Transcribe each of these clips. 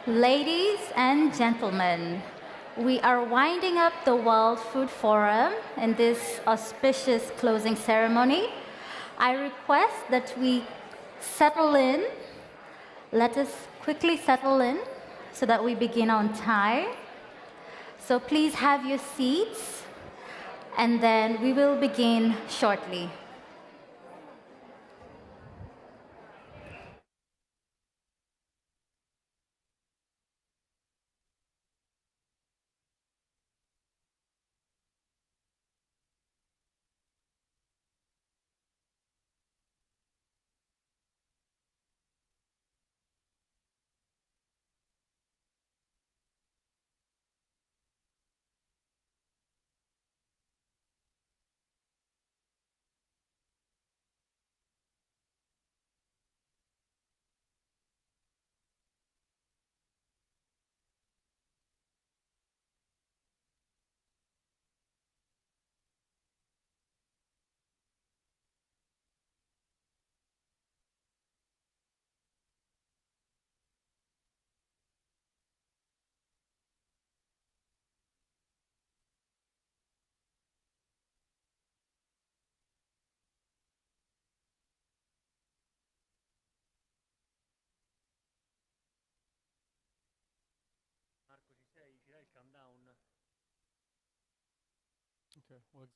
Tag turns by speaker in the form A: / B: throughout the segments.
A: Ladies and gentlemen, we are winding up the World Food Forum in this auspicious closing ceremony. I request that we settle in. Let us quickly settle in so that we begin on time. So please have your seats, and then we will begin shortly.
B: Okay, well,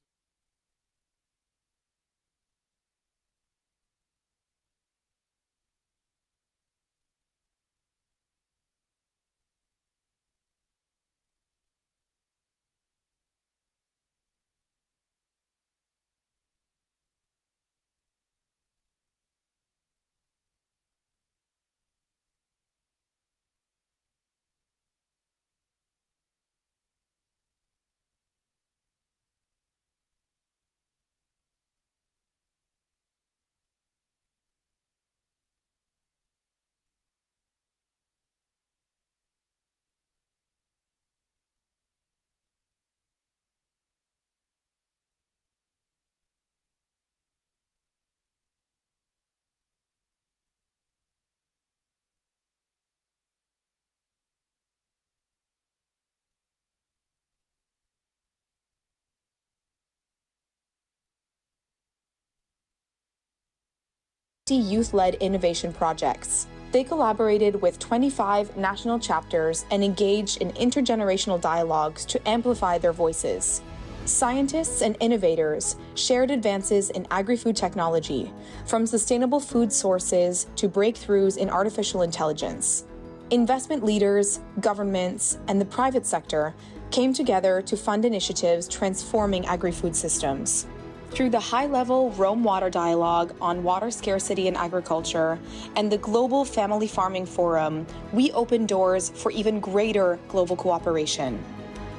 C: youth-led innovation projects. They collaborated with 25 national chapters and engaged in intergenerational dialogues to amplify their voices. Scientists and innovators shared advances in agri-food technology, from sustainable food sources to breakthroughs in artificial intelligence. Investment leaders, governments, and the private sector came together to fund initiatives transforming agri-food systems. Through the high-level Rome Water Dialogue on water scarcity in agriculture and the Global Family Farming Forum, we opened doors for even greater global cooperation.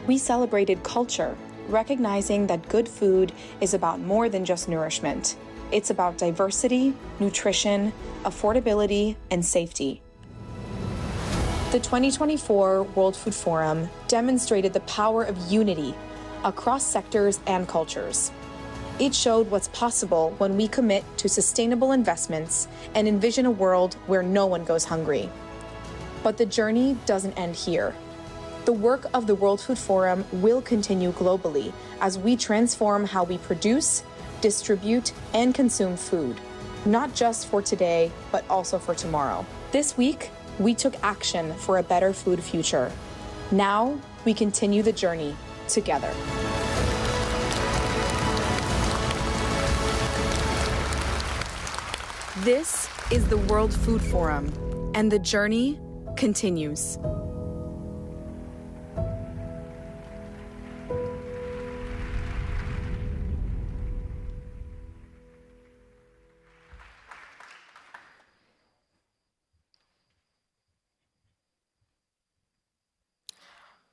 C: We celebrated culture, recognizing that good food is about more than just nourishment. It's about diversity, nutrition, affordability, and safety. The 2024 World Food Forum demonstrated the power of unity across sectors and cultures. It showed what's possible when we commit to sustainable investments and envision a world where no one goes hungry. But the journey doesn't end here. The work of the World Food Forum will continue globally as we transform how we produce, distribute, and consume food, not just for today, but also for tomorrow. This week, we took action for a better food future. Now, we continue the journey together. This is the World Food Forum, and the journey continues.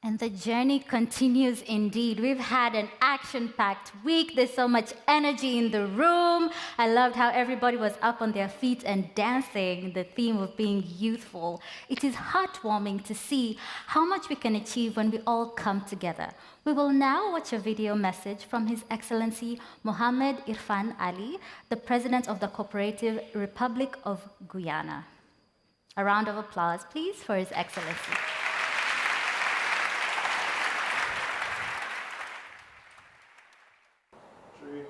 A: And the journey continues indeed. We've had an action-packed week. There's so much energy in the room. I loved how everybody was up on their feet and dancing, the theme of being youthful. It is heartwarming to see how much we can achieve when we all come together. We will now watch a video message from His Excellency Mohammed Irfan Ali, the President of the Cooperative Republic of Guyana. A round of applause, please, for His Excellency.
B: Three,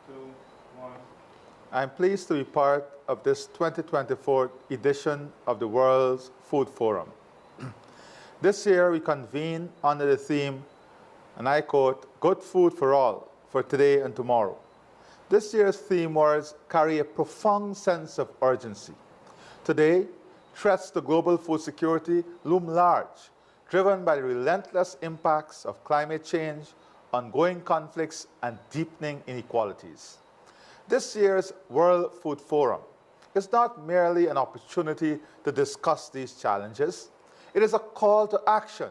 B: two, one. I'm pleased to be part of this 2024 edition of the World's Food Forum. This year we convene under the theme, and I quote, "Good food for all, for today and tomorrow." This year's theme words carry a profound sense of urgency. Today, threats to global food security loom large, driven by the relentless impacts of climate change, ongoing conflicts, and deepening inequalities. This year's World Food Forum is not merely an opportunity to discuss these challenges. It is a call to action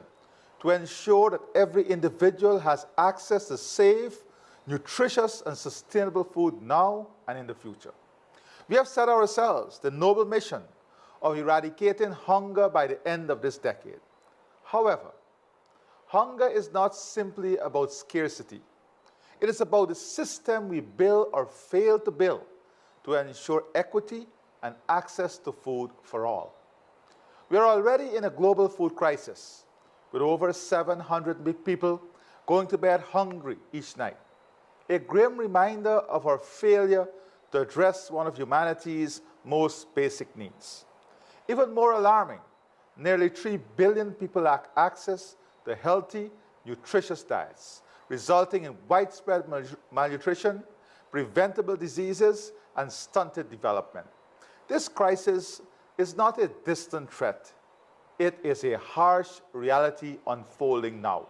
B: to ensure that every individual has access to safe, nutritious, and sustainable food now and in the future. We have set ourselves the noble mission of eradicating hunger by the end of this decade. However, hunger is not simply about scarcity. It is about the system we build or fail to build to ensure equity and access to food for all. We are already in a global food crisis, with over 700 people going to bed hungry each night. A grim reminder of our failure to address one of humanity's most basic needs. Even more alarming, nearly 3 billion people lack access to healthy, nutritious diets, resulting in widespread malnutrition, preventable diseases, and stunted development. This crisis is not a distant threat. It is a harsh reality unfolding now.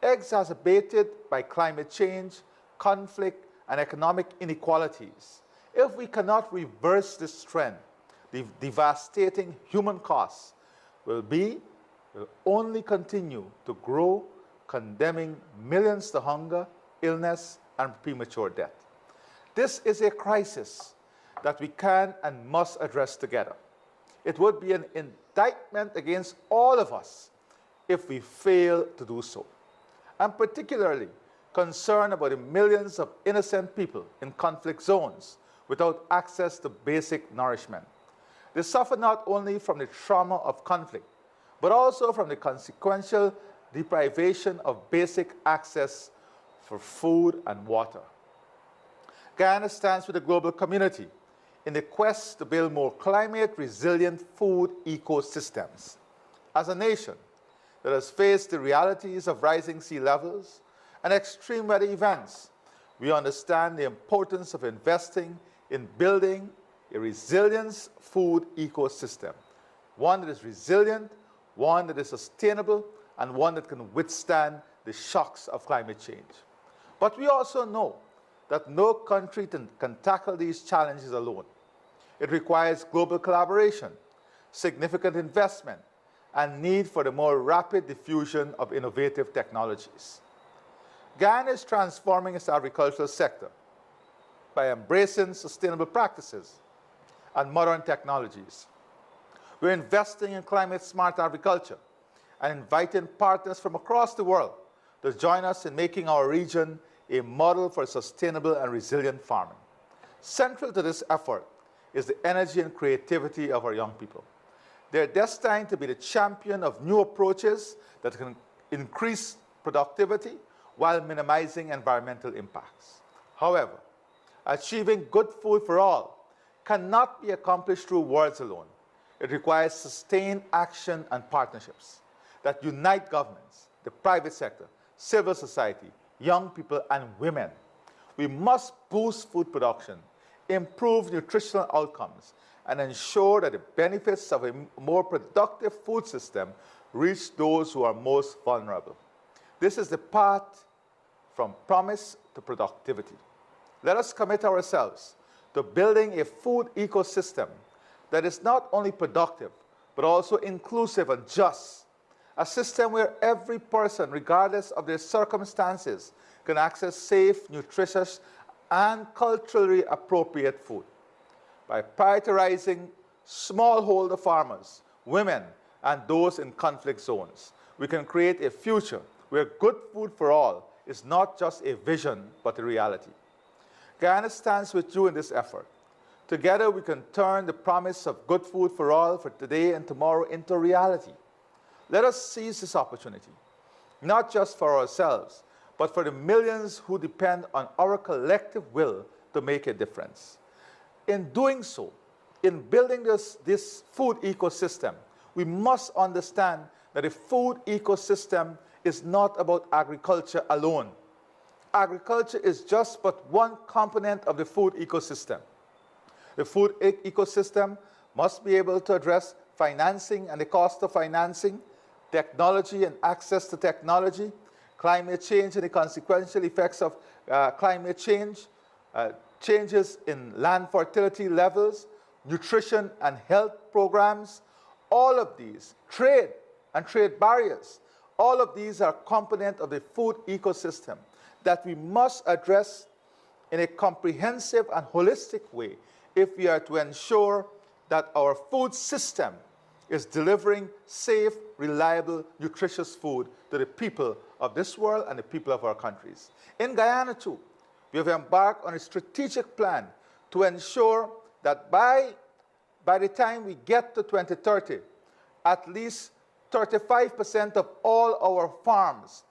B: Exacerbated by climate change, conflict, and economic inequalities, if we cannot reverse this trend, the devastating human costs will only continue to grow, condemning millions to hunger, illness, and premature death. This is a crisis that we can and must address together. It would be an indictment against all of us if we fail to do so. I'm particularly concerned about the millions of innocent people in conflict zones without access to basic nourishment. They suffer not only from the trauma of conflict, but also from the consequential deprivation of basic access for food and water. Guyana stands with the global community in the quest to build more climate-resilient food ecosystems. As a nation that has faced the realities of rising sea levels and extreme weather events, we understand the importance of investing in building a resilient food ecosystem, one that is resilient, one that is sustainable, and one that can withstand the shocks of climate change. But we also know that no country can tackle these challenges alone. It requires global collaboration, significant investment, and need for the more rapid diffusion of innovative technologies. Guyana is transforming its agricultural sector by embracing sustainable practices and modern technologies. We're investing in climate-smart agriculture and inviting partners from across the world to join us in making our region a model for sustainable and resilient farming. Central to this effort is the energy and creativity of our young people. They're destined to be the champion of new approaches that can increase productivity while minimizing environmental impacts. However, achieving good food for all cannot be accomplished through words alone. It requires sustained action and partnerships that unite governments, the private sector, civil society, young people, and women. We must boost food production, improve nutritional outcomes, and ensure that the benefits of a more productive food system reach those who are most vulnerable. This is the path from promise to productivity. Let us commit ourselves to building a food ecosystem that is not only productive, but also inclusive and just. A system where every person, regardless of their circumstances, can access safe, nutritious, and culturally appropriate food. By prioritizing smallholder farmers, women, and those in conflict zones, we can create a future where good food for all is not just a vision, but a reality. Guyana stands with you in this effort Together, we can turn the promise of good food for all for today and tomorrow into reality. Let us seize this opportunity, not just for ourselves, but for the millions who depend on our collective will to make a difference. In doing so, in building this food ecosystem, we must understand that a food ecosystem is not about agriculture alone. Agriculture is just but one component of the food ecosystem. The food ecosystem must be able to address financing and the cost of financing, technology and access to technology, climate change and the consequential effects of climate change, changes in land fertility levels, nutrition and health programs, all of these, trade and trade barriers, all of these are components of the food ecosystem that we must address in a comprehensive and holistic way if we are to ensure that our food system is delivering safe, reliable, nutritious food to the people of this world and the people of our countries. In Guyana, too, we have embarked on a strategic plan to ensure that by the time we get to 2030, at least 35% of all our farms,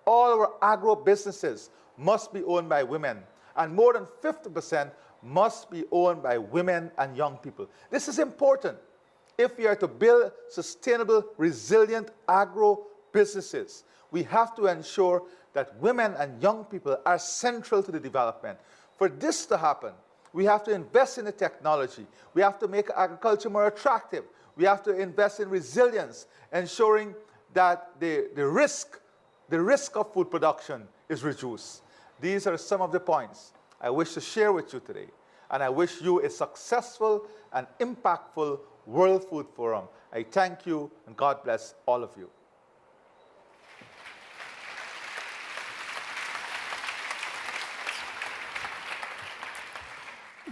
B: all our agro-businesses must be owned by women, and more than 50% must be owned by women and young people. This is important if we are to build sustainable, resilient agro-businesses. We have to ensure that women and young people are central to the development. For this to happen, we have to invest in the technology. We have to make agriculture more attractive. We have to invest in resilience, ensuring that the risk of food production is reduced. These are some of the points I wish to share with you today. And I wish you a successful and impactful World Food Forum. I thank you, and God bless all of you.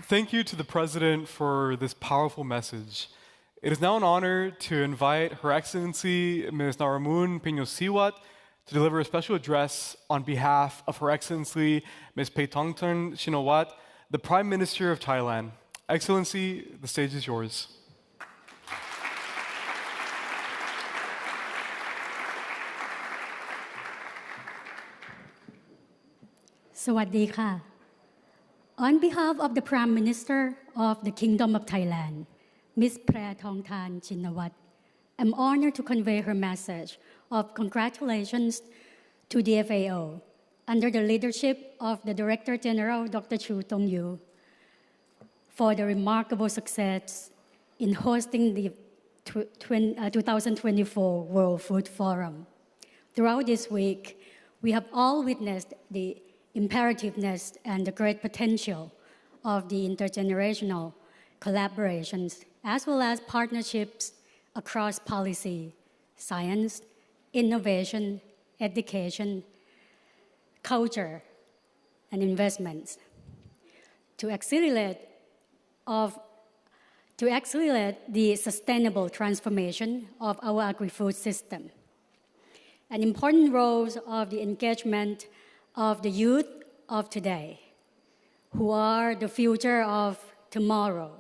D: Thank you to the President for this powerful message. It is now an honor to invite Her Excellency Ms. Naramun Pinyo-Siwat to deliver a special address on behalf of Her Excellency Ms. Paetongtarn Shinawat, the Prime Minister of Thailand. Excellency, the stage is yours.
E: Sawadee ka. On behalf of the Prime Minister of the Kingdom of Thailand, Ms. Paetongtarn Shinawat, I'm honored to convey her message of congratulations to the FAO under the leadership of the Director General, Dr. Chu Tong-yu, for the remarkable success in hosting the 2024 World Food Forum. Throughout this week, we have all witnessed the imperativeness and the great potential of the intergenerational collaborations, as well as partnerships across policy, science, innovation, education, culture, and investments to accelerate the sustainable transformation of our agri-food system. An important role of the engagement of the youth of today, who are the future of tomorrow.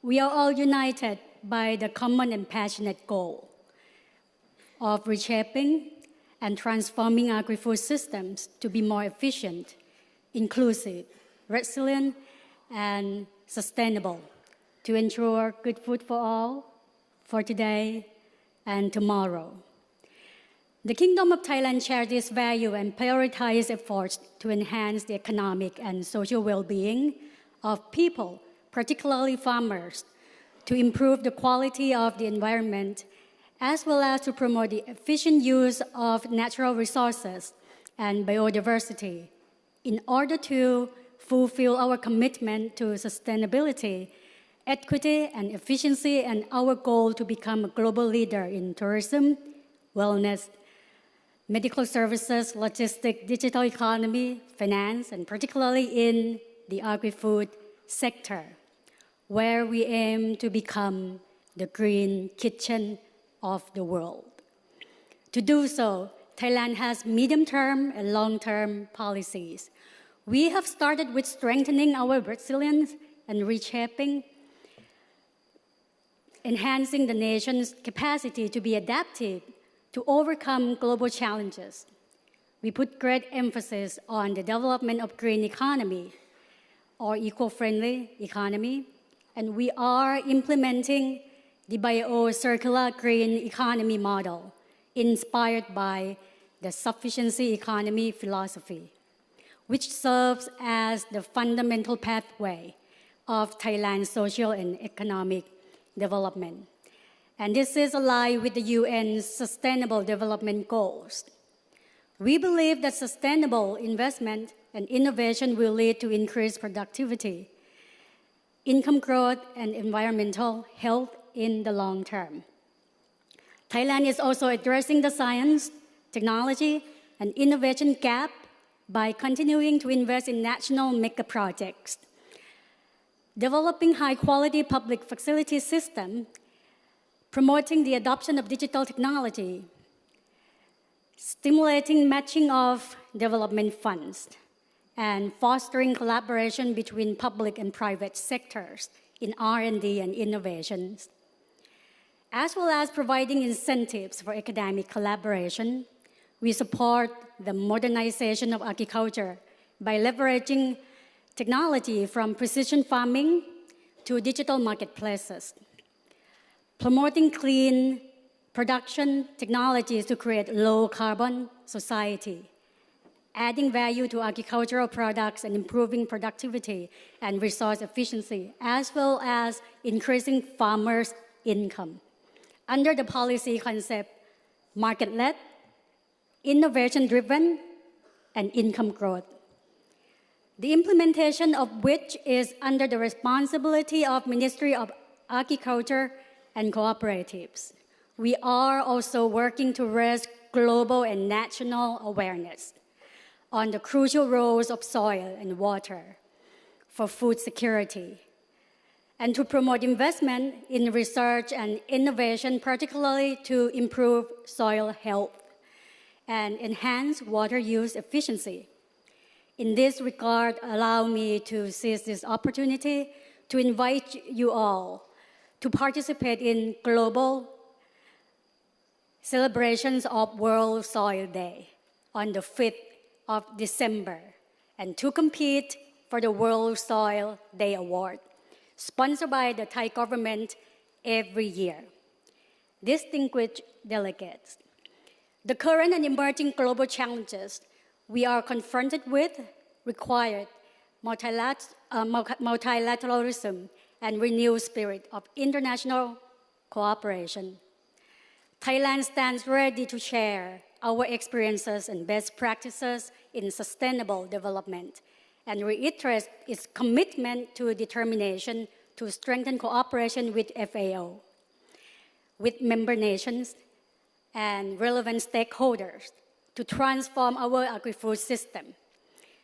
E: We are all united by the common and passionate goal of reshaping and transforming agri-food systems to be more efficient, inclusive, resilient, and sustainable to ensure good food for all, for today and tomorrow. The Kingdom of Thailand shares this value and prioritizes efforts to enhance the economic and social well-being of people, particularly farmers, to improve the quality of the environment, as well as to promote the efficient use of natural resources and biodiversity in order to fulfill our commitment to sustainability, equity, and efficiency, and our goal to become a global leader in tourism, wellness, medical services, logistics, digital economy, finance, and particularly in the agri-food sector, where we aim to become the green kitchen of the world. To do so, Thailand has medium-term and long-term policies. We have started with strengthening our resilience and reshaping, enhancing the nation's capacity to be adaptive to overcome global challenges. We put great emphasis on the development of green economy or eco-friendly economy, and we are implementing the bio-circular green economy model inspired by the sufficiency economy philosophy, which serves as the fundamental pathway of Thailand's social and economic development. And this is aligned with the UN's Sustainable Development Goals. We believe that sustainable investment and innovation will lead to increased productivity, income growth, and environmental health in the long term. Thailand is also addressing the science, technology, and innovation gap by continuing to invest in national mega projects, developing high-quality public facility system, promoting the adoption of digital technology, stimulating matching of development funds, and fostering collaboration between public and private sectors in R&D and innovations, as well as providing incentives for academic collaboration. We support the modernization of agriculture by leveraging technology from precision farming to digital marketplaces, promoting clean production technologies to create low-carbon society, adding value to agricultural products and improving productivity and resource efficiency, as well as increasing farmers' income. Under the policy concept, market-led, innovation-driven, and income growth, the implementation of which is under the responsibility of Ministry of Agriculture and Cooperatives. We are also working to raise global and national awareness on the crucial roles of soil and water for food security, and to promote investment in research and innovation, particularly to improve soil health and enhance water use efficiency. In this regard, allow me to seize this opportunity to invite you all to participate in global celebrations of World Soil Day on the 5th of December, and to compete for the World Soil Day Award, sponsored by the Thai government every year. Distinguished delegates, the current and emerging global challenges we are confronted with require multilateralism and renewed spirit of international cooperation. Thailand stands ready to share our experiences and best practices in sustainable development and reiterates its commitment to determination to strengthen cooperation with FAO, with member nations and relevant stakeholders to transform our agri-food system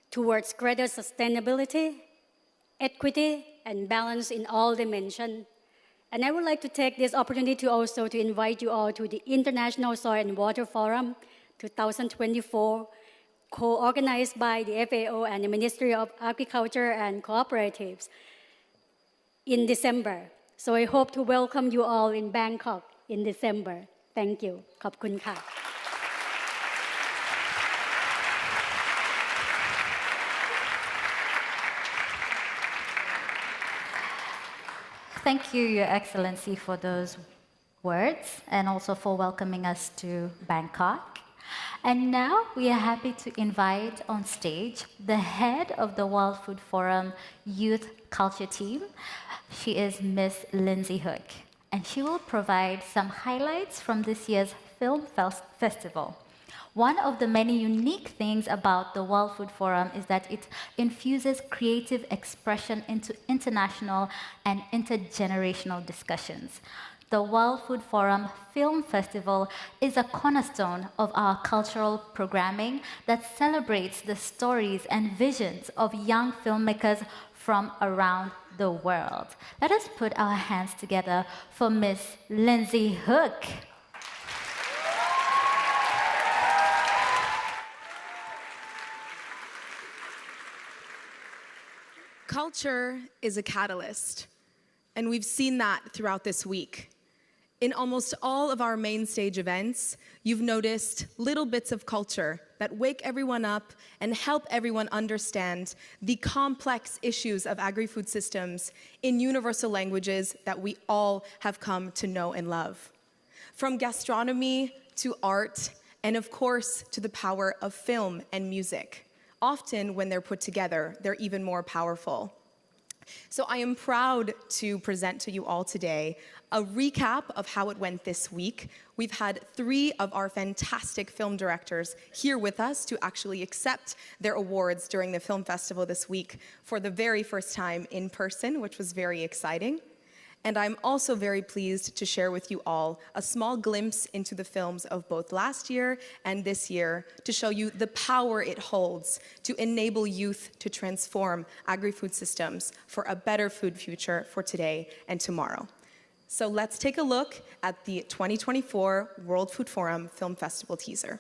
E: towards greater sustainability, equity, and balance in all dimensions. And I would like to take this opportunity to also to invite you all to the International Soil and Water Forum 2024, co-organized by the FAO and the Ministry of Agriculture and Cooperatives in December. So I hope to welcome you all in Bangkok in December. Thank you. ขอบคุณค่ะ
A: Thank you, Your Excellency, for those words and also for welcoming us to Bangkok. And now we are happy to invite on stage the head of the World Food Forum Youth Culture Team. She is Miss Lindsay Hook, and she will provide some highlights from this year's film festival. One of the many unique things about the World Food Forum is that it infuses creative expression into international and intergenerational discussions. The World Food Forum Film Festival is a cornerstone of our cultural programming that celebrates the stories and visions of young filmmakers from around the world. Let us put our hands together for Miss Lindsay Hook.
C: Culture is a catalyst, and we've seen that throughout this week. In almost all of our main stage events, you've noticed little bits of culture that wake everyone up and help everyone understand the complex issues of agri-food systems in universal languages that we all have come to know and love. From gastronomy to art, and of course, to the power of film and music. Often, when they're put together, they're even more powerful. So I am proud to present to you all today a recap of how it went this week. We've had 3 of our fantastic film directors here with us to actually accept their awards during the film festival this week for the very first time in person, which was very exciting. And I'm also very pleased to share with you all a small glimpse into the films of both last year and this year to show you the power it holds to enable youth to transform agri-food systems for a better food future for today and tomorrow. So let's take a look at the 2024 World Food Forum Film Festival teaser.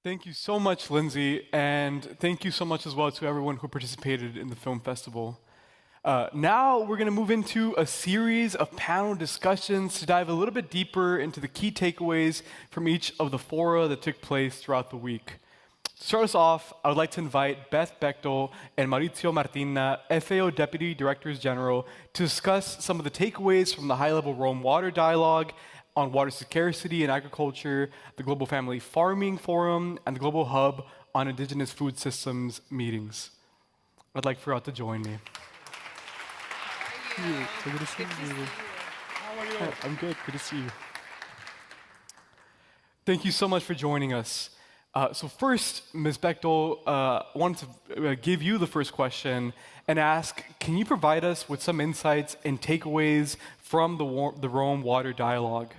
D: Thank you so much, Lindsay, and thank you so much as well to everyone who participated in the film festival. Now we're going to move into a series of panel discussions to dive a little bit deeper into the key takeaways from each of the fora that took place throughout the week. To start us off, I would like to invite Beth Bechtel and Maurizio Martina, FAO Deputy Directors General, to discuss some of the takeaways from the high-level Rome Water Dialogue on water scarcity and agriculture, the Global Family Farming Forum, and the Global Hub on Indigenous Food Systems meetings. I'd like for y'all to join me. How are you? So good to see you. How are you? Hi, I'm good. Good to see you. Thank you so much for joining us. So first, Ms. Bechtel, I wanted to give you the first question and ask, can you provide us with some insights and takeaways from the Rome Water Dialogue?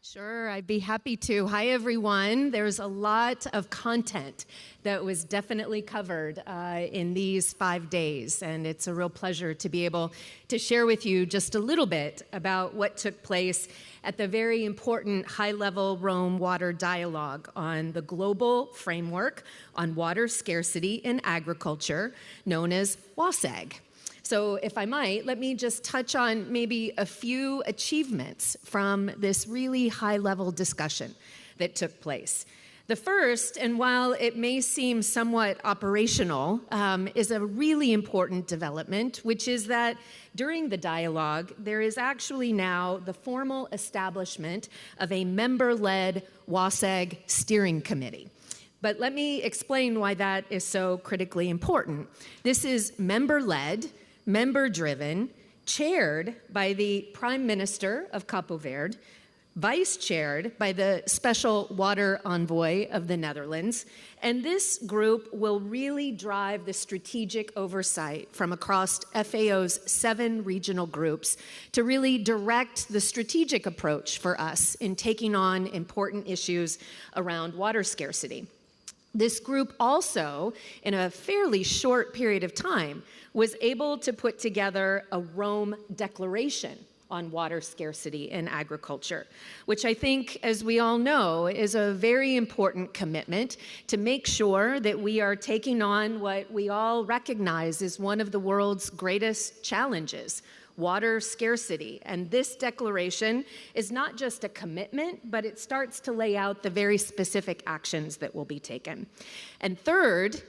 F: Sure, I'd be happy to. Hi, everyone. There's a lot of content that was definitely covered in these 5 days, and it's a real pleasure to be able to share with you just a little bit about what took place at the very important high-level Rome Water Dialogue on the global framework on water scarcity in agriculture, known as WASAG. So if I might, let me just touch on maybe a few achievements from this really high-level discussion that took place. The first, and while it may seem somewhat operational, is a really important development, which is that during the dialogue, there is actually now the formal establishment of a member-led WASAG steering committee. But let me explain why that is so critically important. This is member-led, member-driven, chaired by the Prime Minister of Capo Verde, vice-chaired by the Special Water Envoy of the Netherlands, and this group will really drive the strategic oversight from across FAO's 7 regional groups to really direct the strategic approach for us in taking on important issues around water scarcity. This group also, in a fairly short period of time, was able to put together a Rome Declaration on water scarcity in agriculture, which I think, as we all know, is a very important commitment to make sure that we are taking on what we all recognize is one of the world's greatest challenges, water scarcity. And this declaration is not just a commitment, but it starts to lay out the very specific actions that will be taken. And third,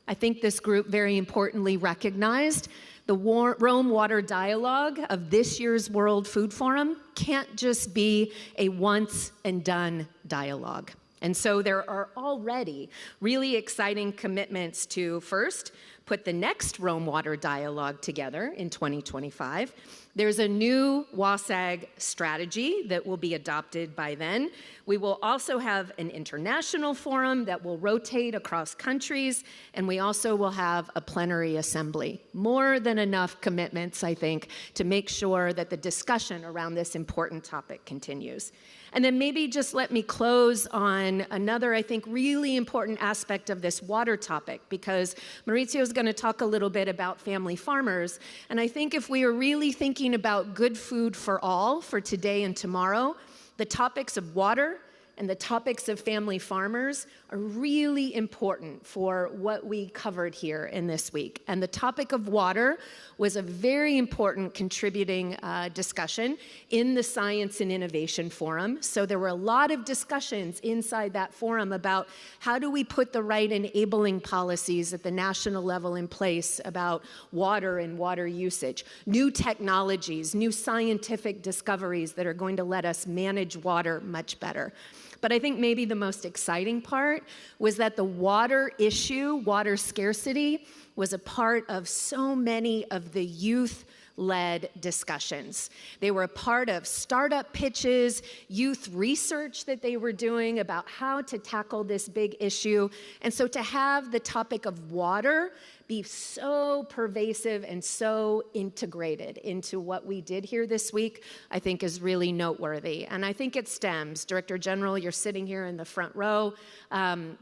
F: I think this group very importantly recognized the Rome Water Dialogue of this year's World Food Forum can't just be a once and done dialogue. And so there are already really exciting commitments to, first, put the next Rome Water Dialogue together in 2025. There's a new WASAG strategy that will be adopted by then. We will also have an international forum that will rotate across countries, and we also will have a plenary assembly. More than enough commitments, I think, to make sure that the discussion around this important topic continues. And then maybe just let me close on another, I think, really important aspect of this water topic, because Maurizio is going to talk a little bit about family farmers. And I think if we are really thinking about good food for all, for today and tomorrow, the topics of water and the topics of family farmers are really important for what we covered here in this week. And the topic of water was a very important contributing discussion in the Science and Innovation Forum. So there were a lot of discussions inside that forum about how do we put the right enabling policies at the national level in place about water and water usage, new technologies, new scientific discoveries that are going to let us manage water much better. But I think maybe the most exciting part was that the water issue, water scarcity, was a part of so many of the youth-led discussions. They were a part of startup pitches, youth research that they were doing about how to tackle this big issue. And so to have the topic of water be so pervasive and so integrated into what we did here this week, I think is really noteworthy. And I think it stems, Director General, you're sitting here in the front row.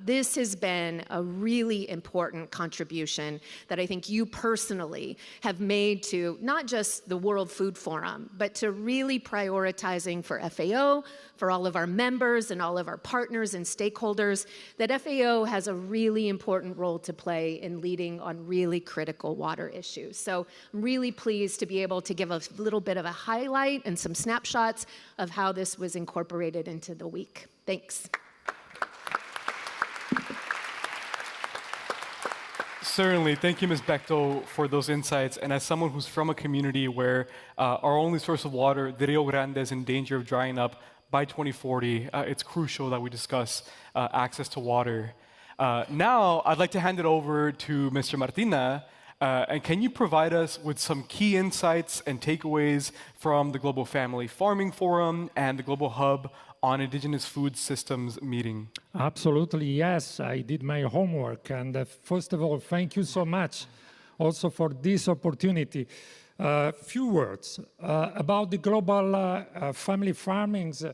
F: This has been a really important contribution that I think you personally have made to not just the World Food Forum, but to really prioritizing for FAO, for all of our members and all of our partners and stakeholders, that FAO has a really important role to play in leading on really critical water issues. So I'm really pleased to be able to give a little bit of a highlight and some snapshots of how this was incorporated into the week. Thanks.
D: Certainly. Thank you, Ms. Bechtel, for those insights. And as someone who's from a community where our only source of water, the Rio Grande, is in danger of drying up by 2040, it's crucial that we discuss access to water. Now, I'd like to hand it over to Mr. Martina. And can you provide us with some key insights and takeaways from the Global Family Farming Forum and the Global Hub on Indigenous Food Systems meeting?
G: Absolutely, yes. I did my homework. And first of all, thank you so much also for this opportunity. Few words about the global family farmings.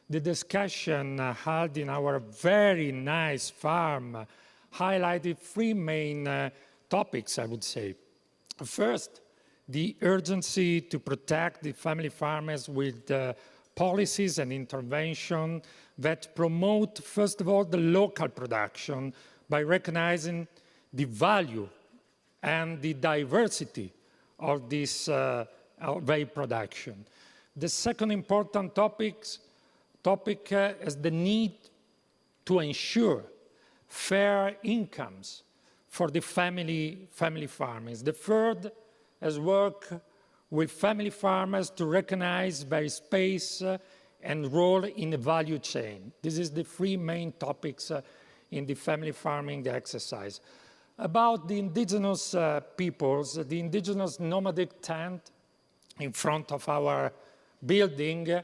G: The discussion held in our very nice farm highlighted three main topics, I would say. First, the urgency to protect the family farmers with policies and intervention that promote, first of all, the local production by recognizing the value and the diversity of this very production. The second important topic is the need to ensure fair incomes for the family farmers. The third is work with family farmers to recognize their space and role in the value chain. This is the three main topics in the family farming exercise. About the indigenous peoples, the indigenous nomadic tent in front of our building.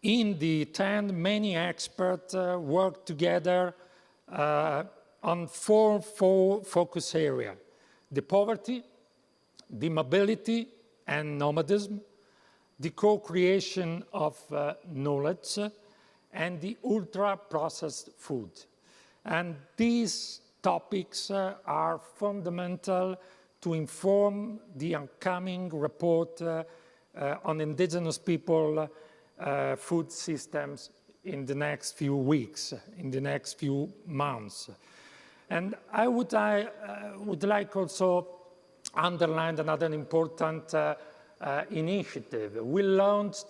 G: In the tent, many experts work together on four focus areas: the poverty, the mobility and nomadism, the co-creation of knowledge, and the ultra-processed food. And these topics are fundamental to inform the upcoming report on indigenous people food systems in the next few weeks, in the next few months. And I would like also underline another important initiative. We launched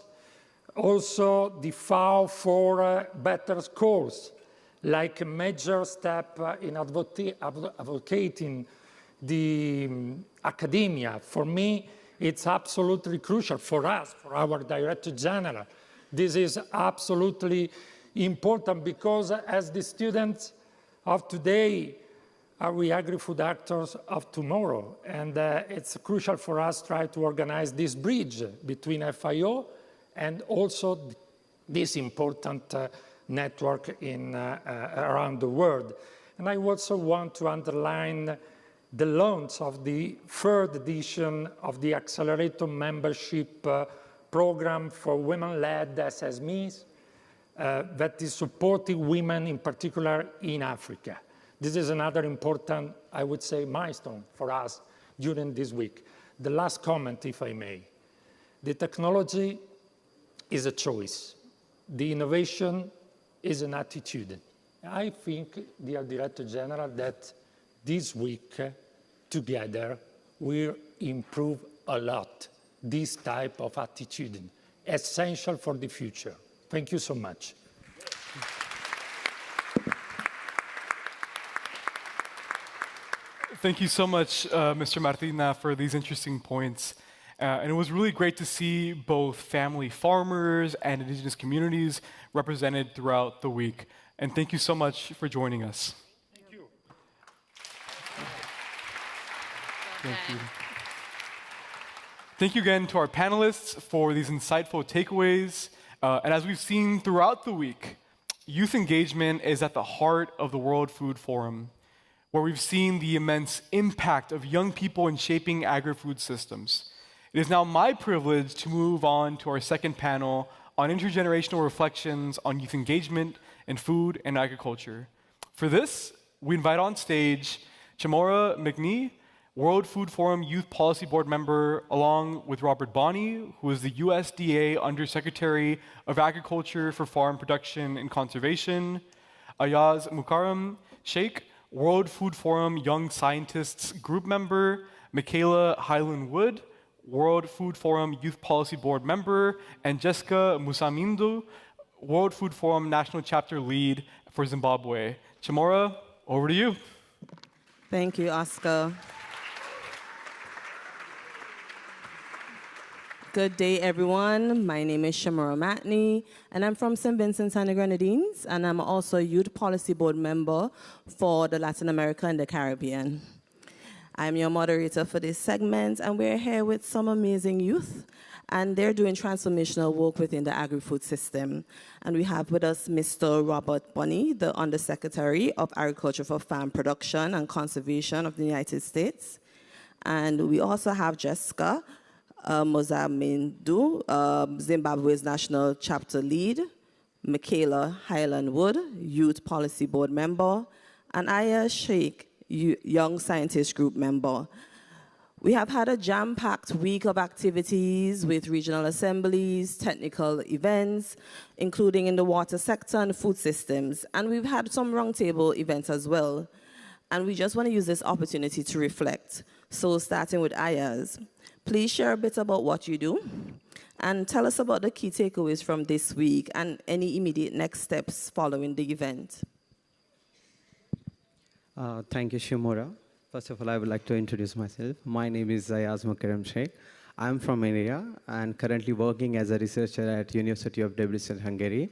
G: also the vow for better schools, like a major step in advocating the academia. For me, it's absolutely crucial for us, for our Director General. This is absolutely important because as the students of today, are we agri-food actors of tomorrow? And it's crucial for us to try to organize this bridge between FIO and also this important network around the world. And I also want to underline the launch of the third edition of the Accelerator membership program for women-led SMEs that is supporting women, in particular in Africa. This is another important, I would say, milestone for us during this week. The last comment, if I may. The technology is a choice. The innovation is an attitude. I think, dear Director General, that this week, together, we'll improve a lot this type of attitude, essential for the future. Thank you so much.
D: Thank you so much, Mr. Martina, for these interesting points. And it was really great to see both family farmers and indigenous communities represented throughout the week. And thank you so much for joining us.
G: Thank you.
D: Thank you. Thank you again to our panelists for these insightful takeaways. And as we've seen throughout the week, youth engagement is at the heart of the World Food Forum, where we've seen the immense impact of young people in shaping agri-food systems. It is now my privilege to move on to our second panel on intergenerational reflections on youth engagement in food and agriculture. For this, we invite on stage Chamora McNee, World Food Forum Youth Policy Board member, along with Robert Bonney, who is the USDA Undersecretary of Agriculture for Farm Production and Conservation, Ayaz Mukarram Sheikh, World Food Forum Young Scientists Group member, Michaela Highland-Wood, World Food Forum Youth Policy Board member, and Jessica Musamindu, World Food Forum National Chapter Lead for Zimbabwe. Chamora, over to you.
H: Thank you, Oscar. Good day, everyone. My name is Chamora McNee, and I'm from St. Vincent and the Grenadines, and I'm also a Youth Policy Board member for the Latin America and the Caribbean. I'm your moderator for this segment, and we're here with some amazing youth, and they're doing transformational work within the agri-food system. And we have with us Mr. Robert Bonney, the Undersecretary of Agriculture for Farm Production and Conservation of the United States. And we also have Jessica Musamindu, Zimbabwe's National Chapter Lead, Michaela Highland-Wood, Youth Policy Board member, and Aya Sheikh, Young Scientist Group member. We have had a jam-packed week of activities with regional assemblies, technical events, including in the water sector and food systems, and we've had some roundtable events as well. And we just want to use this opportunity to reflect. So starting with Ayaz, please share a bit about what you do and tell us about the key takeaways from this week and any immediate next steps following the event.
I: Thank you, Chamora. First of all, I would like to introduce myself. My name is Ayaz Mukarram Sheikh. I'm from India and currently working as a researcher at University of Debrecen, Hungary.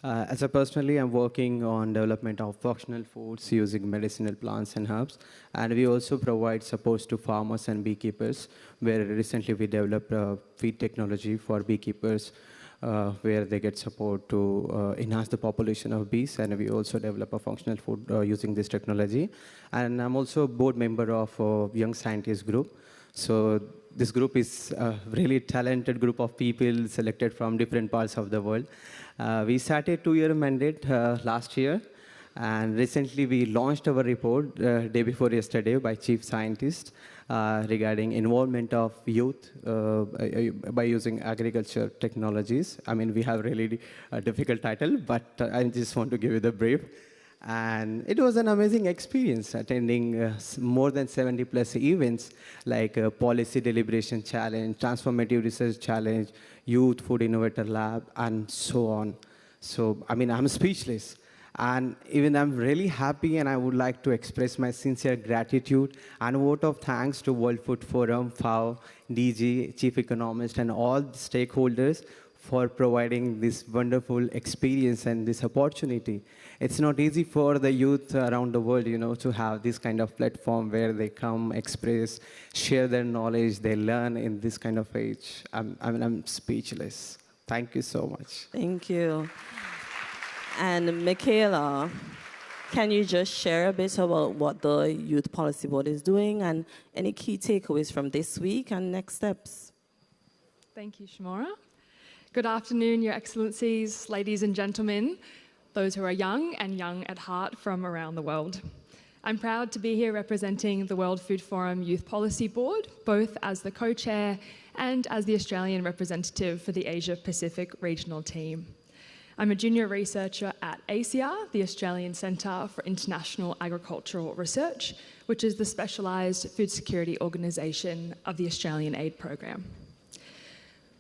I: Personally, I'm working on development of functional foods using medicinal plants and herbs. And we also provide supports to farmers and beekeepers, where recently we developed feed technology for beekeepers, where they get support to enhance the population of bees. And we also develop a functional food using this technology. And I'm also a board member of Young Scientist Group. So this group is a really talented group of people selected from different parts of the world. We started a 2-year mandate last year, and recently we launched our report day before yesterday by Chief Scientist. regarding involvement of youth by using agriculture technologies. I mean, we have really a difficult title, but I just want to give you the brief. And it was an amazing experience attending more than 70 plus events like Policy Deliberation Challenge, Transformative Research Challenge, Youth Food Innovator Lab, and so on. So, I mean, I'm speechless. And even I'm really happy, and I would like to express my sincere gratitude and vote of thanks to World Food Forum, FAO, DG, Chief Economist, and all the stakeholders for providing this wonderful experience and this opportunity. It's not easy for the youth around the world, to have this kind of platform where they come, express, share their knowledge, they learn in this kind of age. I'm speechless. Thank you so much.
H: Thank you. And Michaela, can you just share a bit about what the Youth Policy Board is doing and any key takeaways from this week and next steps?
J: Thank you, Shamora. Good afternoon, Your Excellencies, ladies and gentlemen, those who are young and young at heart from around the world. I'm proud to be here representing the World Food Forum Youth Policy Board, both as the co-chair and as the Australian representative for the Asia-Pacific regional team. I'm a junior researcher at ACR, the Australian Centre for International Agricultural Research, which is the specialised food security organisation of the Australian Aid Program.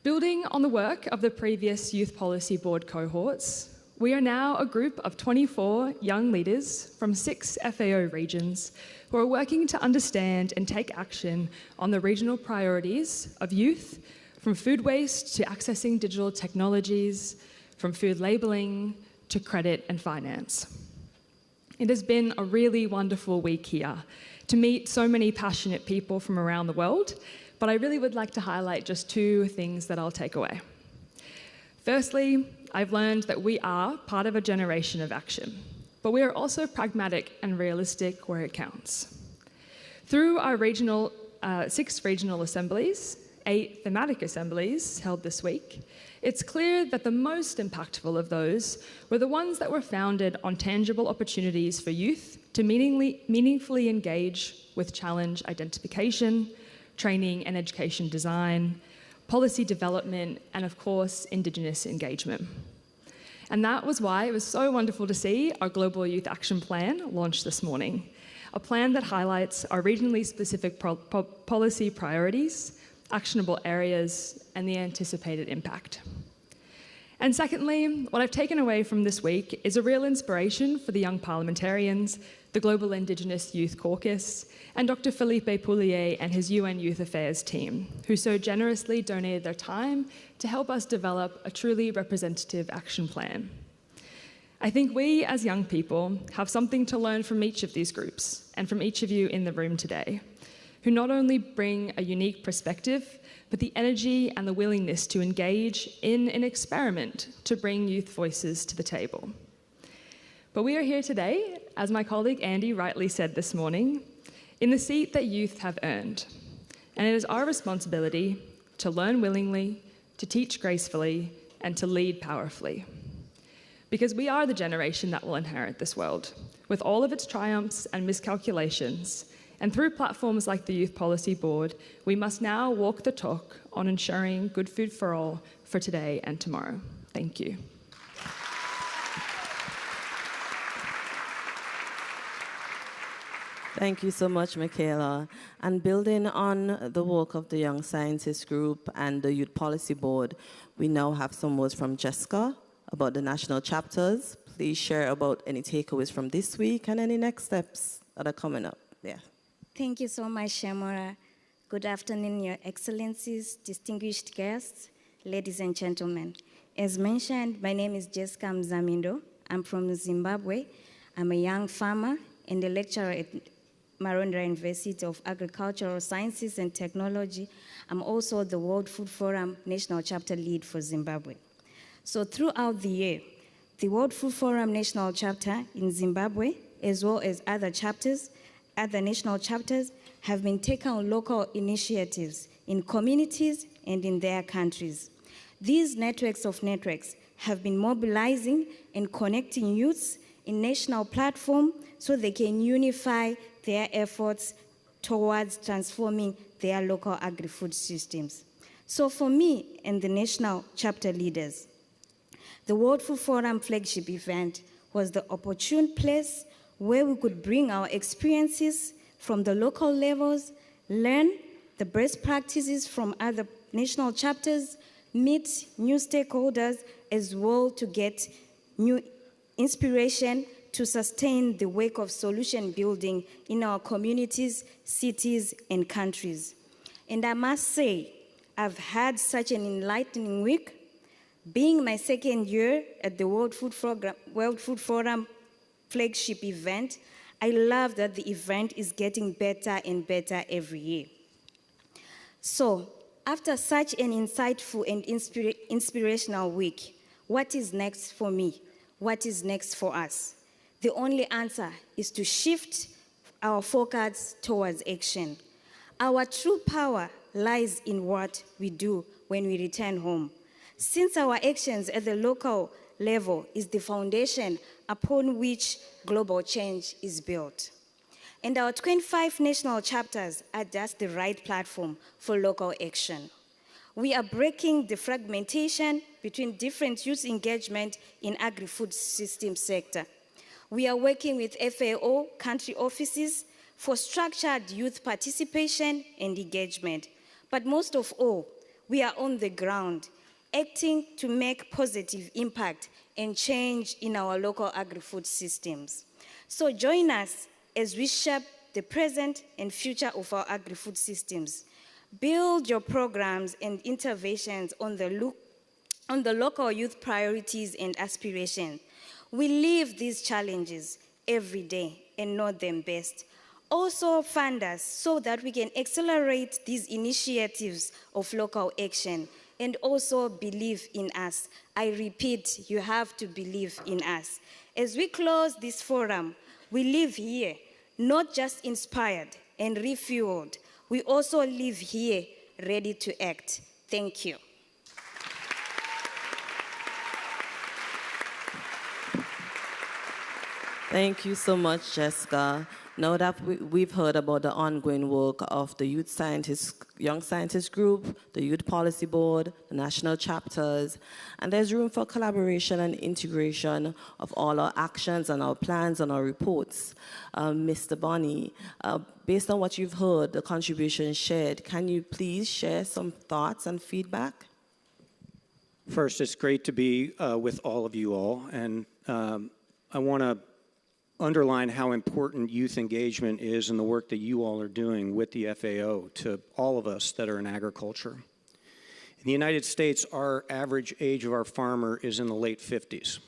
J: Building on the work of the previous Youth Policy Board cohorts, we are now a group of 24 young leaders from 6 FAO regions who are working to understand and take action on the regional priorities of youth, from food waste to accessing digital technologies, from food labelling to credit and finance. It has been a really wonderful week here to meet so many passionate people from around the world, but I really would like to highlight just 2 things that I'll take away. Firstly, I've learned that we are part of a generation of action, but we are also pragmatic and realistic where it counts. Through our 6 regional assemblies, 8 thematic assemblies held this week, it's clear that the most impactful of those were the ones that were founded on tangible opportunities for youth to meaningfully engage with challenge identification, training and education design, policy development, and of course, Indigenous engagement. And that was why it was so wonderful to see our Global Youth Action Plan launched this morning, a plan that highlights our regionally specific policy priorities, actionable areas, and the anticipated impact. And secondly, what I've taken away from this week is a real inspiration for the young parliamentarians, the Global Indigenous Youth Caucus, and Dr. Felipe Poulier and his UN Youth Affairs team, who so generously donated their time to help us develop a truly representative action plan. I think we, as young people, have something to learn from each of these groups and from each of you in the room today, who not only bring a unique perspective, but the energy and the willingness to engage in an experiment to bring youth voices to the table. But we are here today, as my colleague Andy rightly said this morning, in the seat that youth have earned. And it is our responsibility to learn willingly, to teach gracefully, and to lead powerfully. Because we are the generation that will inherit this world, with all of its triumphs and miscalculations. And through platforms like the Youth Policy Board, we must now walk the talk on ensuring good food for all for today and tomorrow. Thank you.
H: Thank you so much, Michaela. And building on the work of the Young Scientists Group and the Youth Policy Board, we now have some words from Jessica about the national chapters. Please share about any takeaways from this week and any next steps that are coming up. Yeah.
K: Thank you so much, Shamora. Good afternoon, Your Excellencies, distinguished guests, ladies and gentlemen. As mentioned, my name is Jessica Mzamindo. I'm from Zimbabwe. I'm a young farmer and a lecturer at Marondera University of Agricultural Sciences and Technology. I'm also the World Food Forum National Chapter Lead for Zimbabwe. So throughout the year, the World Food Forum National Chapter in Zimbabwe, as well as other chapters, other national chapters, have been taking on local initiatives in communities and in their countries. These networks of networks have been mobilizing and connecting youths in national platform so they can unify their efforts towards transforming their local agri-food systems. So for me and the national chapter leaders, the World Food Forum flagship event was the opportune place where we could bring our experiences from the local levels, learn the best practices from other national chapters, meet new stakeholders as well to get new inspiration to sustain the work of solution building in our communities, cities, and countries. And I must say, I've had such an enlightening week. Being my second year at the World Food Forum flagship event, I love that the event is getting better and better every year. So, after such an insightful and inspirational week, what is next for me? What is next for us? The only answer is to shift our focus towards action. Our true power lies in what we do when we return home. Since our actions at the local level is the foundation upon which global change is built. And our 25 national chapters are just the right platform for local action. We are breaking the fragmentation between different youth engagement in agri-food system sector. We are working with FAO country offices for structured youth participation and engagement. But most of all, we are on the ground, acting to make positive impact and change in our local agri-food systems. So join us as we shape the present and future of our agri-food systems. Build your programs and interventions on the local youth priorities and aspirations. We live these challenges every day and know them best. Also fund us so that we can accelerate these initiatives of local action and also believe in us. I repeat, you have to believe in us. As we close this forum, we live here not just inspired and refueled, we also live here ready to act. Thank you.
H: Thank you so much, Jessica. Now that we've heard about the ongoing work of the Young Scientist Group, the Youth Policy Board, the national chapters, and there's room for collaboration and integration of all our actions and our plans and our reports. Mr. Bonnie, based on what you've heard, the contributions shared, can you please share some thoughts and feedback?
L: First, it's great to be with all of you all, and I want to underline how important youth engagement is in the work that you all are doing with the FAO to all of us that are in agriculture. In the United States, our average age of our farmer is in the late 50s.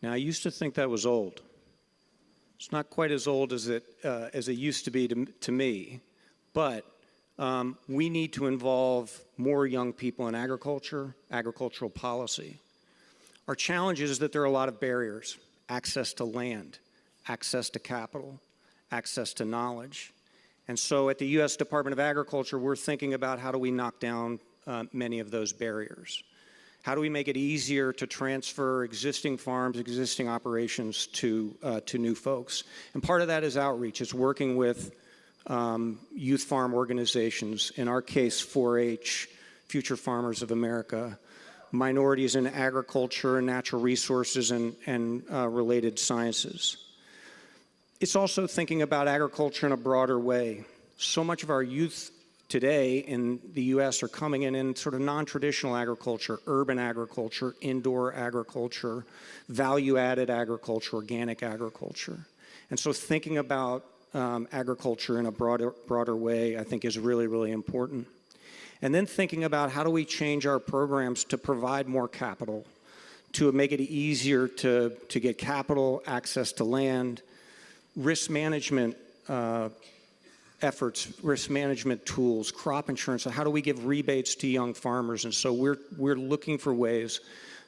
L: Now, I used to think that was old. It's not quite as old as it used to be to me, but we need to involve more young people in agriculture, agricultural policy. Our challenge is that there are a lot of barriers: access to land, access to capital, access to knowledge. And so at the U.S. Department of Agriculture, we're thinking about how do we knock down many of those barriers. How do we make it easier to transfer existing farms, existing operations to new folks? And part of that is outreach. It's working with youth farm organizations, in our case 4-H, Future Farmers of America, minorities in agriculture and natural resources and related sciences. It's also thinking about agriculture in a broader way. So much of our youth today in the U.S. are coming in sort of non-traditional agriculture, urban agriculture, indoor agriculture, value-added agriculture, organic agriculture. And so thinking about agriculture in a broader way, I think, is really, really important. And then thinking about how do we change our programs to provide more capital, to make it easier to get capital, access to land, risk management efforts, risk management tools, crop insurance. So how do we give rebates to young farmers? And so we're looking for ways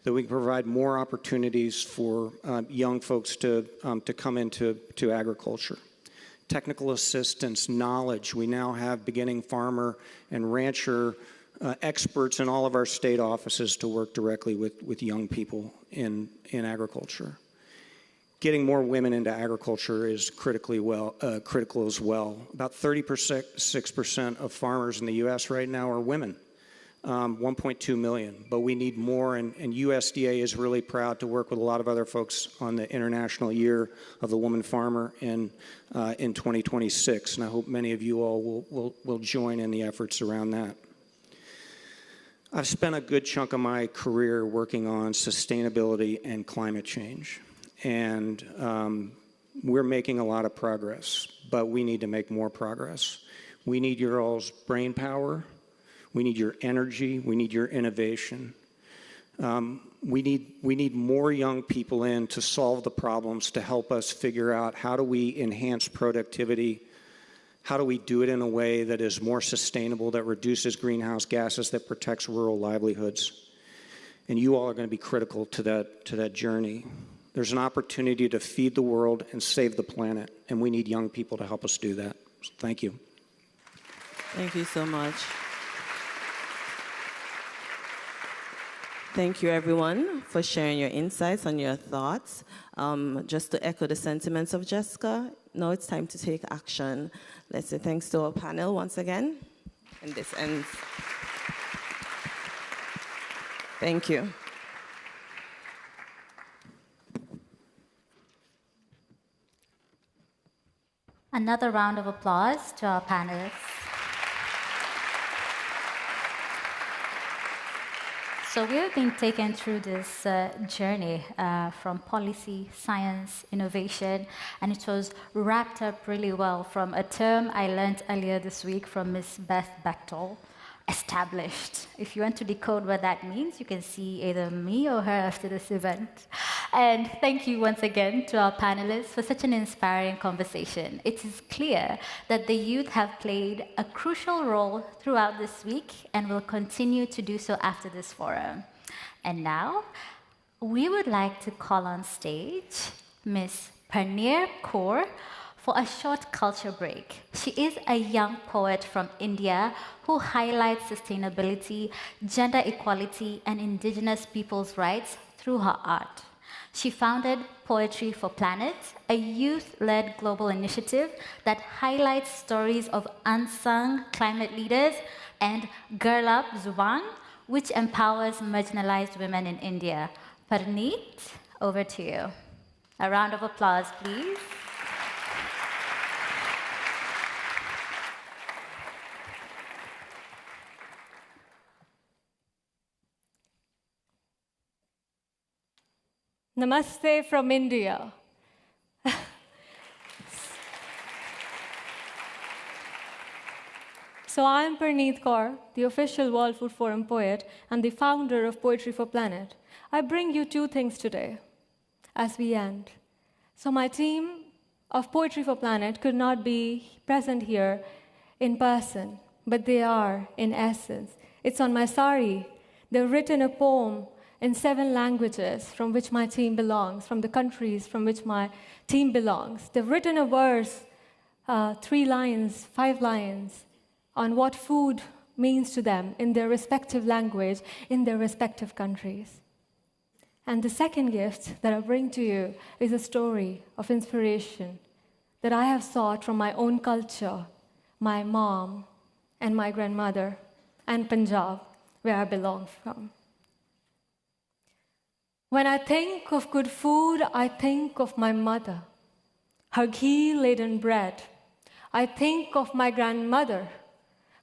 L: that we can provide more opportunities for young folks to come into agriculture. Technical assistance, knowledge. We now have beginning farmer and rancher experts in all of our state offices to work directly with young people in agriculture. getting more women into agriculture is critical as well. About 36% of farmers in the U.S. right now are women, 1.2 million. But we need more, and USDA is really proud to work with a lot of other folks on the International Year of the Woman Farmer in 2026. And I hope many of you all will join in the efforts around that. I've spent a good chunk of my career working on sustainability and climate change. And we're making a lot of progress, but we need to make more progress. We need your all's brain power. We need your energy. We need your innovation. We need more young people in to solve the problems, to help us figure out how do we enhance productivity, how do we do it in a way that is more sustainable, that reduces greenhouse gases, that protects rural livelihoods. And you all are going to be critical to that journey. There's an opportunity to feed the world and save the planet, and we need young people to help us do that. So thank you.
H: Thank you so much. Thank you, everyone, for sharing your insights and your thoughts. Just to echo the sentiments of Jessica, now it's time to take action. Let's say thanks to our panel once again. And this ends. Thank you.
A: Another round of applause to our panelists. So we have been taken through this journey from policy, science, innovation, and it was wrapped up really well from a term I learned earlier this week from Ms. Beth Bechtel, established. If you want to decode what that means, you can see either me or her after this event. And thank you once again to our panelists for such an inspiring conversation. It is clear that the youth have played a crucial role throughout this week and will continue to do so after this forum. And now, we would like to call on stage Ms. Parneer Kaur for a short culture break. She is a young poet from India who highlights sustainability, gender equality, and indigenous people's rights through her art. She founded Poetry for Planet, a youth-led global initiative that highlights stories of unsung climate leaders, and Girl Up Zuban, which empowers marginalized women in India. Parneet, over to you. A round of applause, please.
M: Namaste from India. So I'm Parneet Kaur, the official World Food Forum poet and the founder of Poetry for Planet. I bring you two things today as we end. So my team of Poetry for Planet could not be present here in person, but they are in essence. It's on my sari. They've written a poem in 7 languages from which my team belongs, from the countries from which my team belongs. They've written a verse, 3 lines, 5 lines, on what food means to them in their respective language, in their respective countries. And the second gift that I bring to you is a story of inspiration that I have sought from my own culture, my mom and my grandmother, and Punjab, where I belong from. When I think of good food, I think of my mother, her ghee-laden bread. I think of my grandmother,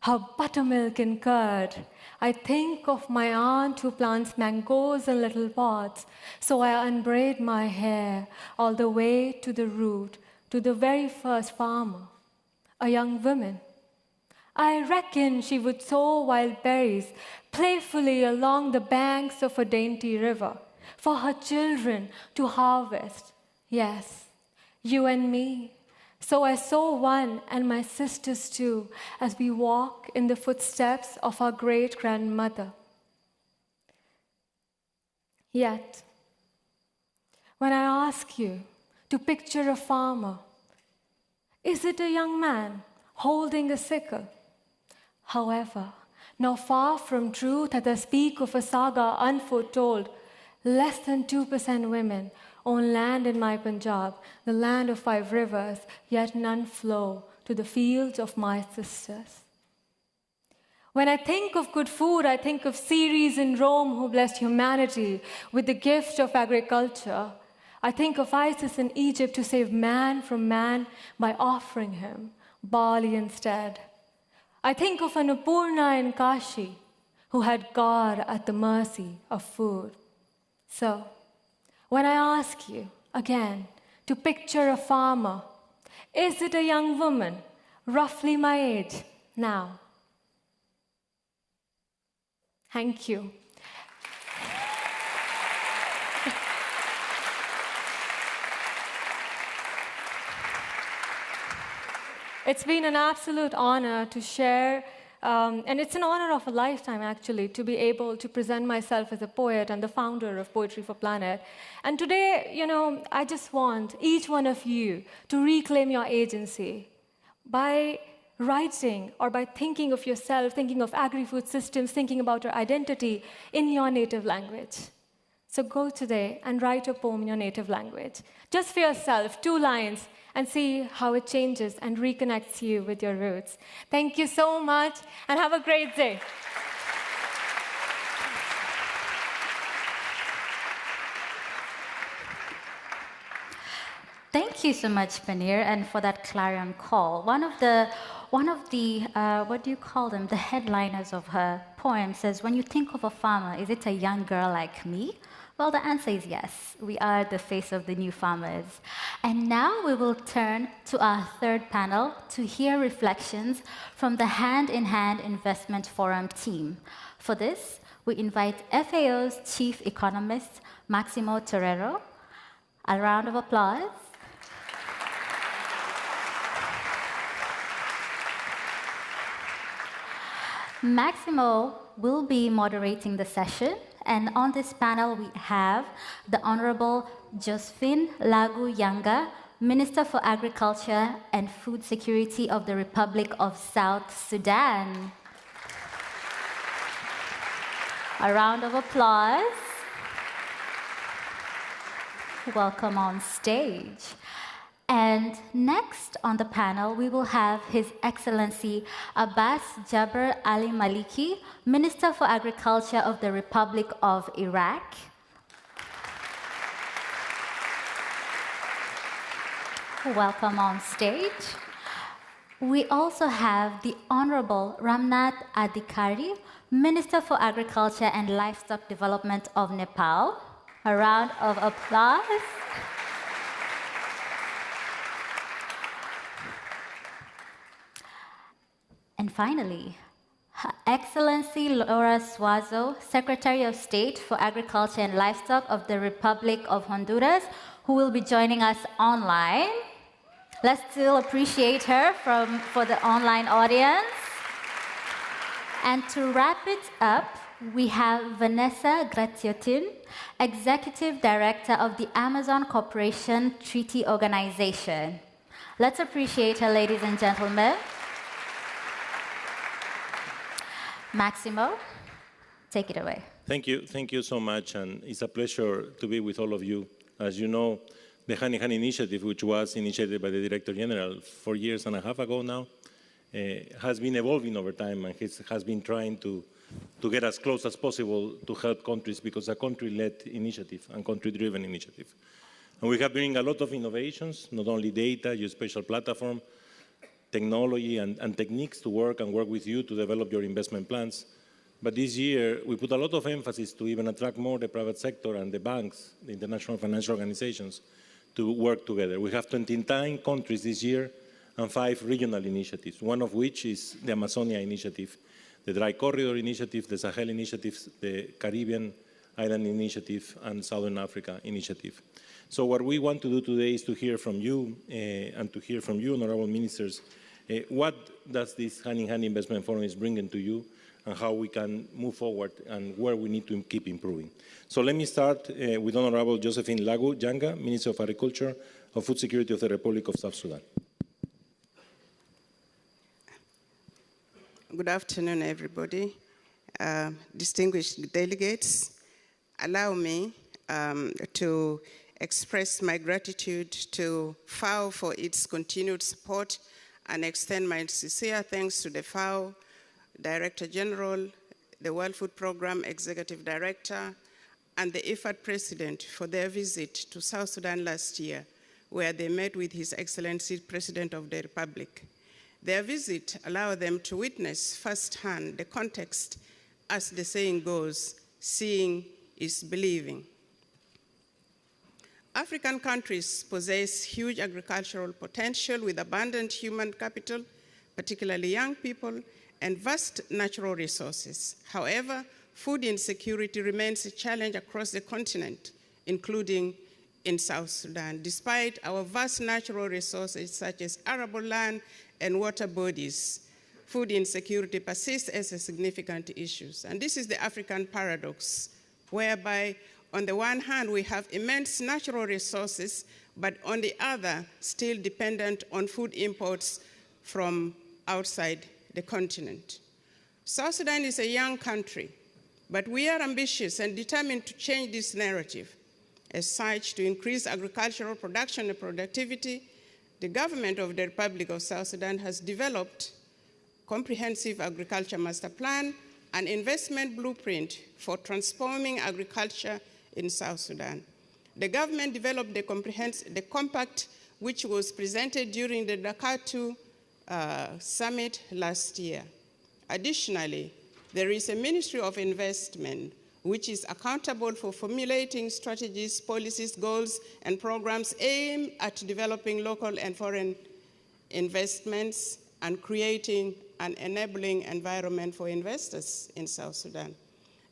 M: her buttermilk and curd. I think of my aunt who plants mangoes in little pots, so I unbraid my hair all the way to the root, to the very first farmer, a young woman. I reckon she would sow wild berries playfully along the banks of a dainty river, for her children to harvest. Yes, you and me. So I saw one and my sisters too, as we walk in the footsteps of our great-grandmother. Yet, when I ask you to picture a farmer, is it a young man holding a sickle? However, now far from truth as I speak of a saga unforetold, less than 2% women own land in my Punjab, the land of 5 rivers, yet none flow to the fields of my sisters. When I think of good food, I think of Ceres in Rome who blessed humanity with the gift of agriculture. I think of Isis in Egypt to save man from man by offering him barley instead. I think of Annapurna in Kashi who had God at the mercy of food. So, when I ask you again to picture a farmer, is it a young woman, roughly my age now? Thank you. It's been an absolute honor to share, and it's an honor of a lifetime, actually, to be able to present myself as a poet and the founder of Poetry for Planet. And today, I just want each one of you to reclaim your agency by writing or by thinking of yourself, thinking of agri-food systems, thinking about your identity in your native language. So go today and write a poem in your native language. Just for yourself, 2 lines, and see how it changes and reconnects you with your roots. Thank you so much, and have a great day.
A: Thank you so much, Panir, and for that clarion call. One of the what do you call them? The headliners of her poem says, when you think of a farmer, is it a young girl like me? Well, the answer is yes. We are the face of the new farmers. And now we will turn to our third panel to hear reflections from the Hand in Hand Investment Forum team. For this, we invite FAO's Chief Economist, Maximo Torero. A round of applause. Maximo will be moderating the session, and on this panel we have the Honorable Josephine Lagu Yanga, Minister for Agriculture and Food Security of the Republic of South Sudan. A round of applause. Welcome on stage. And next on the panel, we will have His Excellency Abbas Jabr Ali Maliki, Minister for Agriculture of the Republic of Iraq. Welcome on stage. We also have the Honorable Ramnath Adhikari, Minister for Agriculture and Livestock Development of Nepal. A round of applause. And finally, Her Excellency Laura Suazo, Secretary of State for Agriculture and Livestock of the Republic of Honduras, who will be joining us online. Let's still appreciate her for the online audience. And to wrap it up, we have Vanessa Gratiotin, Executive Director of the Amazon Corporation Treaty Organization. Let's appreciate her, ladies and gentlemen. Maximo, take it away.
N: Thank you so much, and it's a pleasure to be with all of you. As you know, the Hand in Hand initiative, which was initiated by the Director General 4.5 years ago now, has been evolving over time and has been trying to get as close as possible to help countries, because a country-led initiative and country-driven initiative. And we have bring a lot of innovations, not only data, geospatial platform, technology and techniques to work with you to develop your investment plans. But this year, we put a lot of emphasis to even attract more the private sector and the banks, the international financial organizations, to work together. We have 29 countries this year and 5 regional initiatives, one of which is the Amazonia Initiative, the Dry Corridor Initiative, the Sahel Initiative, the Caribbean Island Initiative, and Southern Africa Initiative. So what we want to do today is to hear from you and to hear from you, honorable ministers, what does this Hand-in-Hand Investment Forum is bringing to you, and how we can move forward and where we need to keep improving. So let me start with Honorable Josephine Lagu Yanga, Minister of Agriculture and Food Security of the Republic of South Sudan.
O: Good afternoon, everybody. Distinguished delegates, allow me to express my gratitude to FAO for its continued support and extend my sincere thanks to the FAO Director General, the World Food Programme Executive Director, and the IFAD President for their visit to South Sudan last year, where they met with His Excellency President of the Republic. Their visit allowed them to witness firsthand the context, as the saying goes, seeing is believing. African countries possess huge agricultural potential with abundant human capital, particularly young people, and vast natural resources. However, food insecurity remains a challenge across the continent, including in South Sudan. Despite our vast natural resources such as arable land and water bodies, food insecurity persists as a significant issue. And this is the African paradox, whereby on the one hand, we have immense natural resources, but on the other, still dependent on food imports from outside the continent. South Sudan is a young country, but we are ambitious and determined to change this narrative. As such, to increase agricultural production and productivity, the government of the Republic of South Sudan has developed a comprehensive agriculture master plan and investment blueprint for transforming agriculture in South Sudan. The government developed the compact, which was presented during the Dakar II summit last year. Additionally, there is a Ministry of Investment, which is accountable for formulating strategies, policies, goals, and programs aimed at developing local and foreign investments and creating an enabling environment for investors in South Sudan.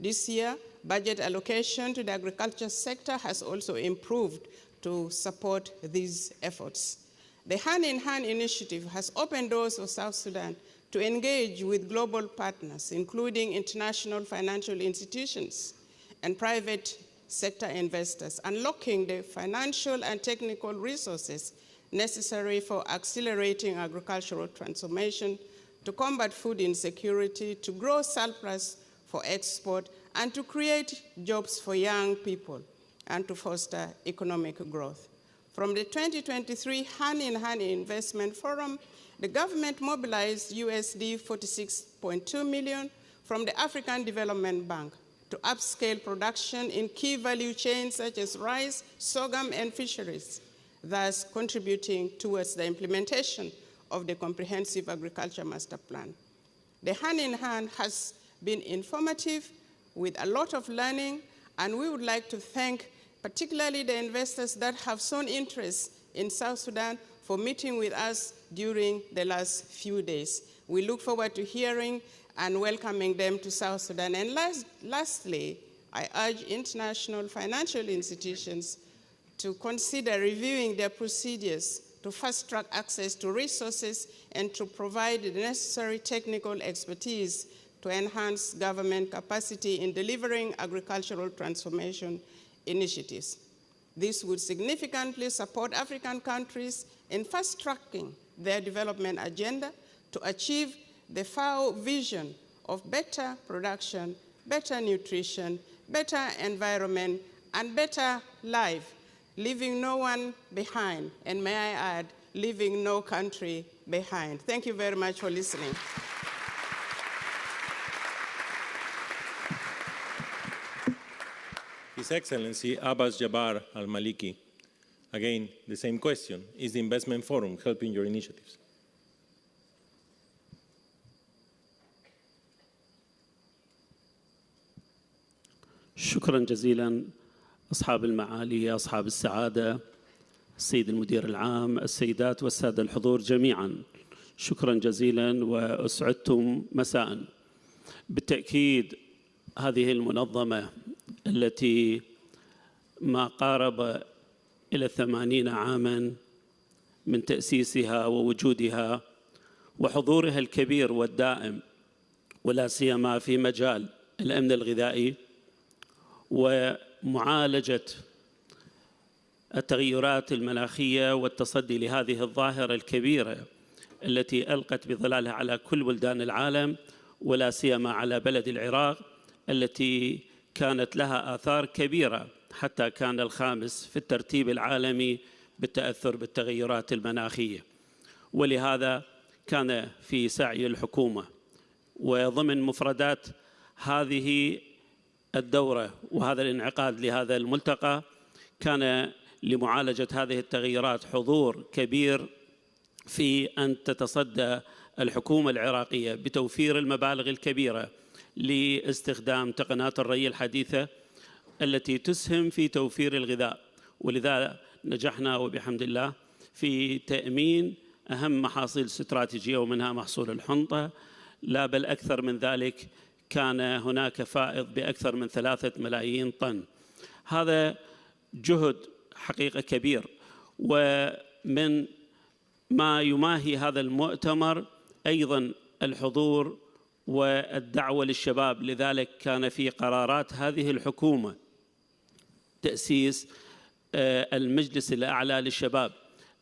O: This year, budget allocation to the agriculture sector has also improved to support these efforts. The Hand in Hand initiative has opened doors for South Sudan to engage with global partners, including international financial institutions and private sector investors, unlocking the financial and technical resources necessary for accelerating agricultural transformation, to combat food insecurity, to grow surplus for export, and to create jobs for young people, and to foster economic growth. From the 2023 Hand-in-Hand Investment Forum, the government mobilized USD 46.2 million from the African Development Bank to upscale production in key value chains such as rice, sorghum, and fisheries, thus contributing towards the implementation of the Comprehensive Agriculture Master Plan. The Hand-in-Hand has been informative with a lot of learning, and we would like to thank particularly the investors that have shown interest in South Sudan for meeting with us during the last few days. We look forward to hearing and welcoming them to South Sudan. And lastly, I urge international financial institutions to consider reviewing their procedures to fast-track access to resources and to provide the necessary technical expertise to enhance government capacity in delivering agricultural transformation initiatives. This would significantly support African countries in fast-tracking their development agenda to achieve the FAO vision of better production, better nutrition, better environment, and better life, leaving no one behind, and may I add, leaving no country behind. Thank you very much for listening.
N: His Excellency Abbas Jabbar Al-Maliki. Again, the same question. Is the Investment Forum helping your initiatives?
P: شكرا جزيلا أصحاب المعالي، أصحاب السعادة، السيد المدير العام، السيدات والسادة الحضور جميعا، شكرا جزيلا وأسعدتم مساء. بالتأكيد هذه المنظمة التي ما قارب إلى 80 عاما من تأسيسها ووجودها وحضورها الكبير والدائم، ولا سيما في مجال الأمن الغذائي ومعالجة التغيرات المناخية والتصدي لهذه الظاهرة الكبيرة التي ألقت بظلالها على كل بلدان العالم، ولا سيما على بلد العراق التي كانت لها آثار كبيرة حتى كان الخامس في الترتيب العالمي بالتأثر بالتغيرات المناخية. ولهذا كان في سعي الحكومة وضمن مفردات هذه الدورة وهذا الانعقاد لهذا الملتقى كان لمعالجة هذه التغيرات حضور كبير في أن تتصدى الحكومة العراقية بتوفير المبالغ الكبيرة لاستخدام تقنيات الري الحديثة التي تسهم في توفير الغذاء. ولذا نجحنا وبحمد الله في تأمين أهم محاصيل استراتيجية ومنها محصول الحنطة، لا بل أكثر من ذلك، كان هناك فائض بأكثر من 3 ملايين طن. هذا جهد حقيقة كبير. ومن ما يماهي هذا المؤتمر أيضا الحضور والدعوة للشباب. لذلك كان في قرارات هذه الحكومة تأسيس المجلس الأعلى للشباب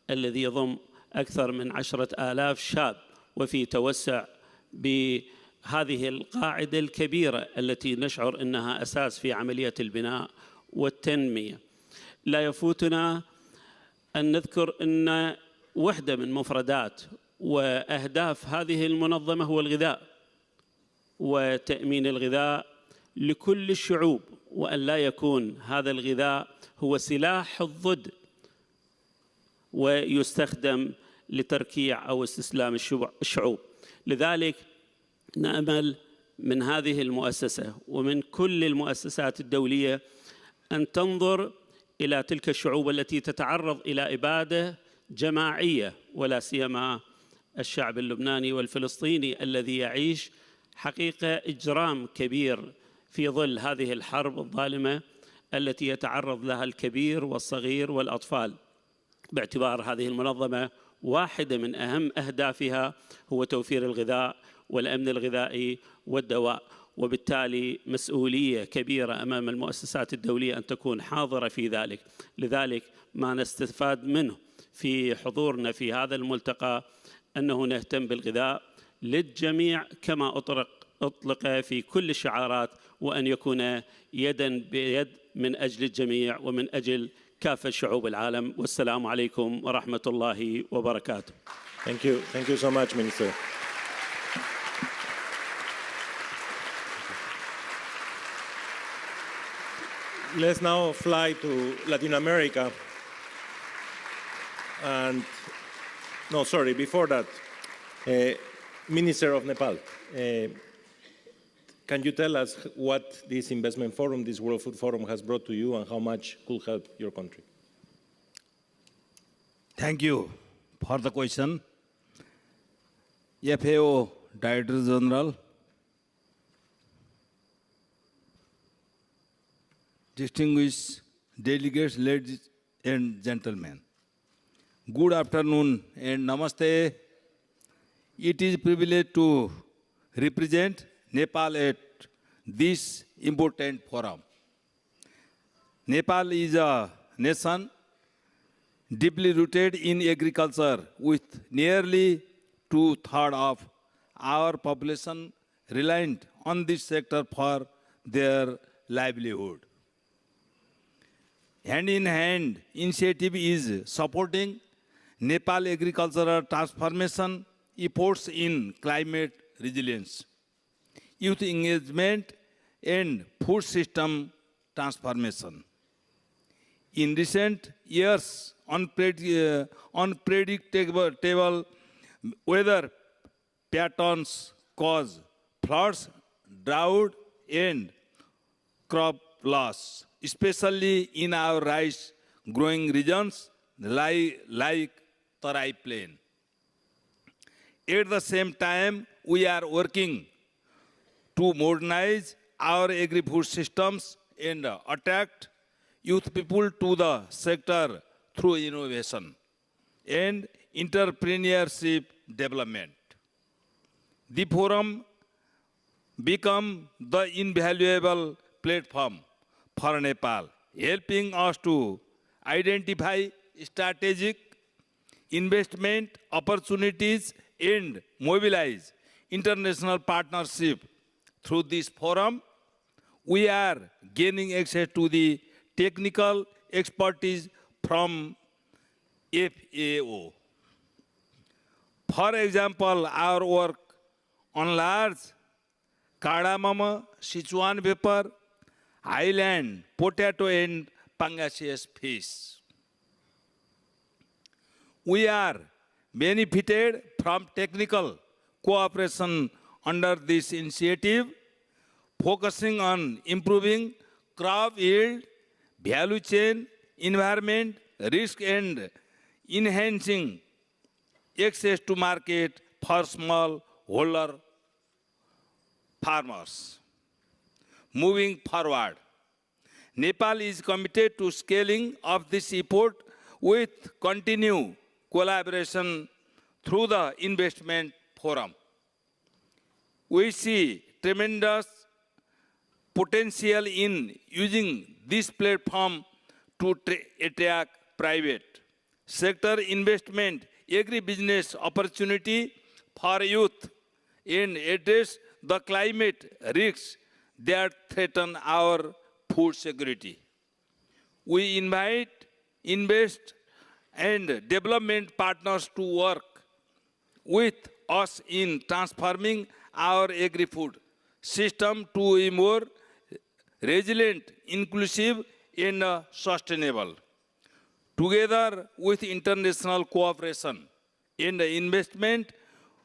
P: الذي يضم أكثر من 10,000 شاب، وفي توسع بهذه القاعدة الكبيرة التي نشعر أنها أساس في عملية البناء والتنمية. لا يفوتنا أن نذكر أن واحدة من مفردات وأهداف هذه المنظمة هو الغذاء وتأمين الغذاء لكل الشعوب، وأن لا يكون هذا الغذاء هو سلاح الضد ويستخدم لتركيع أو استسلام الشعوب. لذلك نأمل من هذه المؤسسة ومن كل المؤسسات الدولية أن تنظر إلى تلك الشعوب التي تتعرض إلى إبادة جماعية، ولا سيما الشعب اللبناني والفلسطيني الذي يعيش حقيقة إجرام كبير في ظل هذه الحرب الظالمة التي يتعرض لها الكبير والصغير والأطفال. باعتبار هذه المنظمة واحدة من أهم أهدافها هو توفير الغذاء والأمن الغذائي والدواء، وبالتالي مسؤولية كبيرة أمام المؤسسات الدولية أن تكون حاضرة في ذلك. لذلك ما نستفاد منه في حضورنا في هذا الملتقى أنه نهتم بالغذاء للجميع كما أطلق في كل الشعارات، وأن يكون يدا بيد من أجل الجميع ومن أجل كافة شعوب العالم. والسلام عليكم ورحمة الله وبركاته.
N: Thank you. Thank you so much, Minister. Let's now fly to Latin America. And, no, sorry, before that, Minister of Nepal, can you tell us what this investment forum, this World Food Forum, has brought to you and how much could help your country?
Q: Thank you for the question. FAO Director General, distinguished delegates, ladies and gentlemen, good afternoon and namaste. It is a privilege to represent Nepal at this important forum. Nepal is a nation deeply rooted in agriculture, with nearly 2/3 of our population reliant on this sector for their livelihood. Hand in hand, initiative is supporting Nepal agricultural transformation efforts in climate resilience, youth engagement, and food system transformation. In recent years, unpredictable weather patterns cause floods, drought, and crop loss, especially in our rice-growing regions like Tarai Plain. At the same time, we are working to modernize our agri-food systems and attract youth people to the sector through innovation and entrepreneurship development. The forum become the invaluable platform for Nepal, helping us to identify strategic investment opportunities and mobilize international partnership. Through this forum, we are gaining access to the technical expertise from FAO. For example, our work on large cardamom, Sichuan pepper, highland, potato, and pangasius fish. We are benefited from technical cooperation under this initiative, focusing on improving crop yield, value chain, environment, risk, and enhancing access to market for smallholder farmers. Moving forward, Nepal is committed to scaling up this effort with continued collaboration through the investment forum. We see tremendous potential in using this platform to attract private sector investment, agribusiness opportunity for youth, and address the climate risks that threaten our food security. We invite invest and development partners to work with us in transforming our agri-food system to a more resilient, inclusive, and sustainable. Together with international cooperation and investment,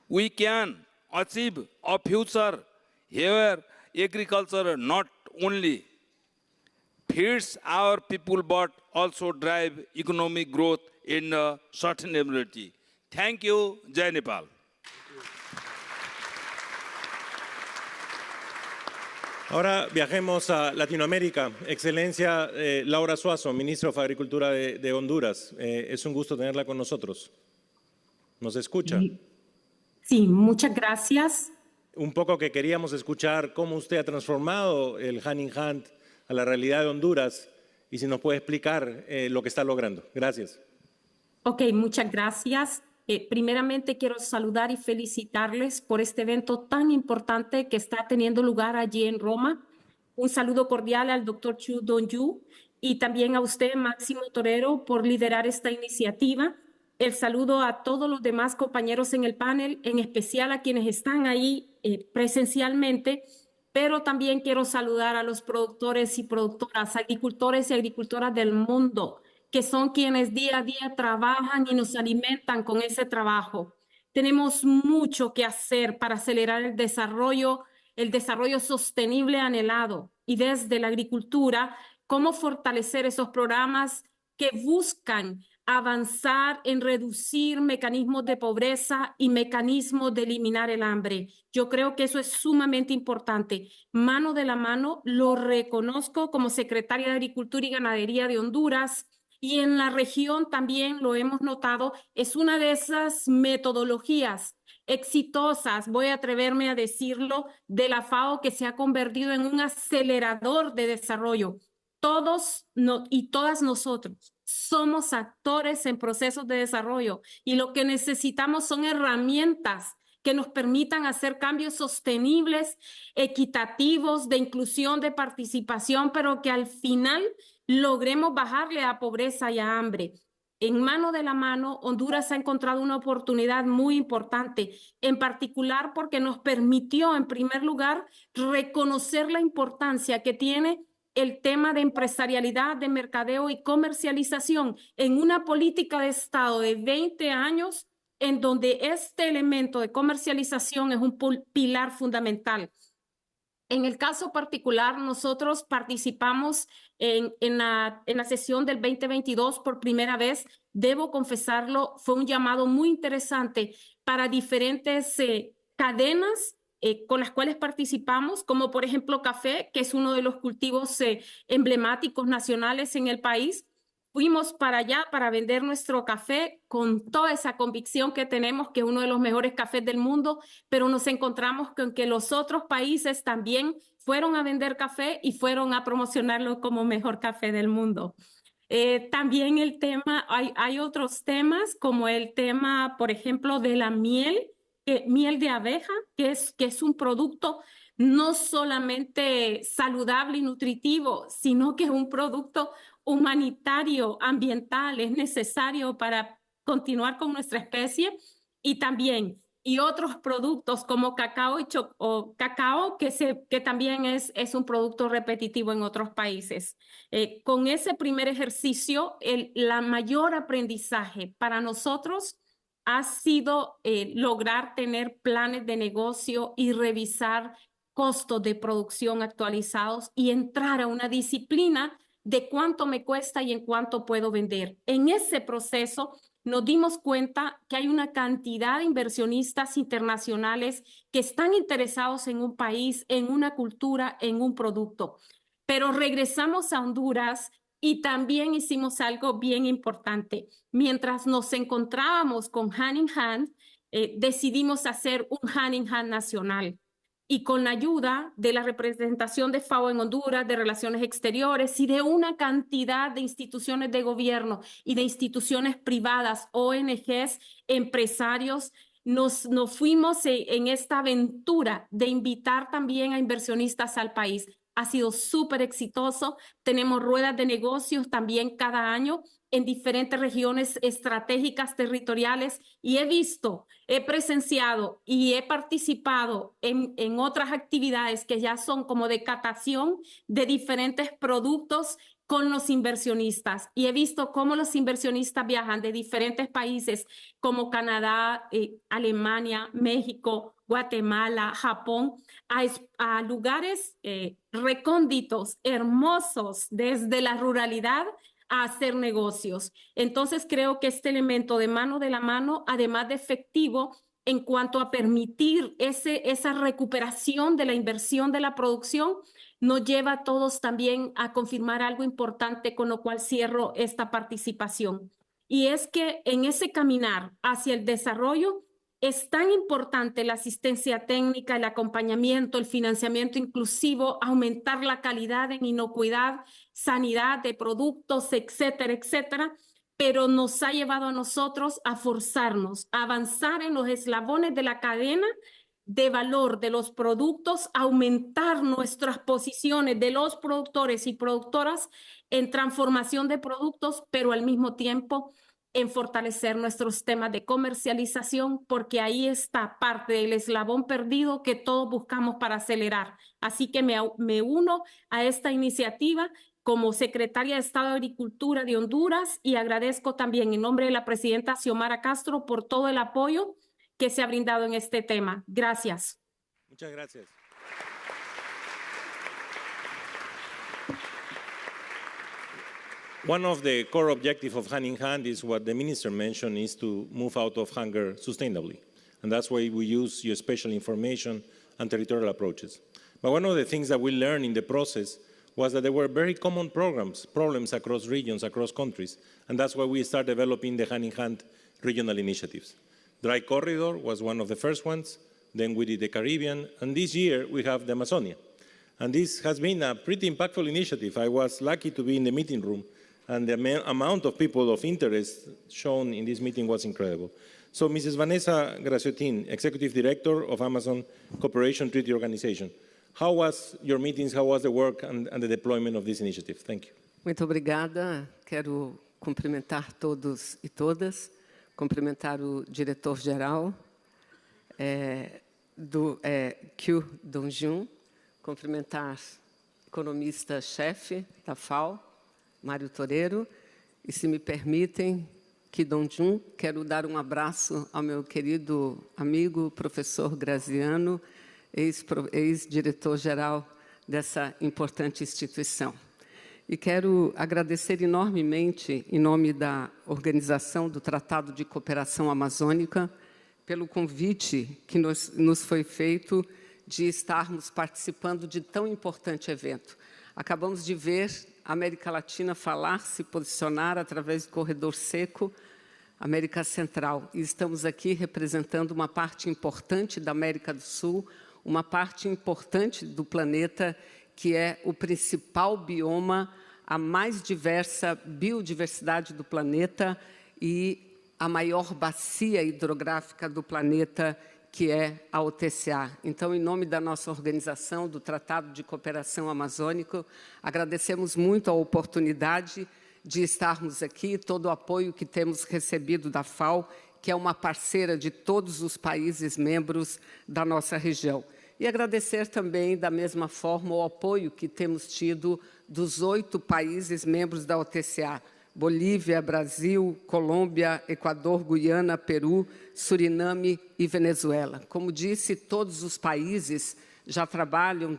Q: we can achieve a future where agriculture not only feeds our people but also drive economic growth and sustainability. Thank you, Jai Nepal.
N: Ahora viajemos a Latinoamérica. Excelencia Laura Suazo, Ministra de Agricultura de Honduras. Es un gusto tenerla con nosotros. ¿Nos escucha?
R: Sí, muchas gracias.
N: Un poco que queríamos escuchar cómo usted ha transformado el hand in hand a la realidad de Honduras y si nos puede explicar lo que está logrando. Gracias.
R: Ok, muchas gracias. Primeramente quiero saludar y felicitarles por este evento tan importante que está teniendo lugar allí en Roma. Un saludo cordial al doctor Chu Dong-yu y también a usted, Máximo Torero, por liderar esta iniciativa. El saludo a todos los demás compañeros en el panel, en especial a quienes están ahí presencialmente, pero también quiero saludar a los productores y productoras, agricultores y agricultoras del mundo, que son quienes día a día trabajan y nos alimentan con ese trabajo. Tenemos mucho que hacer para acelerar el desarrollo sostenible anhelado y desde la agricultura, cómo fortalecer esos programas que buscan avanzar en reducir mecanismos de pobreza y mecanismos de eliminar el hambre. Yo creo que eso es sumamente importante. Mano de la mano, lo reconozco como secretaria de Agricultura y Ganadería de Honduras, y en la región también lo hemos notado, es una de esas metodologías exitosas, voy a atreverme a decirlo, de la FAO que se ha convertido en un acelerador de desarrollo. Todos y todas nosotros somos actores en procesos de desarrollo y lo que necesitamos son herramientas que nos permitan hacer cambios sostenibles, equitativos, de inclusión, de participación, pero que al final logremos bajarle a pobreza y a hambre. En mano de la mano, Honduras ha encontrado una oportunidad muy importante, en particular porque nos permitió, en primer lugar, reconocer la importancia que tiene el tema de empresarialidad, de mercadeo y comercialización en una política de Estado de 20 años en donde este elemento de comercialización es un pilar fundamental. En el caso particular, nosotros participamos en la sesión del 2022 por primera vez. Debo confesarlo, fue un llamado muy interesante para diferentes cadenas con las cuales participamos, como por ejemplo café, que es uno de los cultivos emblemáticos nacionales en el país. Fuimos para allá para vender nuestro café con toda esa convicción que tenemos, que es uno de los mejores cafés del mundo, pero nos encontramos con que los otros países también fueron a vender café y fueron a promocionarlo como mejor café del mundo. También el tema, hay otros temas, como el tema, por ejemplo, de la miel de abeja, que es un producto no solamente saludable y nutritivo, sino que es un producto humanitario, ambiental, es necesario para continuar con nuestra especie y también y otros productos como cacao o cacao que también es un producto repetitivo en otros países. Con ese primer ejercicio, la mayor aprendizaje para nosotros ha sido lograr tener planes de negocio y revisar costos de producción actualizados y entrar a una disciplina de cuánto me cuesta y en cuánto puedo vender. En ese proceso nos dimos cuenta que hay una cantidad de inversionistas internacionales que están interesados en un país, en una cultura, en un producto. Pero regresamos a Honduras y también hicimos algo bien importante. Mientras nos encontrábamos con Hand in Hand, decidimos hacer un Hand in Hand nacional. Y con la ayuda de la representación de FAO en Honduras, de Relaciones Exteriores y de una cantidad de instituciones de gobierno y de instituciones privadas, ONGs, empresarios, nos fuimos en esta aventura de invitar también a inversionistas al país. Ha sido súper exitoso. Tenemos ruedas de negocios también cada año en diferentes regiones estratégicas territoriales y he presenciado y he participado en otras actividades que ya son como de catación de diferentes productos con los inversionistas y he visto cómo los inversionistas viajan de diferentes países como Canadá, Alemania, México, Guatemala, Japón, a lugares recónditos, hermosos, desde la ruralidad a hacer negocios. Entonces creo que este elemento de mano de la mano, además de efectivo en cuanto a permitir esa recuperación de la inversión de la producción, nos lleva a todos también a confirmar algo importante, con lo cual cierro esta participación. Y es que en ese caminar hacia el desarrollo es tan importante la asistencia técnica, el acompañamiento, el financiamiento inclusivo, aumentar la calidad en inocuidad, sanidad de productos, etcétera, etcétera, pero nos ha llevado a nosotros a forzarnos, a avanzar en los eslabones de la cadena de valor de los productos, aumentar nuestras posiciones de los productores y productoras en transformación de productos, pero al mismo tiempo en fortalecer nuestros temas de comercialización, porque ahí está parte del eslabón perdido que todos buscamos para acelerar. Así que me uno a esta iniciativa como secretaria de Estado de Agricultura de Honduras y agradezco también en nombre de la presidenta Xiomara Castro por todo el apoyo que se ha brindado en este tema. Gracias.
N: Muchas gracias. One of the core objectives of Hand in Hand is what the minister mentioned, is to move out of hunger sustainably. And that's why we use geospatial information and territorial approaches. But one of the things that we learned in the process was that there were very common problems across regions, across countries. And that's why we started developing the Hand in Hand regional initiatives. Dry Corridor was one of the first ones. Then we did the Caribbean. And this year we have the Amazonia. And this has been a pretty impactful initiative. I was lucky to be in the meeting room. And the amount of people of interest shown in this meeting was incredible. So Mrs. Vanessa Graciotin, Executive Director of Amazon Cooperation Treaty Organization, how was your meetings, how was the work and the deployment of this initiative? Thank you.
S: Muito obrigada. Quero cumprimentar todos e todas, cumprimentar o diretor-geral do Q Dongjun, cumprimentar o economista-chefe da FAO, Mário Toreiro, e se me permitem, que Dongjun, quero dar um abraço ao meu querido amigo, professor Graziano, ex-diretor-geral dessa importante instituição. E quero agradecer enormemente, em nome da organização do Tratado de Cooperação Amazônica, pelo convite que nos foi feito de estarmos participando de tão importante evento. Acabamos de ver a América Latina falar, se posicionar através do Corredor Seco, América Central. E estamos aqui representando uma parte importante da América do Sul, uma parte importante do planeta, que é o principal bioma, a mais diversa biodiversidade do planeta e a maior bacia hidrográfica do planeta, que é a OTCA. Então, em nome da nossa organização, do Tratado de Cooperação Amazônica, agradecemos muito a oportunidade de estarmos aqui, todo o apoio que temos recebido da FAO, que é uma parceira de todos os países membros da nossa região. E agradecer também, da mesma forma, o apoio que temos tido dos 8 países membros da OTCA, Bolívia, Brasil, Colômbia, Equador, Guiana, Peru, Suriname e Venezuela. Como disse, todos os países já trabalham,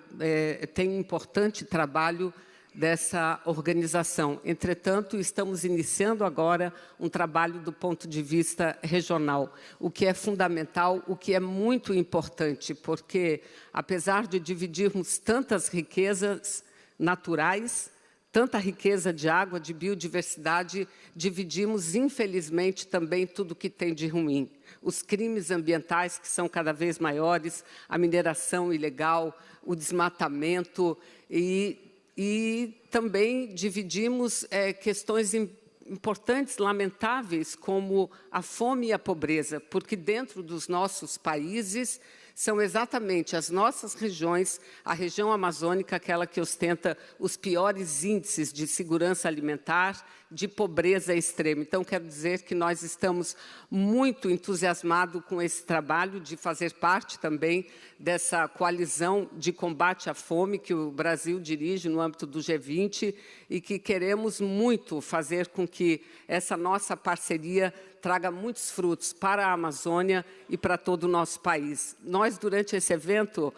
S: têm um importante trabalho dessa organização. Entretanto, estamos iniciando agora um trabalho do ponto de vista regional, o que é fundamental, o que é muito importante, porque, apesar de dividirmos tantas riquezas naturais, tanta riqueza de água, de biodiversidade, dividimos, infelizmente, também tudo que tem de ruim. Os crimes ambientais, que são cada vez maiores, a mineração ilegal, o desmatamento e também dividimos questões importantes, lamentáveis, como a fome e a pobreza, porque dentro dos nossos países são exatamente as nossas regiões, a região amazônica, aquela que ostenta os piores índices de segurança alimentar, de pobreza extrema. Então, quero dizer que nós estamos muito entusiasmados com esse trabalho de fazer parte também dessa coalizão de combate à fome que o Brasil dirige no âmbito do G20 e que queremos muito fazer com que essa nossa parceria traga muitos frutos para a Amazônia e para todo o nosso país. Nós, durante esse evento,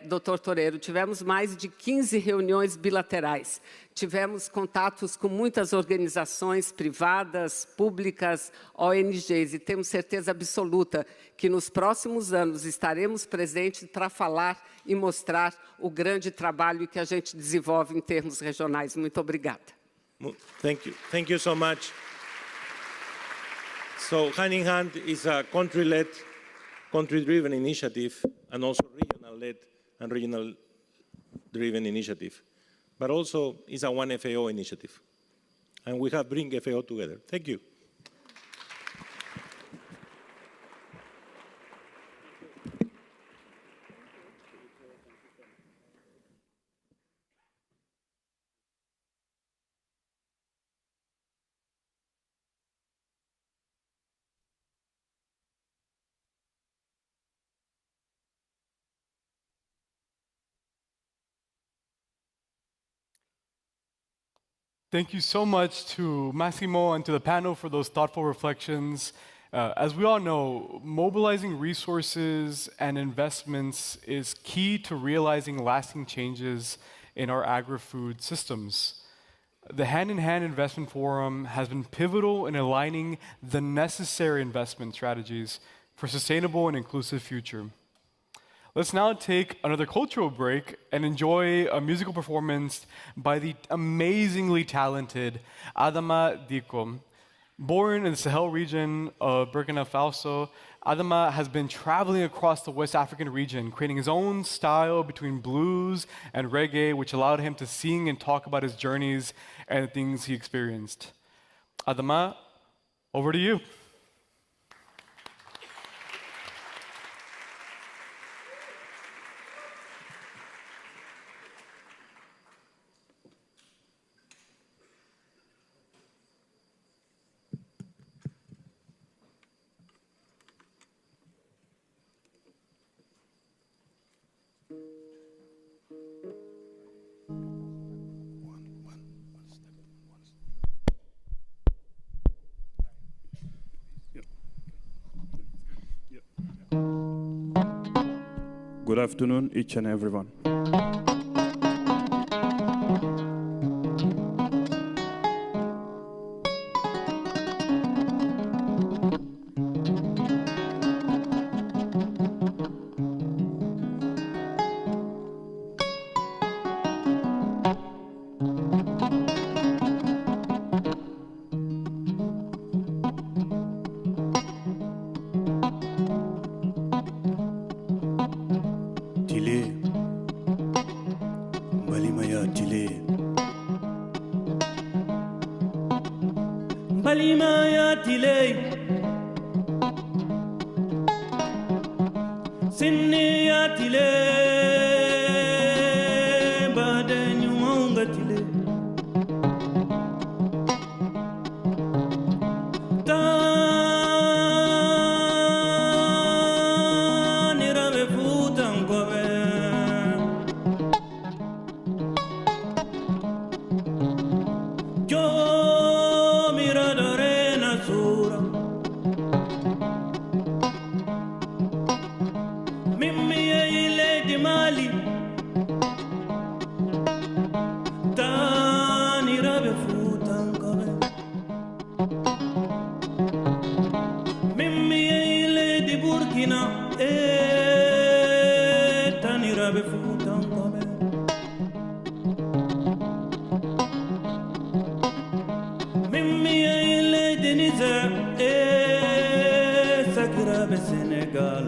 S: Dr. Toreiro, tivemos mais de 15 reuniões bilaterais. Tivemos contatos com muitas organizações privadas, públicas, ONGs, e temos certeza absoluta que nos próximos anos estaremos presentes para falar e mostrar o grande trabalho que a gente desenvolve em termos regionais. Muito obrigada.
N: Thank you so much. So, Hand in Hand is a country-led, country-driven initiative, and also regional-led and regional-driven initiative. But also is a One FAO initiative. And we have bring FAO together. Thank you.
D: Thank you so much to Massimo and to the panel for those thoughtful reflections. As we all know, mobilizing resources and investments is key to realizing lasting changes in our agri-food systems. The Hand in Hand Investment Forum has been pivotal in aligning the necessary investment strategies for a sustainable and inclusive future. Let's now take another cultural break and enjoy a musical performance by the amazingly talented Adama Diko. Born in the Sahel region of Burkina Faso, Adama has been traveling across the West African region, creating his own style between blues and reggae, which allowed him to sing and talk about his journeys and the things he experienced. Adama, over to you.
T: Good afternoon, each and everyone.
U: Siniyatile badenyuangatile tanirabe futangobe yo miradore nasura mimi ile dimali tanirabe futangobe mimi ile di Burkina tanirabe futangobe mimi ile di Niger sakirabe Senegal.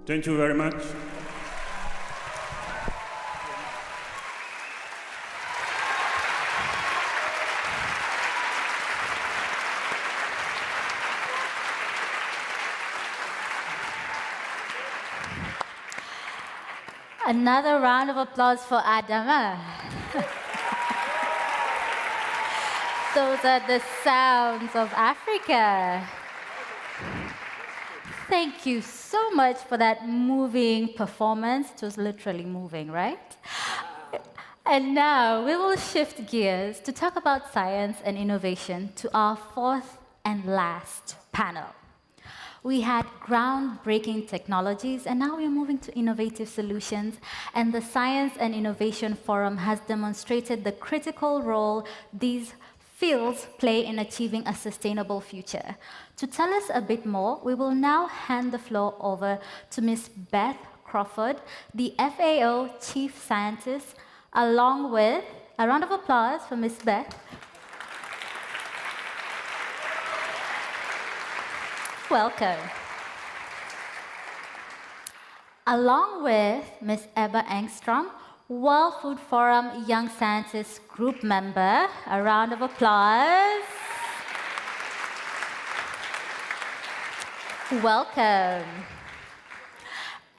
U: Thank you very much.
A: Another round of applause for Adama. Those are the sounds of Africa. Thank you so much for that moving performance. It was literally moving, right? And now we will shift gears to talk about science and innovation to our fourth and last panel. We had groundbreaking technologies, and now we are moving to innovative solutions. And the Science and Innovation Forum has demonstrated the critical role these fields play in achieving a sustainable future. To tell us a bit more, we will now hand the floor over to Ms. Beth Crawford, the FAO Chief Scientist, along with a round of applause for Ms. Beth. Welcome. Along with Ms. Ebba Engstrom, World Food Forum Young Scientists Group member. A round of applause. Welcome.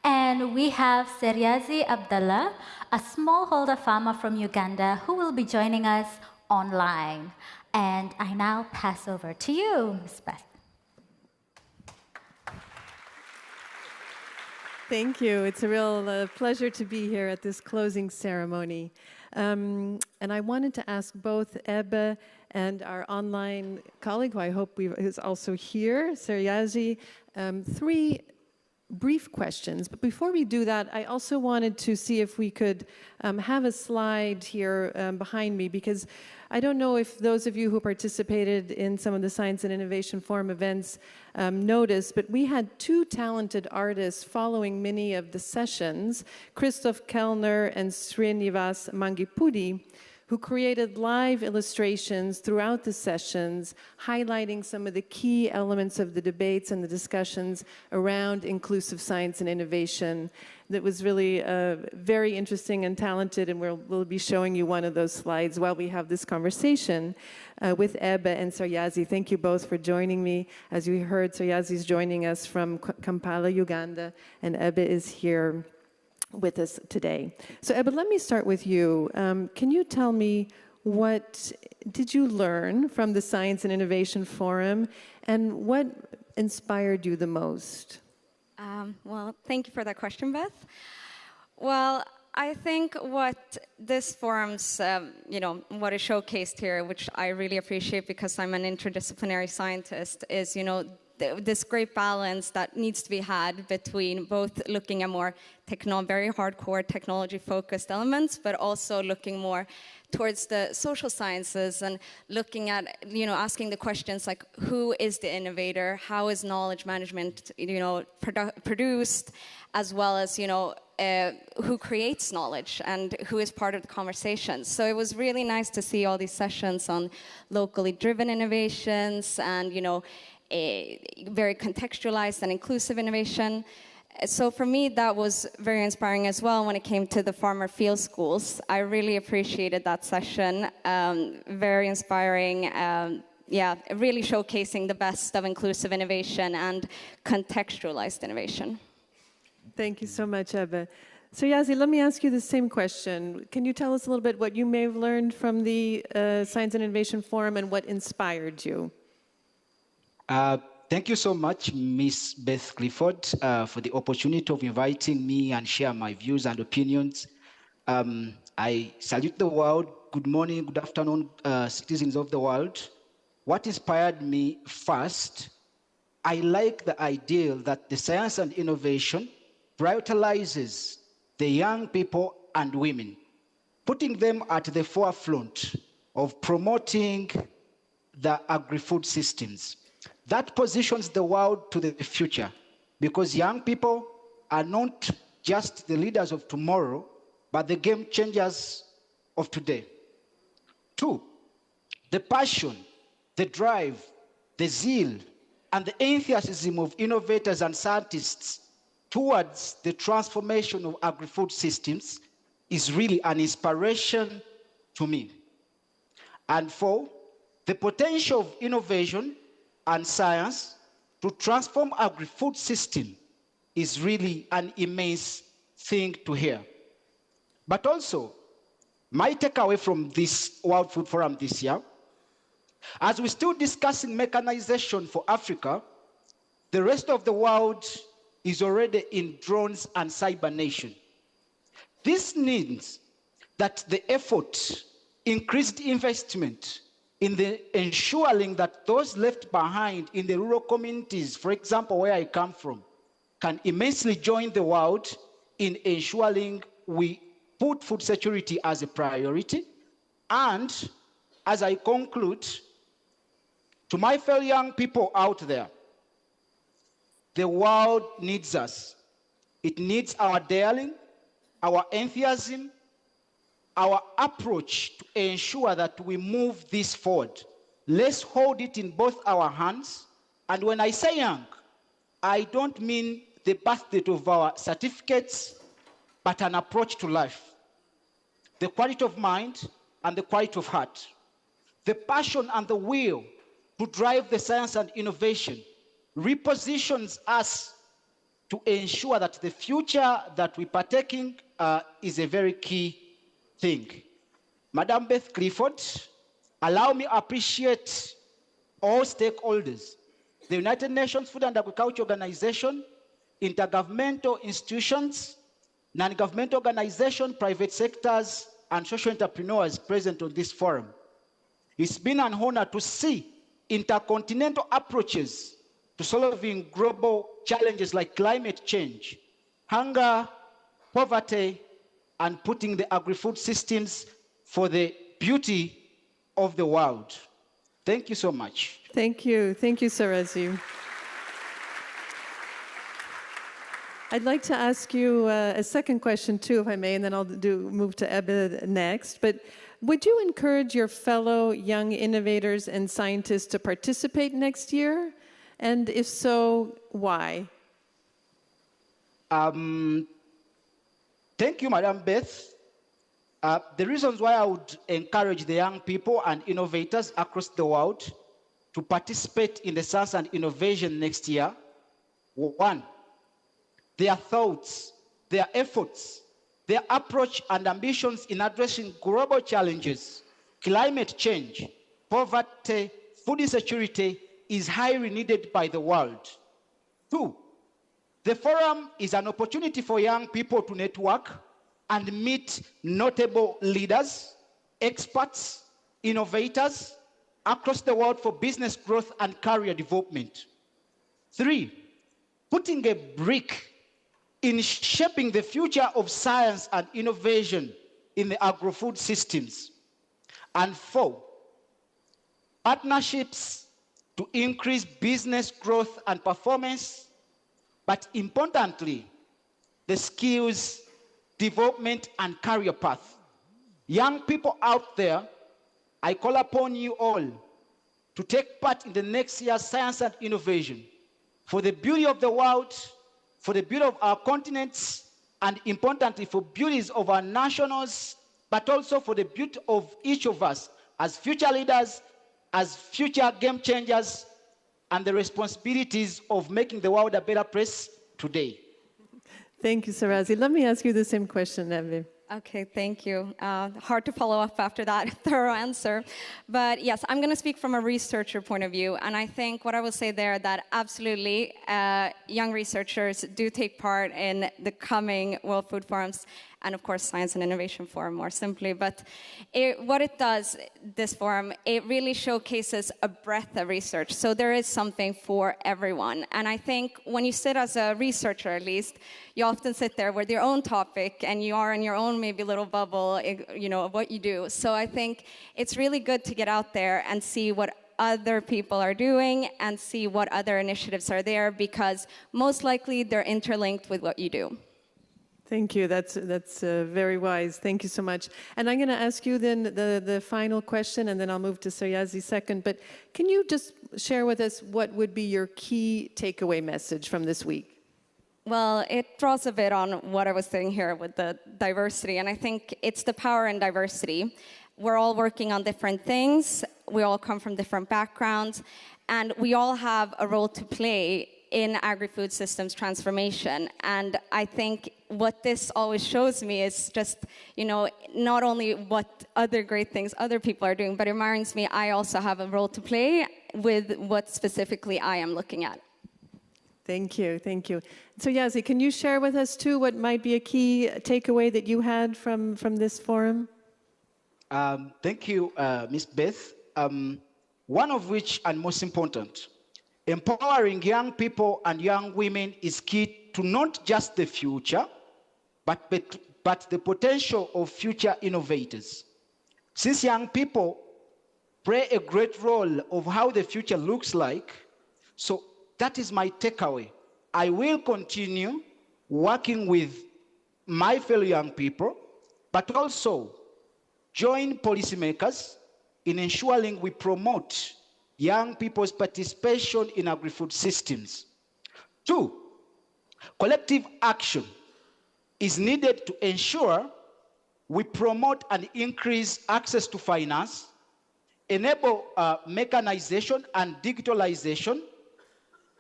A: And we have Seriazi Abdallah, a smallholder farmer from Uganda, who will be joining us online. And I now pass over to you, Ms. Beth.
B: Thank you. It's a real pleasure to be here at this closing ceremony. And I wanted to ask both Ebbe and our online colleague, who I hope is also here, Seryazi, three brief questions. But before we do that, I also wanted to see if we could have a slide here behind me, because I don't know if those of you who participated in some of the Science and Innovation Forum events noticed, but we had two talented artists following many of the sessions, Christoph Kellner and Srinivas Mangipudi, who created live illustrations throughout the sessions, highlighting some of the key elements of the debates and the discussions around inclusive science and innovation. That was really very interesting and talented, and we'll be showing you one of those slides while we have this conversation with Ebbe and Seryazi. Thank you both for joining me. As you heard, Seryazi is joining us from Kampala, Uganda, and Ebbe is here with us today. So Ebbe, let me start with you. Can you tell me, what did you learn from the Science and Innovation Forum, and what inspired you the most?
V: Well, thank you for that question, Beth. Well, I think what this forum's, what is showcased here, which I really appreciate because I'm an interdisciplinary scientist, is, this great balance that needs to be had between both looking at more very hardcore technology-focused elements, but also looking more towards the social sciences and looking at, asking the questions like, who is the innovator? How is knowledge management, produced? As well as, who creates knowledge and who is part of the conversation. So it was really nice to see all these sessions on locally driven innovations and, very contextualized and inclusive innovation. So for me, that was very inspiring as well when it came to the farmer field schools. I really appreciated that session. Very inspiring. Really showcasing the best of inclusive innovation and contextualized innovation.
B: Thank you so much, Ebbe. So Yazi, let me ask you the same question. Can you tell us a little bit what you may have learned from the Science and Innovation Forum and what inspired you?
W: Thank you so much, Ms. Beth Clifford, for the opportunity of inviting me and share my views and opinions. I salute the world. Good morning, good afternoon, citizens of the world. What inspired me first, I like the idea that the science and innovation prioritizes the young people and women, putting them at the forefront of promoting the agri-food systems. That positions the world to the future, because young people are not just the leaders of tomorrow, but the game changers of today. Two, the passion, the drive, the zeal, and the enthusiasm of innovators and scientists towards the transformation of agri-food systems is really an inspiration to me. And four, the potential of innovation and science to transform agri-food system is really an immense thing to hear. But also, my takeaway from this World Food Forum this year, as we're still discussing mechanization for Africa, the rest of the world is already in drones and cyber nation. This means that the effort, increased investment in the ensuring that those left behind in the rural communities, for example, where I come from, can immensely join the world in ensuring we put food security as a priority. And as I conclude, to my fellow young people out there, the world needs us. It needs our daring, our enthusiasm, our approach to ensure that we move this forward. Let's hold it in both our hands. And when I say young, I don't mean the birth date of our certificates, but an approach to life. The quality of mind and the quality of heart. The passion and the will to drive the science and innovation repositions us to ensure that the future that we partake in is a very key thing. Madam Beth Clifford, allow me to appreciate all stakeholders, the United Nations Food and Agriculture Organization, intergovernmental institutions, non-governmental organizations, private sectors, and social entrepreneurs present on this forum. It's been an honor to see intercontinental approaches to solving global challenges like climate change, hunger, poverty, and putting the agri-food systems for the beauty of the world. Thank you so much.
B: Thank you. Thank you, Sarazi. I'd like to ask you a second question too, if I may, and then I'll move to Ebbe next. But would you encourage your fellow young innovators and scientists to participate next year? And if so, why?
W: Thank you, Madam Beth. The reasons why I would encourage the young people and innovators across the world to participate in the science and innovation next year: one, their thoughts, their efforts, their approach and ambitions in addressing global challenges, climate change, poverty, food insecurity is highly needed by the world. Two, the forum is an opportunity for young people to network and meet notable leaders, experts, innovators across the world for business growth and career development. Three, putting a brick in shaping the future of science and innovation in the agri-food systems. And four, partnerships to increase business growth and performance, but importantly, the skills, development, and career path. Young people out there, I call upon you all to take part in the next year's science and innovation for the beauty of the world, for the beauty of our continents, and importantly, for beauties of our nationals, but also for the beauty of each of us as future leaders, as future game changers, and the responsibilities of making the world a better place today.
B: Thank you, Sarazi. Let me ask you the same question, Evie.
V: Okay, thank you. Hard to follow up after that thorough answer. But yes, I'm going to speak from a researcher point of view. And I think what I will say there that absolutely young researchers do take part in the coming World Food Forums and, of course, Science and Innovation Forum more simply. But what it does, this forum, it really showcases a breadth of research. So there is something for everyone. And I think when you sit as a researcher, at least, you often sit there with your own topic and you are in your own maybe little bubble, you know, of what you do. So I think it's really good to get out there and see what other people are doing and see what other initiatives are there, because most likely they're interlinked with what you do.
B: Thank you. That's very wise. Thank you so much. And I'm going to ask you then the final question, and then I'll move to Sarazi second. But can you just share with us what would be your key takeaway message from this week?
V: Well, it draws a bit on what I was saying here with the diversity, and I think it's the power in diversity. We're all working on different things. We all come from different backgrounds, and we all have a role to play in agri-food systems transformation. And I think what this always shows me is just, you know, not only what other great things other people are doing, but it reminds me I also have a role to play with what specifically I am looking at.
B: Thank you, thank you. So Yazi, can you share with us too what might be a key takeaway that you had from this forum?
W: Thank you, Ms. Beth. One of which, and most important, empowering young people and young women is key to not just the future, but the potential of future innovators. Since young people play a great role of how the future looks like, so that is my takeaway. I will continue working with my fellow young people, but also join policymakers in ensuring we promote young people's participation in agri-food systems. Two, collective action is needed to ensure we promote and increase access to finance, enable mechanization and digitalization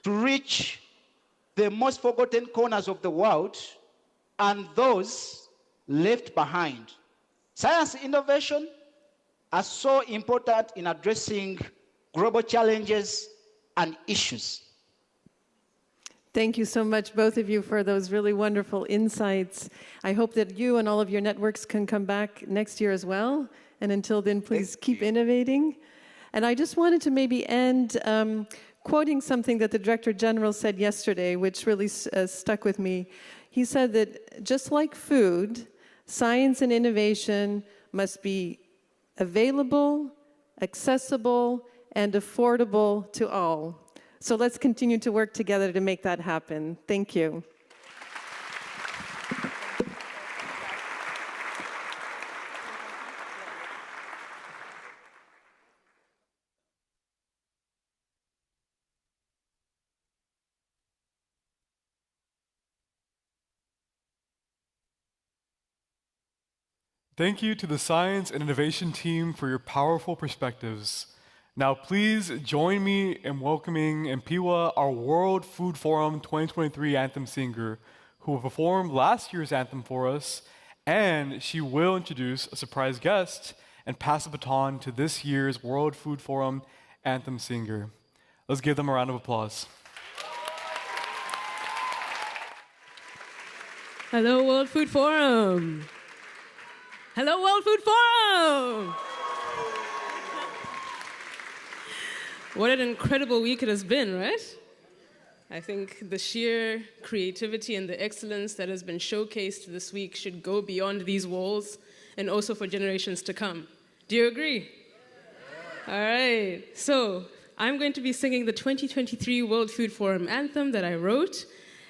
W: to reach the most forgotten corners of the world and those left behind. Science and innovation are so important in addressing global challenges and issues.
B: Thank you so much, both of you, for those really wonderful insights. I hope that you and all of your networks can come back next year as well. And until then, please keep innovating. And I just wanted to maybe end quoting something that the Director General said yesterday, which really stuck with me. He said that just like food, science and innovation must be available, accessible, and affordable to all. So let's continue to work together to make that happen. Thank you.
D: Thank you to the Science and Innovation team for your powerful perspectives. Now, please join me in welcoming Mpiwa, our World Food Forum 2023 anthem singer, who performed last year's anthem for us, and she will introduce a surprise guest and pass the baton to this year's World Food Forum anthem singer. Let's give them a round of applause.
C: Hello, World Food Forum. Hello, World Food Forum. What an incredible week it has been, right? I think the sheer creativity and the excellence that has been showcased this week should go beyond these walls and also for generations to come. Do you agree? All right. So I'm going to be singing the 2023 World Food Forum anthem that I wrote,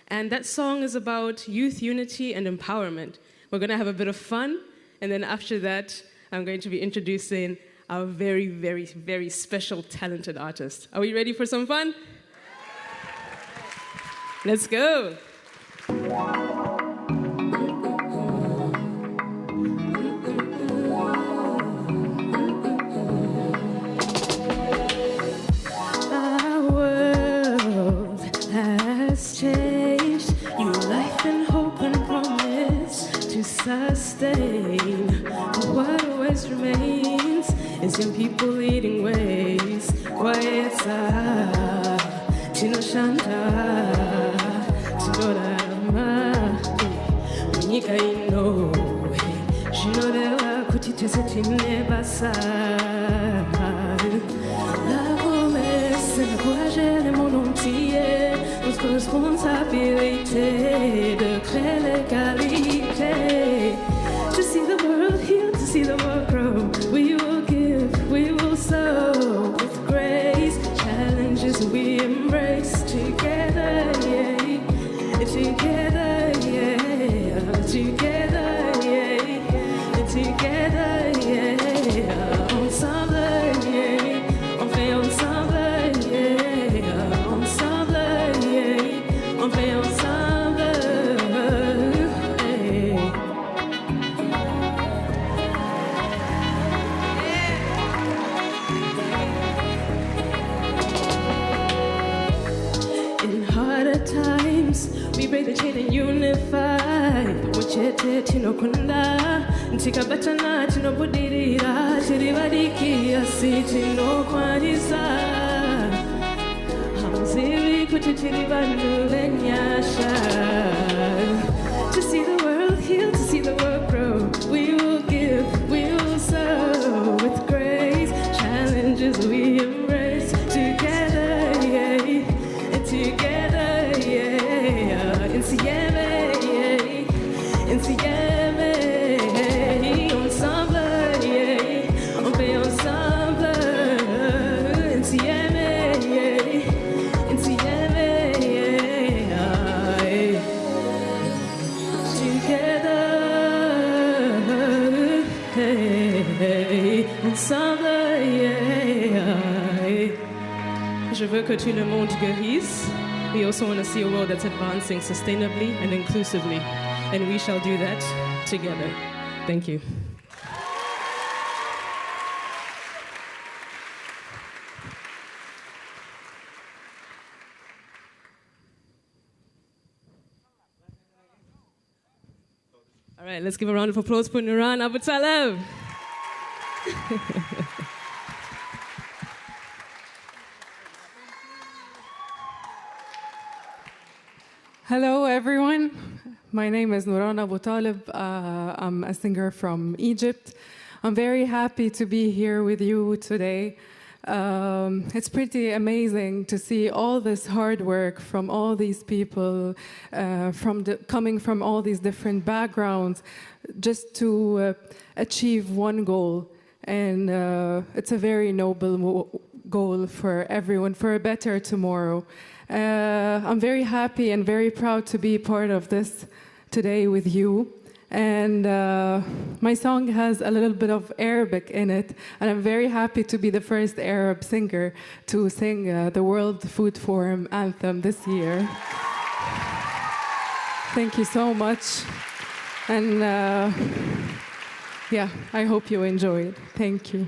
C: and that song is about youth unity and empowerment. We're going to have a bit of fun, and then after that, I'm going to be introducing our very, very, very special, talented artist. Are we ready for some fun? Let's go. Our world has changed. New life and hope and promise to sustain. But what always remains is young people leading ways. Quieta, Tino Shanta, Tino Rama, Unika Ino, Shinodeva Kutitesa Tine Basa. La promesse, la courage et mon entier, notre responsabilité de créer l'égalité. To see the world heal, to see the world grow, we will give, we will sow with grace. Challenges we embrace together, yeah. Together, yeah. Together, yeah. Together, yeah. Ensemble, yeah. On fait ensemble, yeah. Ensemble, yeah. On fait ensemble, yeah. In harder times, we break the chain and unify. Wachete tino kunda, ntika batana tino budirira, tiribadiki asi tino kwanisa. Hamziri kutitiribandu benyasha. To see the world heal, to see the world grow, we will give, we will sow with grace. Challenges we embrace together, yeah. Together, yeah. Insieme, yeah. Insieme, ensemble, yeah. On fait ensemble. Insieme, yeah. Insieme, yeah. Together, hey. Ensemble, yeah. Je veux que tout le monde guérisse. We also want to see a world that's advancing sustainably and inclusively. And we shall do that together. Thank you. All right, let's give a round of applause for Nuran Abu Taleb.
E: Hello, everyone. My name is Nouran Abu Talib. I'm a singer from Egypt. I'm very happy to be here with you today. It's pretty amazing to see all this hard work from all these people, coming from all these different backgrounds, just to achieve one goal. And it's a very noble goal for everyone, for a better tomorrow. I'm very happy and very proud to be part of this today with you. And my song has a little bit of Arabic in it, and I'm very happy to be the first Arab singer to sing the World Food Forum anthem this year. Thank you so much. And yeah, I hope you enjoy it. Thank you.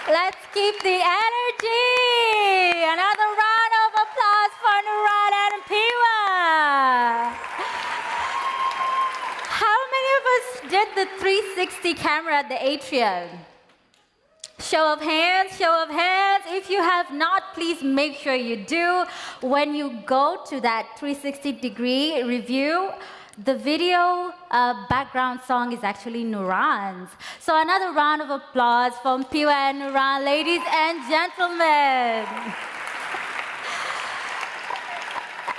A: Let's keep the energy. Another round of applause for Nouran and Piwa. How many of us did the 360 camera at the atrium? Show of hands, show of hands. If you have not, please make sure you do. When you go to that 360-degree review, the video background song is actually Nouran's. So another round of applause from Piwa and Nouran, ladies and gentlemen.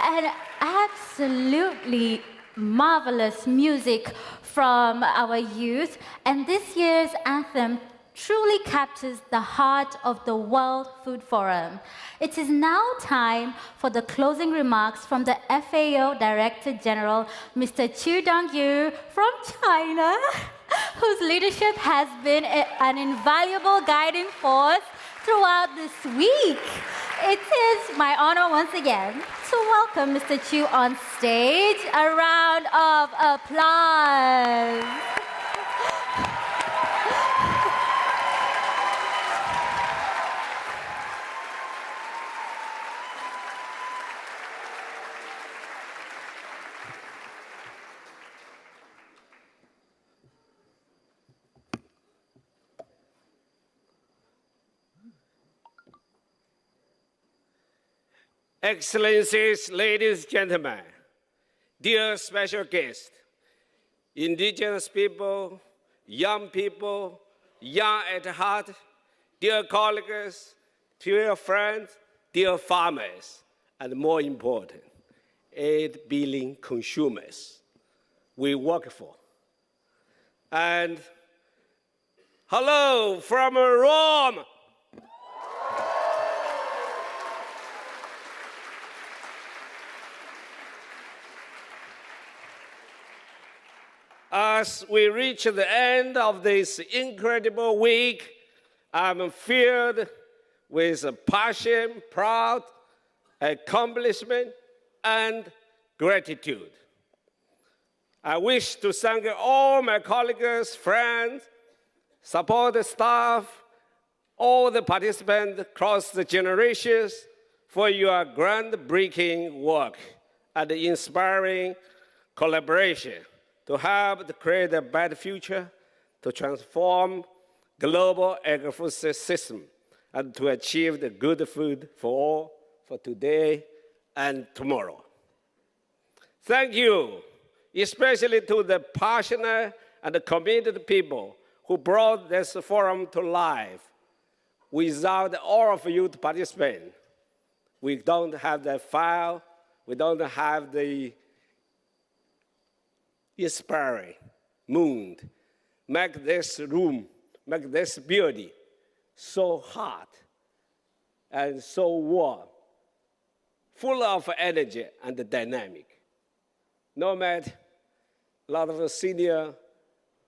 A: And absolutely marvelous music from our youth. And this year's anthem truly captures the heart of the World Food Forum. It is now time for the closing remarks from the FAO Director General, Mr. Chu Dongyu from China, whose leadership has been an invaluable guiding force throughout this week. It is my honor once again to welcome Mr. Chu on stage. A round of applause.
F: Excellencies, ladies and gentlemen, dear special guests, indigenous people, young at heart, dear colleagues, dear friends, dear farmers, and more important, 8 billion consumers we work for. And hello from Rome. As we reach the end of this incredible week, I'm filled with passion, proud, accomplishment, and gratitude. I wish to thank all my colleagues, friends, support staff, all the participants across the generations for your groundbreaking work and inspiring collaboration to help to create a better future, to transform global agrifood system, and to achieve the good food for all, for today and tomorrow. Thank you, especially to the passionate and committed people who brought this forum to life. Without all of you to participate, we don't have the file, we don't have the inspiring mood, make this room, make this building so hot and so warm, full of energy and dynamic. No matter a lot of senior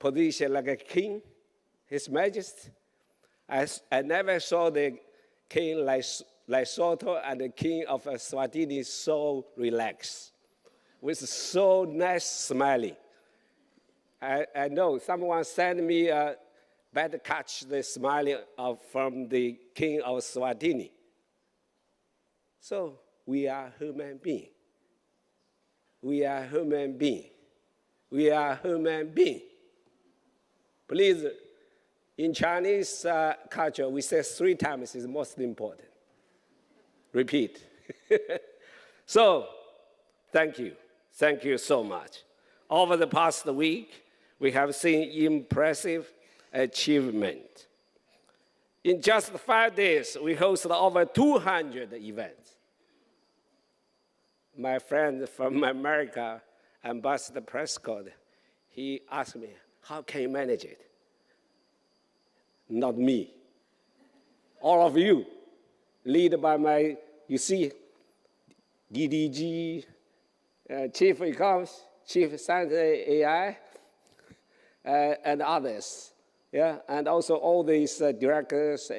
F: position like a king, His Majesty, I never saw the king like Lesotho and the king of Swatini so relaxed, with so nice smiling. I know someone sent me a better catch the smiling from the king of Swatini. So we are human beings. We are human beings. We are human beings. Please, in Chinese culture, we say 3 times is most important. Repeat. So, thank you. Thank you so much. Over the past week, we have seen impressive achievement. In just 5 days, we hosted over 200 events. My friend from America, Ambassador Prescott, he asked me, how can you manage it? Not me. All of you, led by my, you see, DDG, Chief Economist, Chief Science AI, and others. Yeah, and also all these directors,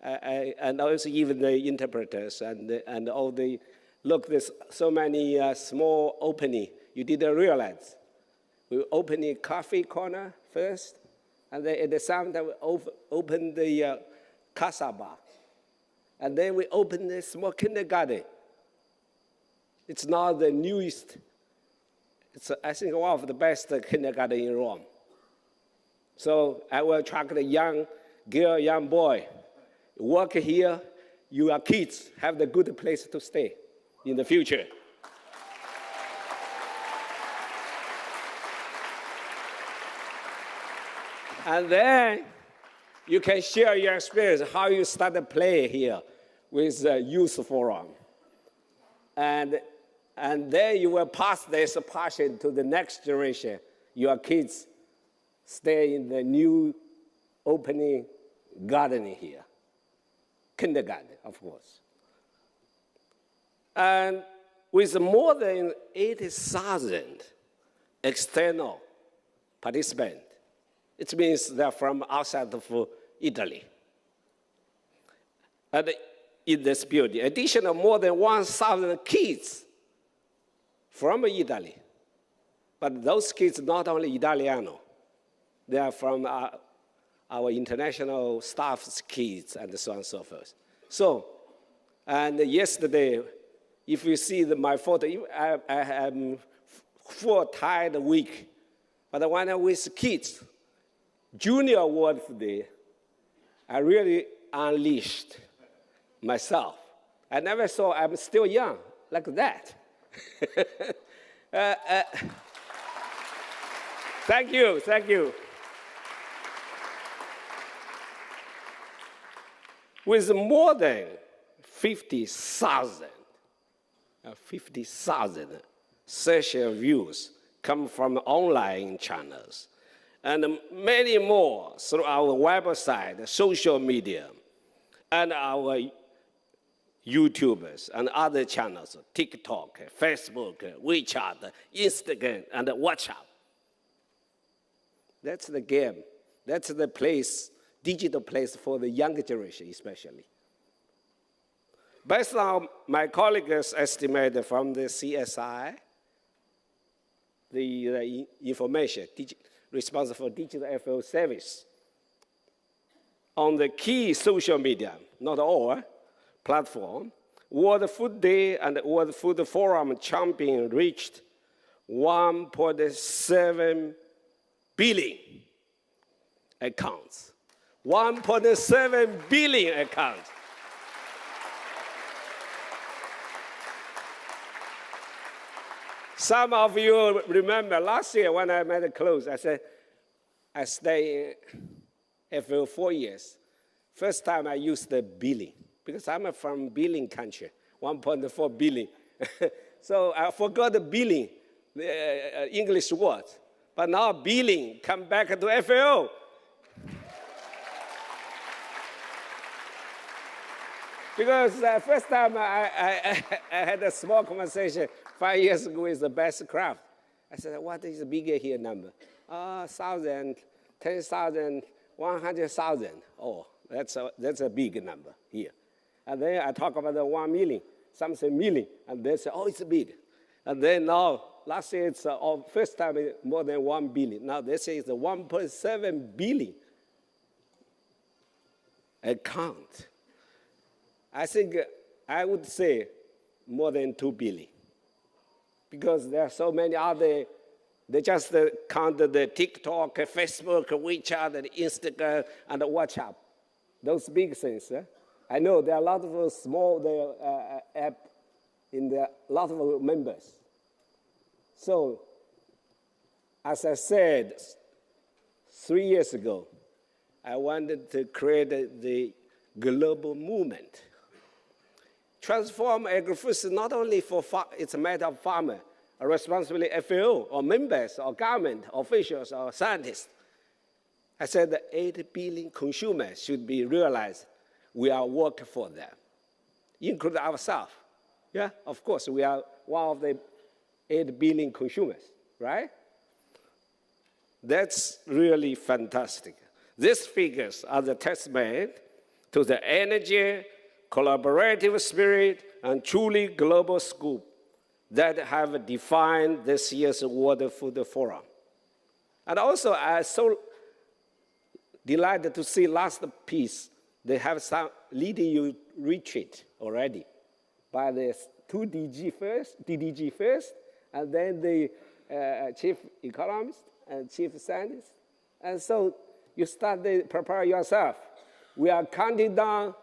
F: and also even the interpreters, and all the, look, there's so many small opening. You didn't realize. We opened a coffee corner first, and then at the same time we opened the casa bar. And then we opened a small kindergarten. It's not the newest. It's, I think, one of the best kindergarten in Rome. So I will attract a young girl, young boy. Work here, you are kids, have the good place to stay in the future. And then you can share your experience, how you started play here with the youth forum. And then you will pass this passion to the next generation. Your kids stay in the new opening garden here. Kindergarten, of course. And with more than 80,000 external participants, it means they're from outside of Italy. And in this building, additional more than 1,000 kids from Italy. But those kids not only Italiano, they are from our international staff's kids and so on and so forth. So, and yesterday, if you see my photo, I am full tired week. But when I was with kids, Junior Award Day, I really unleashed myself. I never saw I'm still young like that. Thank you, thank you. With more than 50,000 session views come from online channels, and many more through our website, social media, and our YouTubers and other channels, TikTok, Facebook, WeChat, Instagram, and WhatsApp. That's the game. That's the place, digital place for the younger generation especially. Based on my colleagues' estimate from the CSI, the information responsible for digital FAO service, on the key social media, not all, platform, World Food Day and World Food Forum champion reached 1.7 billion accounts. 1.7 billion accounts. Some of you remember last year when I made a close, I said, I stayed in FAO 4 years. First time I used the billion, because I'm from billion country, 1.4 billion. So I forgot the billion, the English word. But now billion come back to FAO. Because the first time I had a small conversation 5 years ago with the best craft. I said, what is the bigger here number? 1,000, 10,000, 100,000. Oh, that's a big number here. And then I talk about the 1 million, some say million, and they say, oh, it's big. And then now, last year it's first time more than 1 billion. Now they say it's a 1.7 billion account. I think I would say more than 2 billion. Because there are so many other, they just counted the TikTok, Facebook, WeChat, and Instagram, and WhatsApp. Those big things. I know there are a lot of small app in there, a lot of members. So, as I said 3 years ago, I wanted to create the global movement. Transform agrifood not only for it's a matter of farmer, a responsibility FAO or members or government officials or scientists. I said that 8 billion consumers should be realized we are working for them, including ourselves. Yeah, of course, we are one of the 8 billion consumers, right? That's really fantastic. These figures are the testament to the energy, collaborative spirit, and truly global scope that have defined this year's World Food Forum. And also, I'm so delighted to see last piece, they have some leading retreat already by the 2 DDG first, and then the chief economist and chief scientist. And so you start to prepare yourself. We are counting down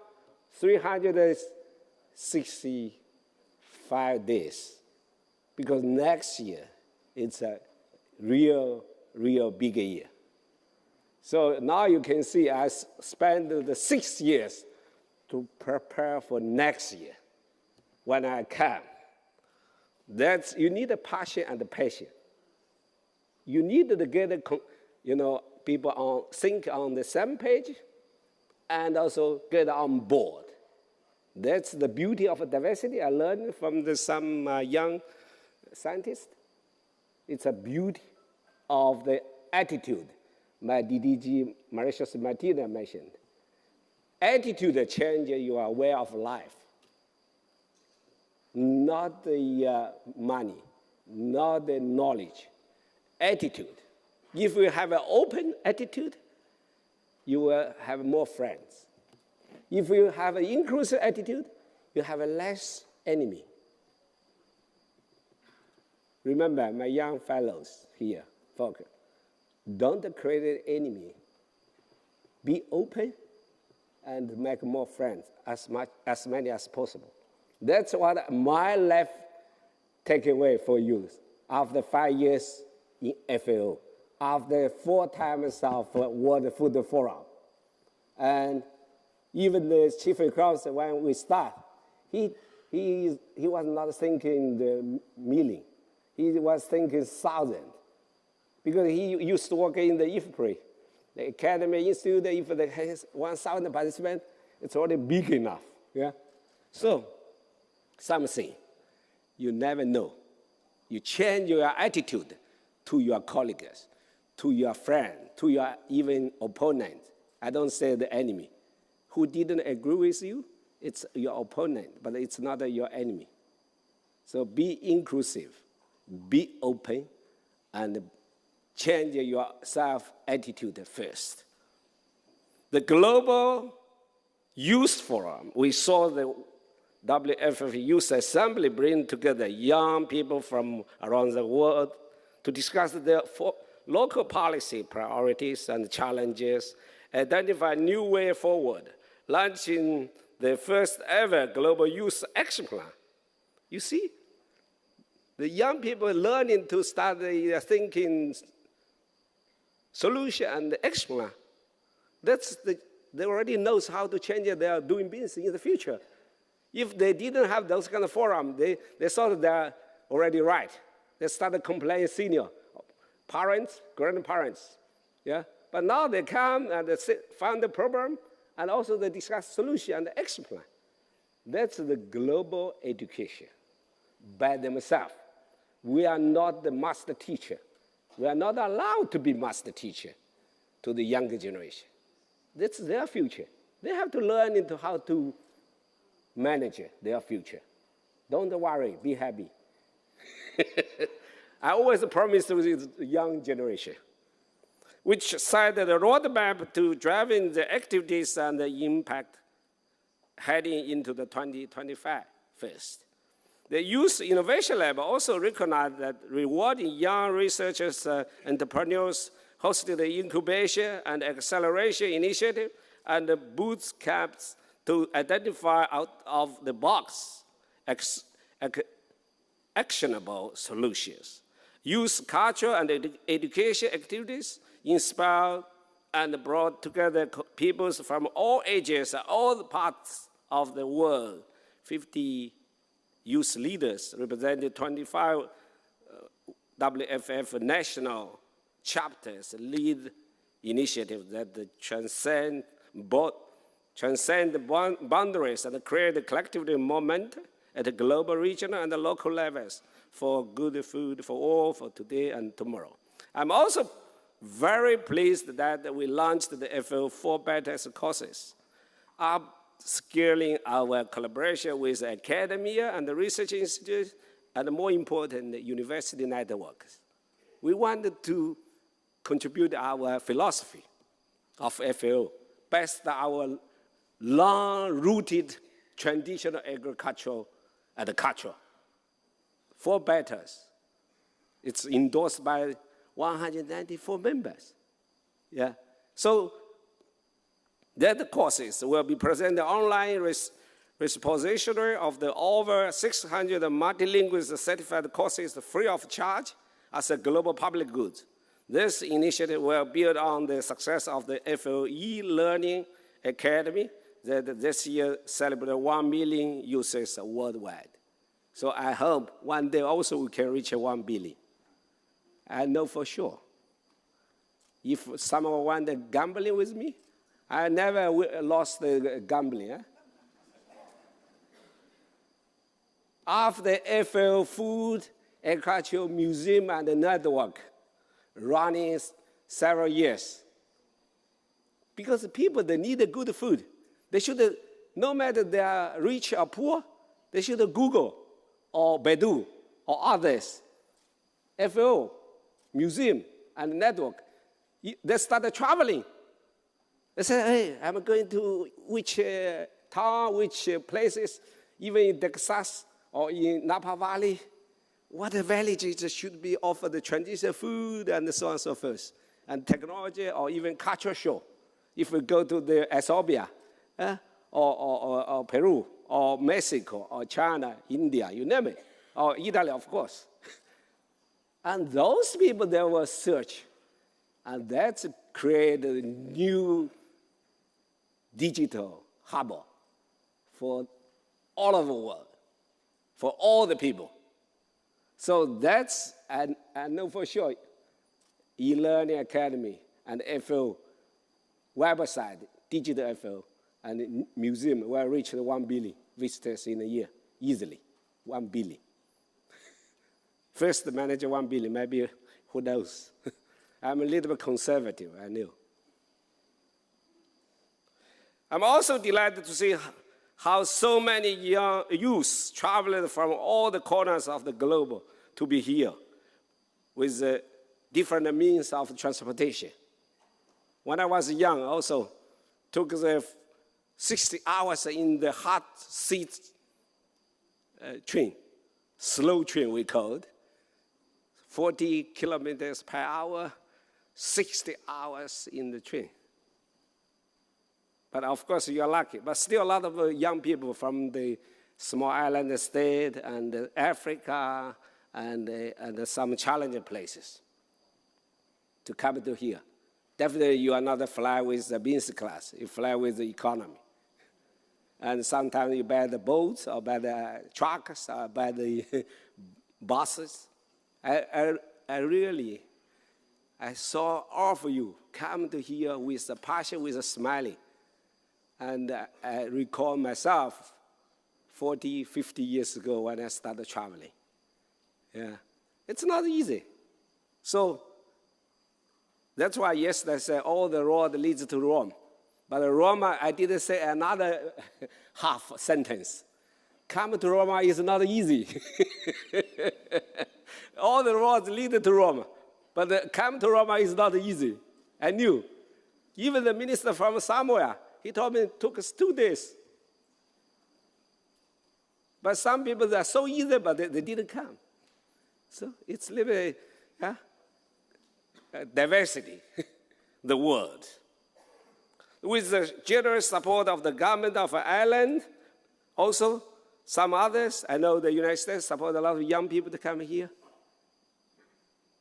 F: 365 days, because next year it's a real big year. So now you can see I spent the 6 years to prepare for next year when I come. You need a passion and a passion. You need to get people think on the same page and also get on board. That's the beauty of diversity I learned from some young scientists. It's a beauty of the attitude my DDG Mauritius Martina mentioned. Attitude changes your way of life. Not the money, not the knowledge. Attitude. If you have an open attitude, you will have more friends. If you have an inclusive attitude, you have a less enemy. Remember, my young fellows here, folks, don't create an enemy. Be open and make more friends, as many as possible. That's what my life takeaway for you. after 5 years in FAO, after 4 times of World Food Forum. And even the chief economist, when we start, he was not thinking the million. He was thinking 1,000. Because he used to work in the IFPRI, the Academy Institute. If it has 1,000 participants, it's already big enough. Yeah? So, something you never know. You change your attitude to your colleagues, to your friend, to your even opponent. I don't say the enemy. Who didn't agree with you, it's your opponent, but it's not your enemy. So be inclusive, be open, and change your self-attitude first. The Global Youth Forum, we saw the WFF Youth Assembly bring together young people from around the world to discuss their local policy priorities and challenges, identify new way forward, launching the first ever Global Youth Action Plan. You see, the young people learning to start thinking solution and action plan. They already knows how to change their doing business in the future. If they didn't have those kind of forum, they thought they're already right. They started complaining senior, parents, grandparents. Yeah? But now they come and they find the problem, and also they discuss solution and action plan. That's the global education by themselves. We are not the master teacher. We are not allowed to be master teacher to the younger generation. That's their future. They have to learn into how to manage their future. Don't worry, be happy. I always promise to the young generation, which set the roadmap to driving the activities and the impact heading into the 2025 first. The Youth Innovation Lab also recognized that rewarding young researchers, entrepreneurs, hosted the incubation and acceleration initiative and the boot camps to identify out-of-the-box actionable solutions. Youth culture and education activities inspired and brought together peoples from all ages, all parts of the world. 50 youth leaders represented 25 WFF national chapters lead initiatives that transcend boundaries and create a collective moment at the global, regional, and the local levels for good food for all, for today and tomorrow. I'm also very pleased that we launched the FAO 4 Better courses, upscaling our collaboration with academia and the research institutes, and more important, the university networks. We wanted to contribute our philosophy of FAO, based on our long-rooted traditional agricultural and culture. 4 Betters. It's endorsed by 194 members. Yeah. So that courses will be presented online repository of the over 600 multilingual certified courses free of charge as a global public good. This initiative will build on the success of the FAO e-learning academy that this year celebrated 1 million users worldwide. So I hope one day also we can reach 1 billion. I know for sure. If someone want gambling with me, I never lost the gambling. Eh? After FAO Food, Agricultural Museum and the network running several years, because people, they need good food. They should, no matter they are rich or poor, they should Google or Baidu or others. FAO, museum, and network. They started traveling. They said, hey, I'm going to which town, which places, even in Texas or in Napa Valley, what villages should be offered the traditional food and so on and so forth, and technology or even culture show. If we go to the Ethiopia, or Peru, or Mexico, or China, India, you name it, or Italy, of course. And those people, they will search. And that's created a new digital harbor for all over the world, for all the people. So that's, I know for sure, e-learning academy and FO website, digital FO, and museum will reach 1 billion visitors in a year, easily, 1 billion. First manage 1 billion, maybe, who knows? I'm a little bit conservative, I know. I'm also delighted to see how so many young youths traveled from all the corners of the globe to be here with different means of transportation. When I was young, I also took the 60 hours in the hot seat train, slow train we called, 40 kilometers per hour, 60 hours in the train. But of course, you're lucky. But still a lot of young people from the small island state and Africa and some challenging places to come to here. Definitely you are not fly with the business class. You fly with the economy. And sometimes you buy the boats or buy the trucks or buy the buses. I saw all of you come to here with a passion, with a smiling. And I recall myself 40, 50 years ago when I started traveling. Yeah, it's not easy. So that's why yesterday I said all the road leads to Rome. But Rome, I didn't say another half sentence. Come to Rome is not easy. All the roads lead to Rome. But come to Rome is not easy. I knew. Even the minister from somewhere, he told me it took us 2 days. But some people, they're so easy, but they didn't come. So it's a little bit, diversity, the world. With the generous support of the government of Ireland, also some others, I know the United States support a lot of young people to come here.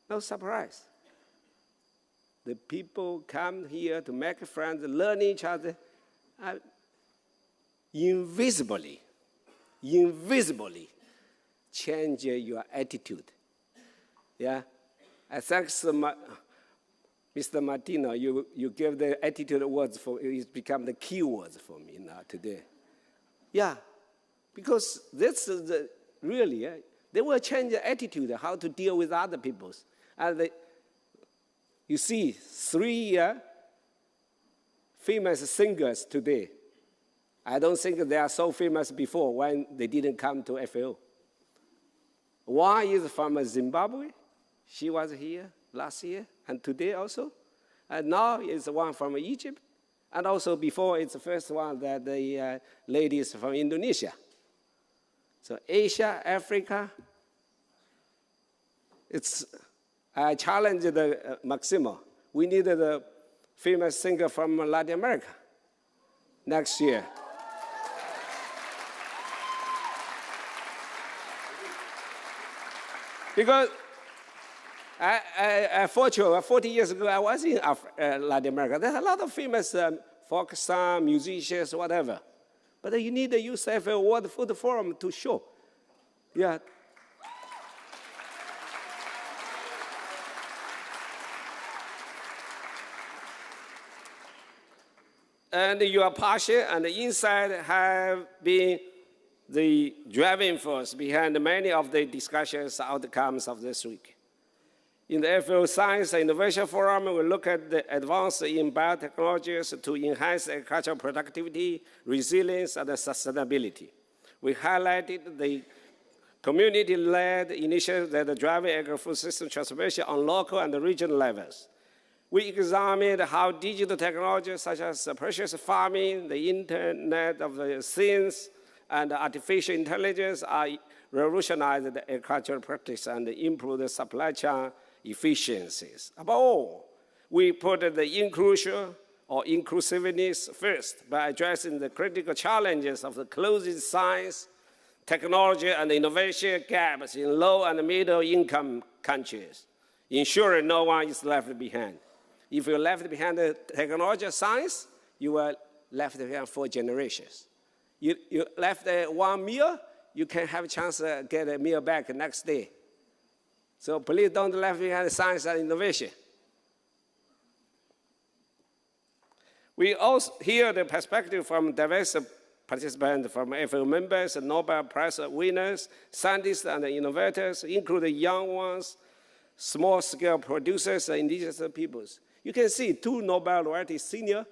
F: No surprise. The people come here to make friends, learn each other, invisibly change your attitude. Yeah, I thank Mr. Martino. You gave the attitude words for it's become the key words for me now today. Yeah, because that's really they will change the attitude how to deal with other peoples. And you see 3 famous singers today. I don't think they are so famous before when they didn't come to FAO. One is from Zimbabwe. She was here last year and today also. And now is one from Egypt. And also before, it's the first one that the lady is from Indonesia. So Asia, Africa, I challenged Maximo. We needed a famous singer from Latin America next year. Because fortunately, 40 years ago, I was in Latin America. There's a lot of famous folk song, musicians, whatever. But you need to use a World Food Forum to show. Yeah. And your passion and the insight have been the driving force behind many of the discussions outcomes of this week. In the FAO Science and Innovation Forum, we look at the advances in biotechnologies to enhance agricultural productivity, resilience, and sustainability. We highlighted the community-led initiatives that are driving agri-food system transformation on local and regional levels. We examined how digital technologies such as precision farming, the Internet of Things, and artificial intelligence are revolutionizing the agricultural practice and improve the supply chain efficiencies. Above all, we put the inclusion or inclusiveness first by addressing the critical challenges of the closing science, technology and innovation gaps in low and middle income countries, ensuring no one is left behind. If you're left behind the technology science, you are left behind for generations. You left 1 meal, you can have a chance to get a meal back next day. So please don't leave behind science and innovation. We also hear the perspective from diverse participants, from FAO members, Nobel Prize winners, scientists and innovators, including young ones, small-scale producers, and indigenous peoples. You can see 2 Nobel laureates senior,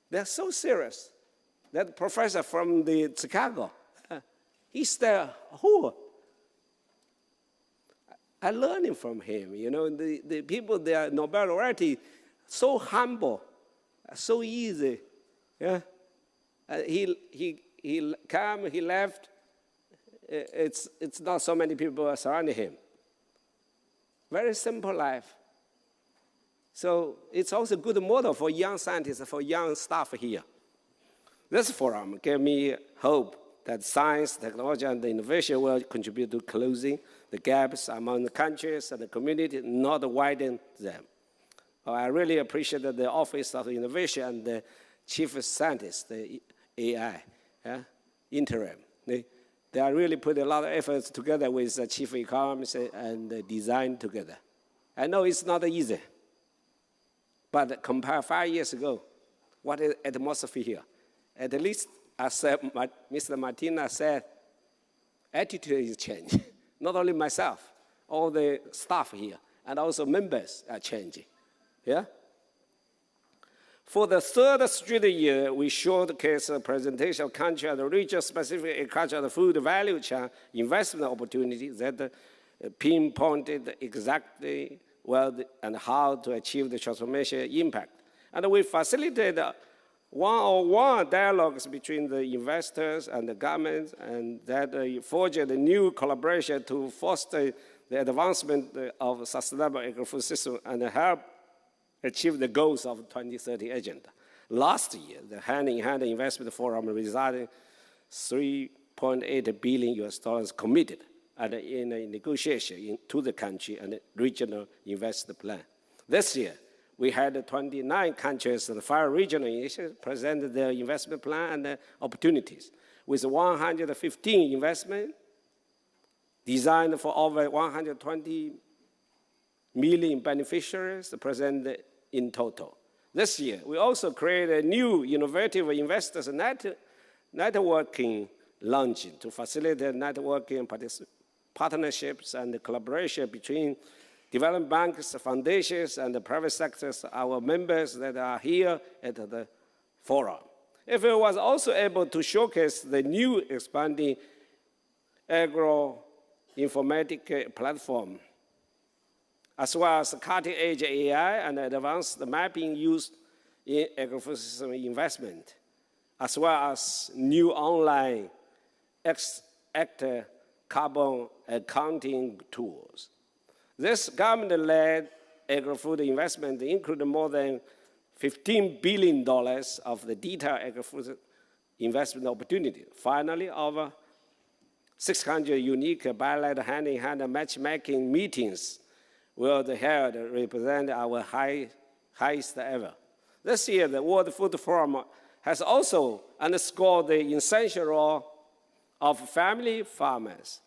F: they're so serious. That professor from the Chicago, he's there, I learned from him. You know, the people, they are Nobel laureate, so humble, so easy. Yeah, he came, he left. It's not so many people surrounding him. Very simple life. So it's also a good model for young scientists, for young staff here. This forum gave me hope that science, technology, and innovation will contribute to closing the gaps among the countries and the community, not widen them. I really appreciate the Office of Innovation and the Chief Scientist, the AI, interim. They are really put a lot of efforts together with the Chief Economist and the design together. I know it's not easy, but compare 5 years ago, what is the atmosphere here? At least, as Mr. Martina said, attitude is changing. Not only myself, all the staff here, and also members are changing. Yeah? For the 3rd straight year, we showcase a presentation of country and region-specific agriculture and food value chain investment opportunities that pinpointed exactly well and how to achieve the transformation impact. And we facilitate one-on-one dialogues between the investors and the government, and that forged a new collaboration to foster the advancement of sustainable agri-food system and help achieve the goals of the 2030 agenda. Last year, the hand-in-hand investment forum resulted $3.8 billion committed in a negotiation to the country and the regional investment plan. This year, we had 29 countries and 5 regional initiatives present their investment plan and opportunities, with 115 investments designed for over 120 million beneficiaries present in total. This year, we also created a new innovative investors networking launch to facilitate networking partnerships and collaboration between development banks, foundations, and the private sectors, our members that are here at the Fora. FAO was also able to showcase the new expanding agro-informatic platform, as well as cutting-edge AI and advanced mapping used in agrifood system investment, as well as new online carbon accounting tools. This government-led agri-food investment included more than $15 billion of the detailed agri-food investment opportunity. Finally, over 600 unique bilateral hand-in-hand matchmaking meetings were held, represent our highest ever. This year, the World Food Forum has also underscored the essential role of family farmers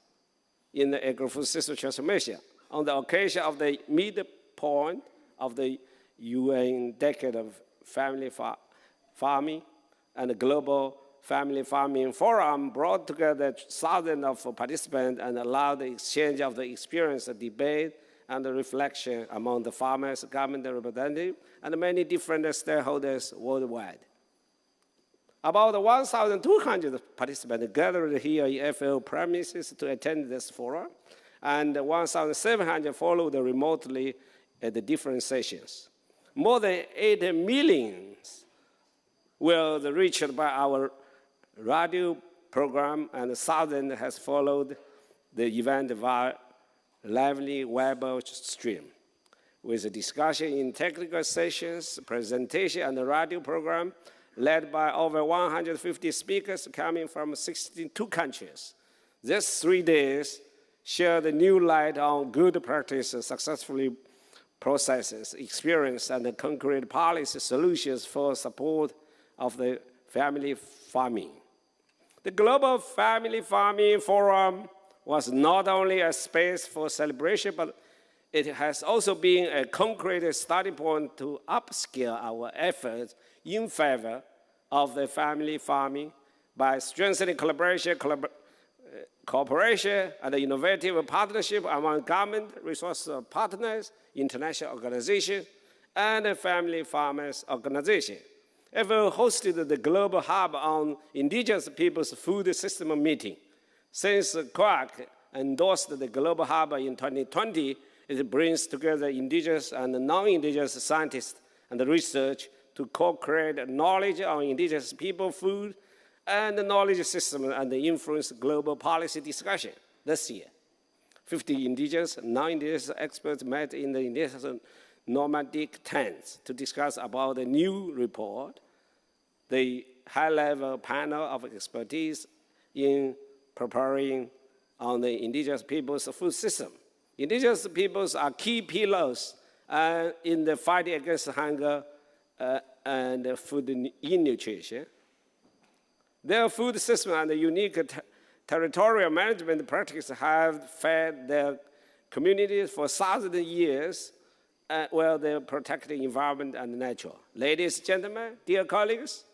F: in the agri-food system transformation. On the occasion of the midpoint of the UN Decade of Family Farming and the Global Family Farming Forum brought together thousands of participants and allowed the exchange of the experience, debate, and the reflection among the farmers, government representatives, and many different stakeholders worldwide. About 1,200 participants gathered here in FAO premises to attend this forum, and 1,700 followed remotely at the different sessions. More than 8 million were reached by our radio program, and thousands has followed the event via lively web stream, with a discussion in technical sessions, presentation, and the radio program led by over 150 speakers coming from 62 countries. These 3 days shed a new light on good practice, successfully processes, experience, and concrete policy solutions for support of the family farming. The Global Family Farming Forum was not only a space for celebration, but it has also been a concrete starting point to upscale our efforts in favor of the family farming by strengthening cooperation and innovative partnership among government, resource partners, international organizations, and family farmers organizations. FAO hosted the Global Hub on Indigenous Peoples Food System meeting. Since COAC endorsed the Global Hub in 2020, it brings together indigenous and non-indigenous scientists and research to co-create knowledge on indigenous people, food, and the knowledge system and influence global policy discussion. This year, 50 indigenous and non-indigenous experts met in the indigenous nomadic tents to discuss about the new report, the high-level panel of expertise in preparing on the indigenous people's food system. Indigenous peoples are key pillars in the fight against hunger and food nutrition. Their food system and the unique territorial management practices have fed their communities for thousands of years while they protect the environment and nature. Ladies and gentlemen, dear colleagues,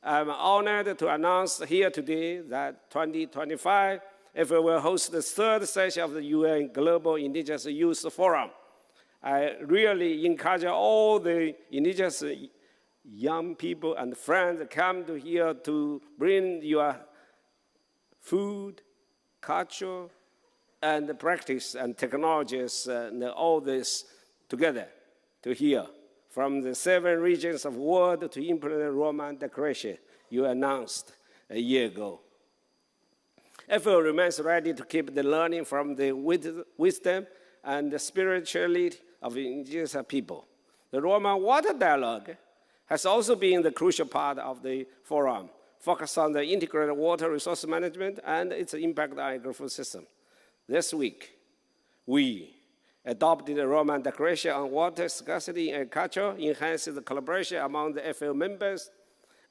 F: I'm honored to announce here today that 2025, FAO will host the 3rd session of the UN Global Indigenous Youth Forum. I really encourage all the indigenous young people and friends to come to here to bring your food, culture, and practice and technologies and all this together to here. From the 7 regions of the world to implement the Roman Declaration you announced a year ago. FAO remains ready to keep the learning from the wisdom and the spirituality of indigenous people. The Roman Water Dialogue has also been the crucial part of the forum, focused on the integrated water resource management and its impact on the agrifood system. This week, we adopted the Roman Declaration on Water Scarcity in Agriculture, enhanced the collaboration among the FAO members,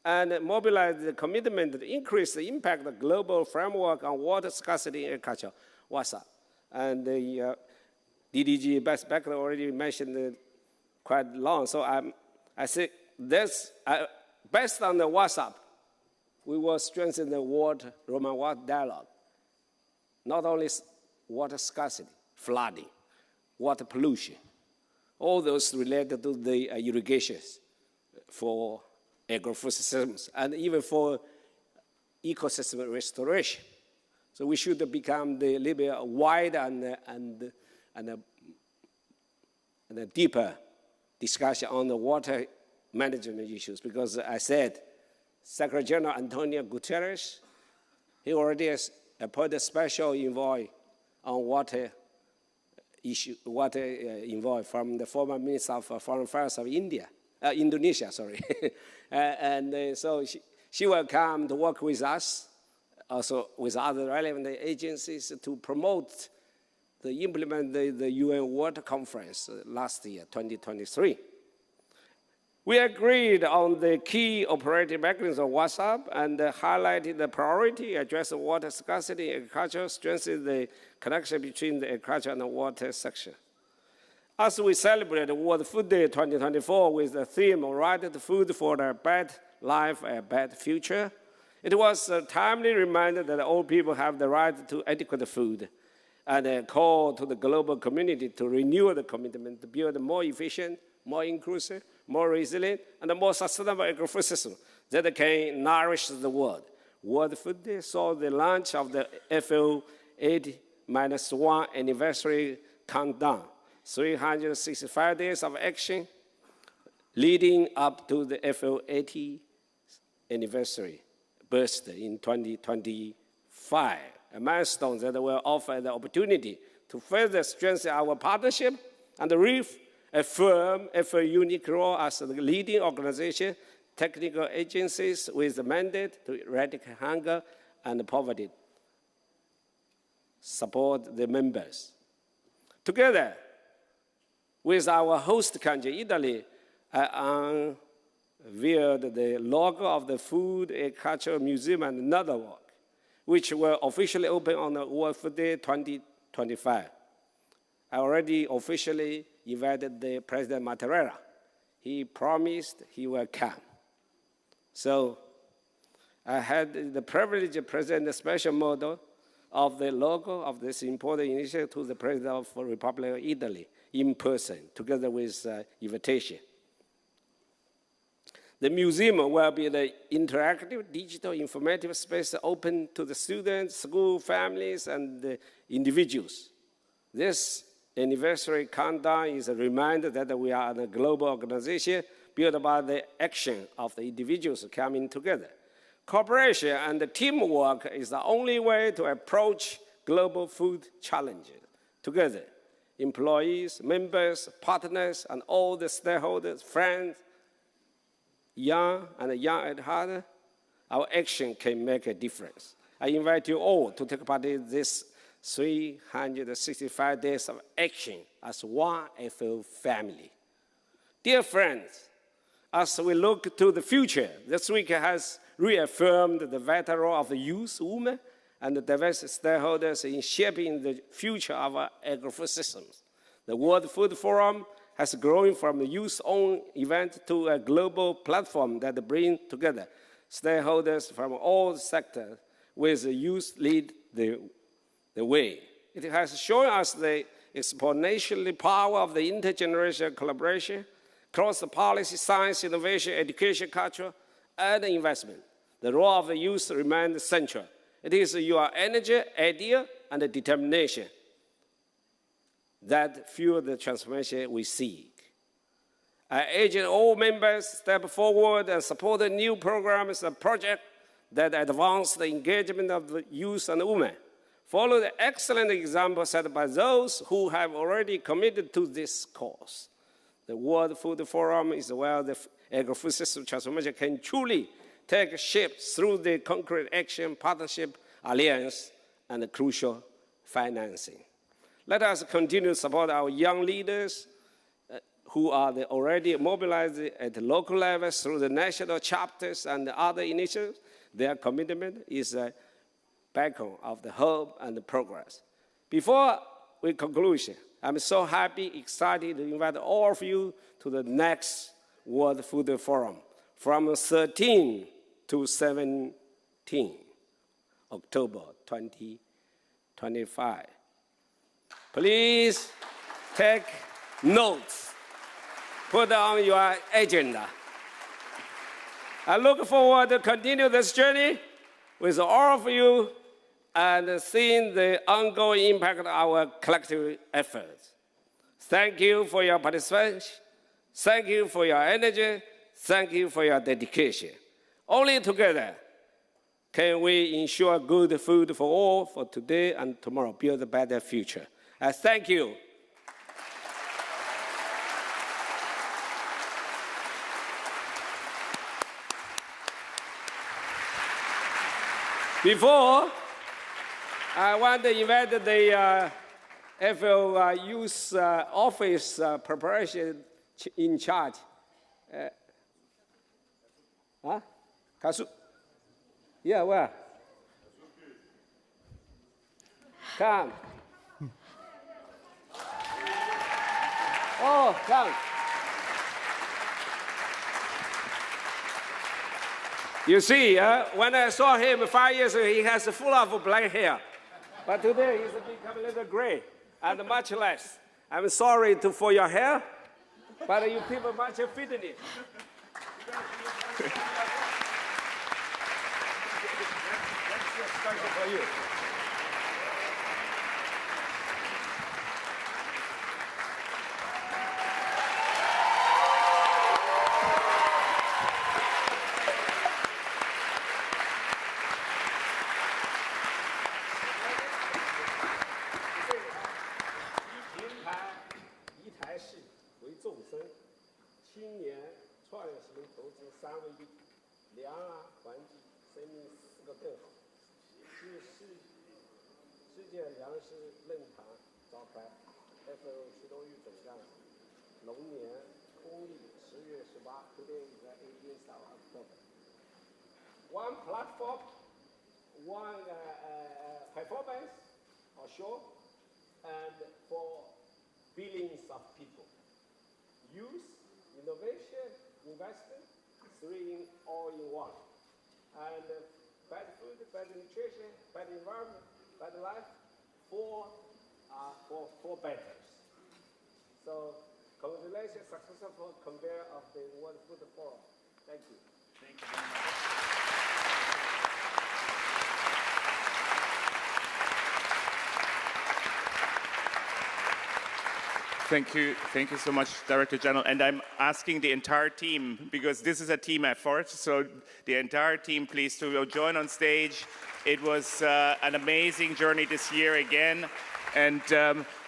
F: and mobilized the commitment to increase the impact of the global framework on water scarcity in agriculture, WASA. And the DDG Best Beckler already mentioned it quite long, so I say this, based on the WhatsApp, we will strengthen the Roman Water Dialogue. Not only water scarcity, flooding, water pollution, all those related to the irrigations for agrifood systems and even for ecosystem restoration. So we should become the little bit wider and a deeper discussion on the water management issues, because I said Secretary General Antonio Guterres, he already has appointed a special envoy on water issue, envoy from the former Minister of Foreign Affairs of Indonesia, sorry. So she will come to work with us, also with other relevant agencies to promote implement the UN Water Conference last year, 2023. We agreed on the key operating mechanism of WhatsApp and highlighted the priority, address water scarcity in agriculture, strengthen the connection between the agriculture and the water section. As we celebrate World Food Day 2024 with the theme Right to Food for a Better Life, a Better Future, it was a timely reminder that all people have the right to adequate food, and a call to the global community to renew the commitment to build a more efficient, more inclusive, more resilient, and a more sustainable agrifood system that can nourish the world. World Food Day saw the launch of the FAO 80-1 anniversary countdown, 365 days of action leading up to the FAO 80th anniversary birthday in 2025, a milestone that will offer the opportunity to further strengthen our partnership and reaffirm FAO's unique role as the leading organization, technical agencies with the mandate to eradicate hunger and poverty support the members. Together with our host country, Italy, I unveiled the logo of the Food and Cultural Museum and another work, which will officially open on the World Food Day 2025. I already officially invited the President Mattarella. He promised he will come. So I had the privilege to present a special model of the logo of this important initiative to the President of the Republic of Italy in person, together with invitation. The museum will be the interactive, digital, informative space open to the students, school, families, and the individuals. This anniversary countdown is a reminder that we are a global organization built by the action of the individuals coming together. Cooperation and teamwork is the only way to approach global food challenges together. Employees, members, partners, and all the stakeholders, friends, young and young at heart, our action can make a difference. I invite you all to take part in this 365 days of action as one FAO family. Dear friends, as we look to the future, this week has reaffirmed the vital role of the youth, women, and the diverse stakeholders in shaping the future of our agrifood systems. The World Food Forum has grown from a youth-owned event to a global platform that brings together stakeholders from all sectors, with the youth lead the way. It has shown us the exponential power of the intergenerational collaboration across the policy, science, innovation, education, culture, and investment. The role of the youth remains central. It is your energy, idea, and determination that fuel the transformation we seek. I urge all members to step forward and support the new programs and projects that advance the engagement of the youth and women. Follow the excellent example set by those who have already committed to this cause. The World Food Forum is where the agri-food system transformation can truly take shape through the concrete action, partnership, alliance, and the crucial financing. Let us continue to support our young leaders who are already mobilized at the local level through the national chapters and the other initiatives. Their commitment is a beacon of the hope and the progress. Before we conclude, I'm so happy, excited to invite all of you to the next World Food Forum from 13 to 17 October 2025. Please take notes, put on your agenda. I look forward to continue this journey with all of you and seeing the ongoing impact of our collective efforts. Thank you for your participation. Thank you for your energy. Thank you for your dedication. Only together can we ensure good food for all for today and tomorrow, build a better future. I thank you. Before, I want to invite the FAO Youth Office Preparation in charge. Kasu? Yeah, where? Come. Oh, come. You see, when I saw him 5 years ago, he has full of black hair. But today, he's become a little gray and much less. I'm sorry for your hair, but you keep much fitness. For you. 界粮食论坛召开 FAO 启动与总干龙年公历10月18 today is the 18th of October. One platform, one performance or show, and for billions of people. Youth, innovation, investment, three all in one. And better food, better nutrition, better environment, better life, for betters. So congratulations, successful conveyor of the World Food Forum. Thank you. Thank you very much.
G: Thank you so much, Director General. And I'm asking the entire team, because this is a team effort, so the entire team, please, to join on stage. It was an amazing journey this year again, and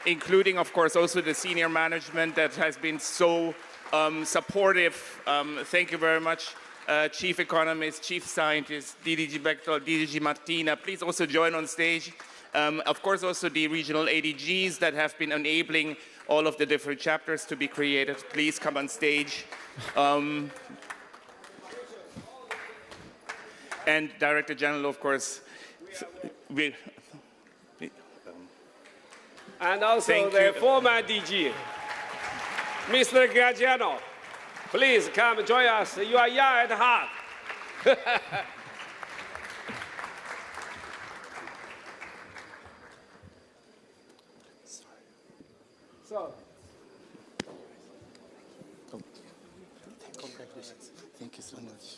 G: including, of course, also the senior management that has been so supportive. Thank you very much, Chief Economist, Chief Scientist, DDG Bechtel, DDG Martina. Please also join on stage. Of course, also the regional ADGs that have been enabling all of the different chapters to be created. Please come on stage. And Director General, of course.
F: And also the former DG, Mr. Graziano. Please come join us. You are young at heart. So,
G: congratulations. Thank you so much.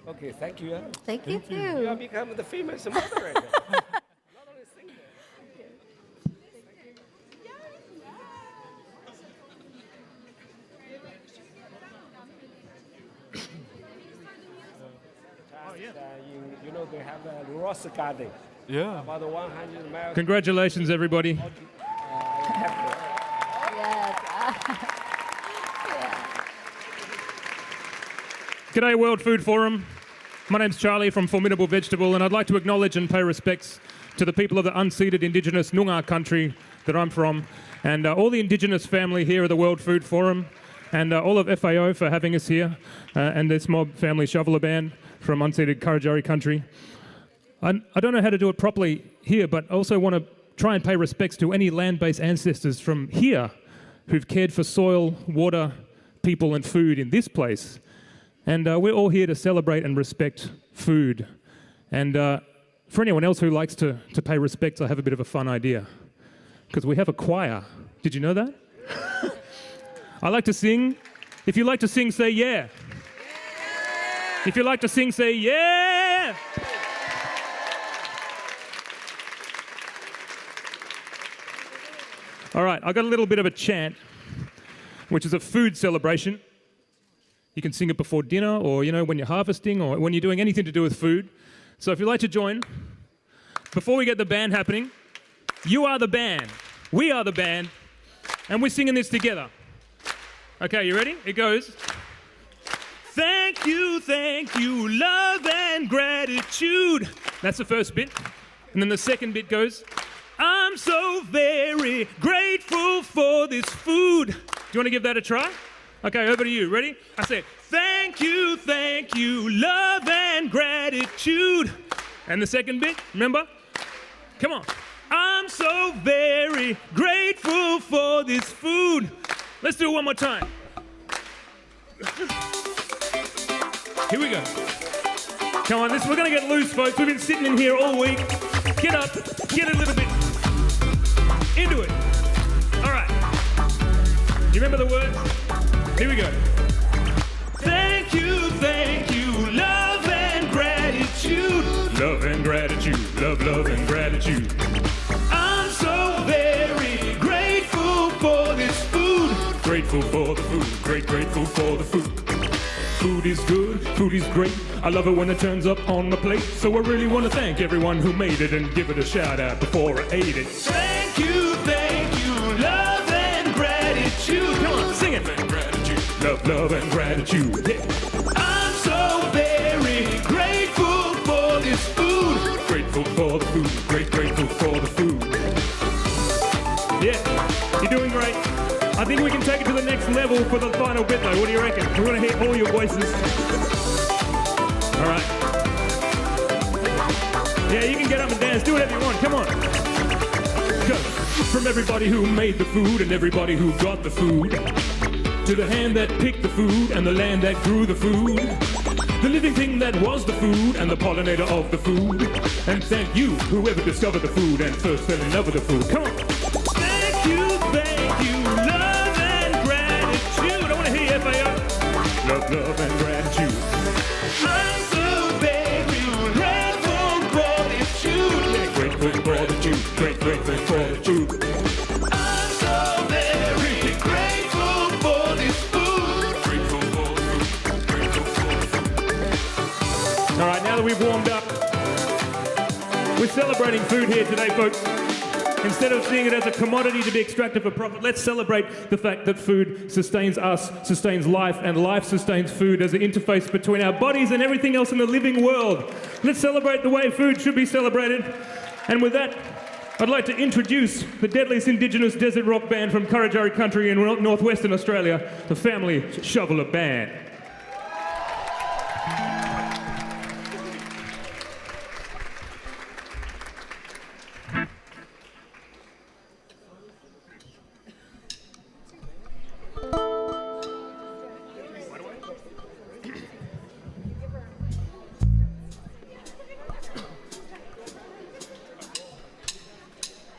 F: Okay, thank you.
A: Thank you too.
F: You have become the famous moderator. You know, they have a Ross Garden.
D: Yeah.
F: About 100 miles.
I: Congratulations, everybody. G'day, World Food Forum. My name's Charlie from Formidable Vegetable, and I'd like to acknowledge and pay respects to the people of the unceded Indigenous Noongar country that I'm from, and all the Indigenous family here at the World Food Forum, and all of FAO for having us here, and this mob family shoveler band from unceded Kurrajari country. I don't know how to do it properly here, but I also want to try and pay respects to any land-based ancestors from here who've cared for soil, water, people, and food in this place. And we're all here to celebrate and respect food. And for anyone else who likes to pay respects, I have a bit of a fun idea. Because we have a choir. Did you know that? I like to sing. If you like to sing, say yeah. If you like to sing, say yeah. All right, I got a little bit of a chant, which is a food celebration. You can sing it before dinner, or when you're harvesting, or when you're doing anything to do with food. So if you'd like to join, before we get the band happening, you are the band, we are the band, and we're singing this together. Okay, you ready? It goes. Thank you, love and gratitude. That's the first bit. And then the second bit goes, I'm so very grateful for this food. Do you want to give that a try? Okay, over to you. Ready? I say, thank you, love and gratitude. And the second bit, remember? Come on. I'm so very grateful for this food. Let's do it one more time. Here we go. Come on, we're going to get loose, folks. We've been sitting in here all week. Get up, get a little bit into it. All right. You remember the words? Here we go. Thank you, love and gratitude. Love and gratitude, love and gratitude. I'm so very grateful for this food. Grateful for the food, grateful for the food. food is good, food is great. I love it when it turns up on the plate. So I really want to thank everyone who made it and give it a shout out before I ate it. Thank you, love and gratitude. Come on, sing it. Love and gratitude. Yeah. I'm so very grateful for this food. Grateful for the food, grateful for the food. Yeah, you're doing great. I think we can take it to the next level for the final bit though. What do you reckon? We want to hear all your voices. All right. Yeah, you can get up and dance. Do whatever you want. Come on. Go. From everybody who made the food and everybody who got the food, to the hand that picked the food and the land that grew the food, the living thing that was the food and the pollinator of the food. And thank you, whoever discovered the food and first fell in love with the food. Come on. Thank you, love and gratitude. I want to hear you, FAO. Love and gratitude. I'm so very grateful for this food. Yeah, grateful for the food. Grateful for the food. I'm so very grateful for this food. Grateful for the food. Grateful for the food. All right, now that we've warmed up, we're celebrating food here today, folks. Instead of seeing it as a commodity to be extracted for profit, let's celebrate the fact that food sustains us, sustains life, and life sustains food as an interface between our bodies and everything else in the living world. Let's celebrate the way food should be celebrated. And with that, I'd like to introduce the deadliest indigenous desert rock band from Kurrajari country in northwestern Australia, the Family Shoveler Band.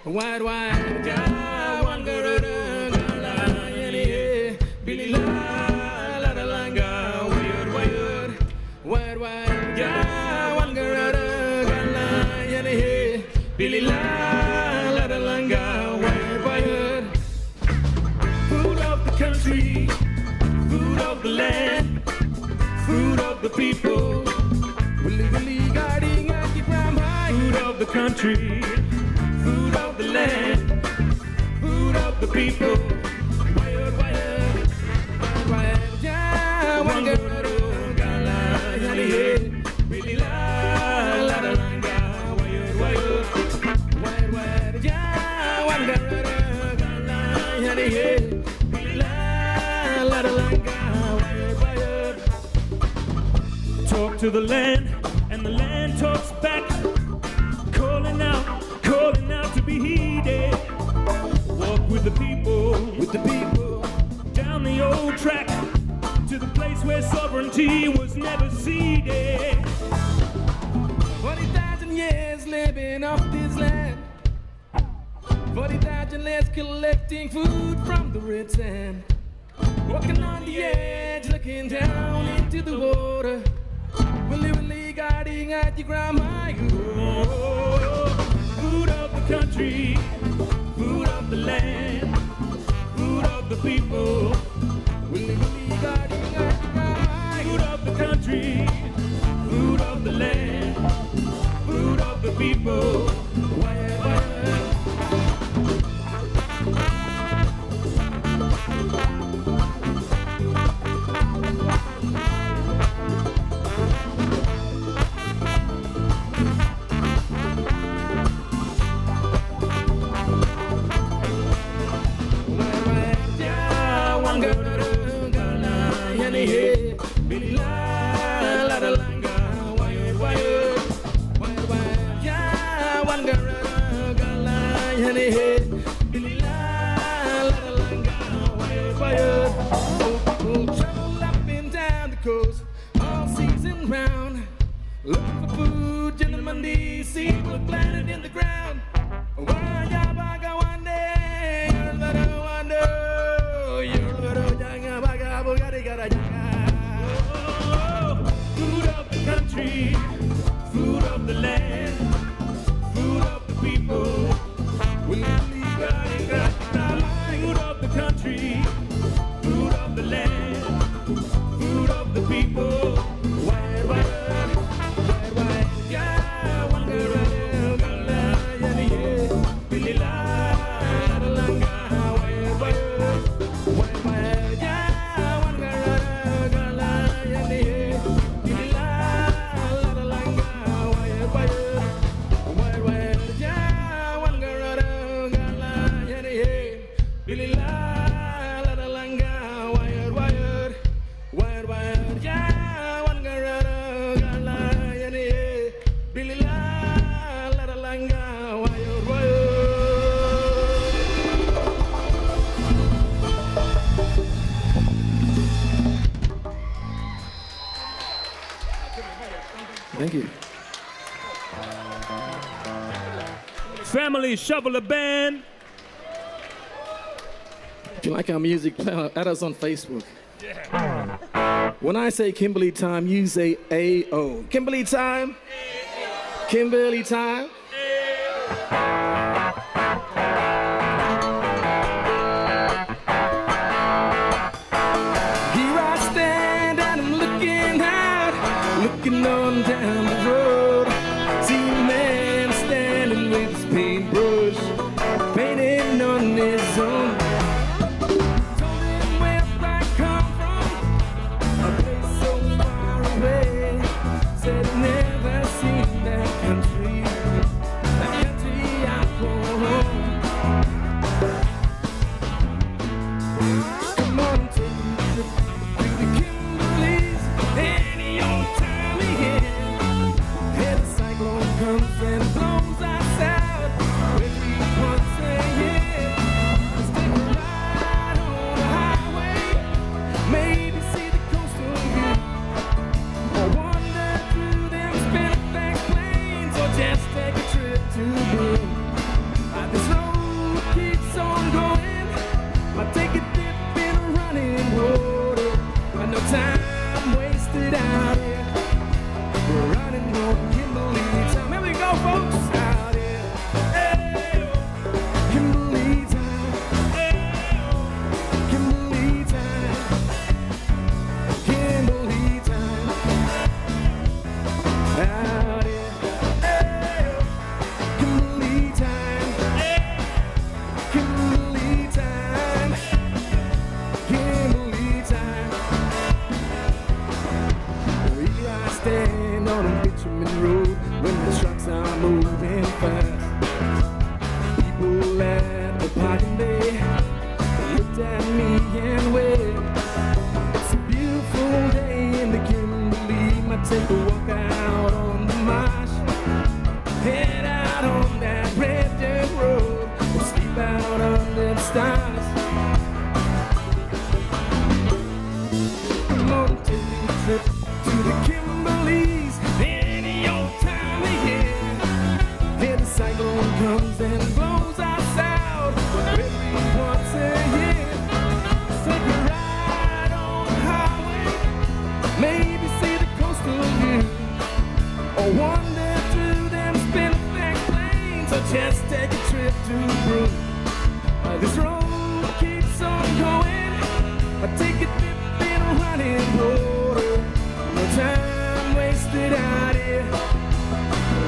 J: Wide, wide, ja, one girl, Billy la, la, la, langa, weird, weird. Wide, wide, ja, one girl, Billy la, la, la, langa, weird, weird. Food of the country, food of the land, food of the people. Willy, willy, guarding at the grandma. Food of the country. Food of the land, food of the people. Wired, wired, wired, wired. Ja, one girl, gala, yali, really la, la, la, langa. Wired, wired, wired, wired. Ja, one girl, gala, yali, really la, la, la, langa. Wired, wired.
I: Talk to the land, and the land talks back, calling out to be heeded. Walk with the people, down the old track, to the place where sovereignty was never ceded.
J: 40,000 years living off this land, 40,000 years collecting food from the red sand, walking on the edge, looking down into the water, willy, willy, guarding at your grandma.
I: Food of the country, food of the land, food of the people. Willy, willy, guarding at your grandma. Food of the country, food of the land, food of the people. Wire, wire.
J: All season round, looking for food, gentlemen, these seeds were planted in the ground.
I: Food of the country, food of the land, food of the people. Food of the country, food of the land, food of the people.
U: you.
I: Family Shoveler Band.
U: If you like our music, add us on Facebook. When I say Kimberly time, you say A-O. Kimberly time. Kimberly time. Here I stand and I'm looking out, looking on down the road. See a man standing with his paintbrush, painting on his own. Told him where I come from, a place so far away. Said never seen that country I call home. Come on, take a trip to the Kimberleys, any old time of year. And the cyclone comes and blows us out every once a year. Let's take a ride on the highway, maybe see the coastal view, or wander through them spinning plains, or just take a trip to Blue. This road keeps on going, I'll take a dip in running water. No time wasted out here, we're running on Kimberly time. Here we go, folks, out here. Hey, Kimberly time. Hey, Kimberly time. Kimberly time. Out here. Hey, Kimberly time. Kimberly time. Kimberly time. Here I stand on a bitumen road when the trucks are moving fast. People at the parking bay looked at me and waved. It's a beautiful day in the Kimberley. Might take a walk out on the marsh, head out on that red dirt road, or sleep out under the stars. Come on, take a trip to the Kimberleys, any old time of year. Then the cyclone comes and blows us out every once a year. Take a ride on the highway, maybe see the coastal view, or wander through them spinning plains, or just take a trip to Brew. This road keeps on going, I take a dip in running water. No time wasted out here,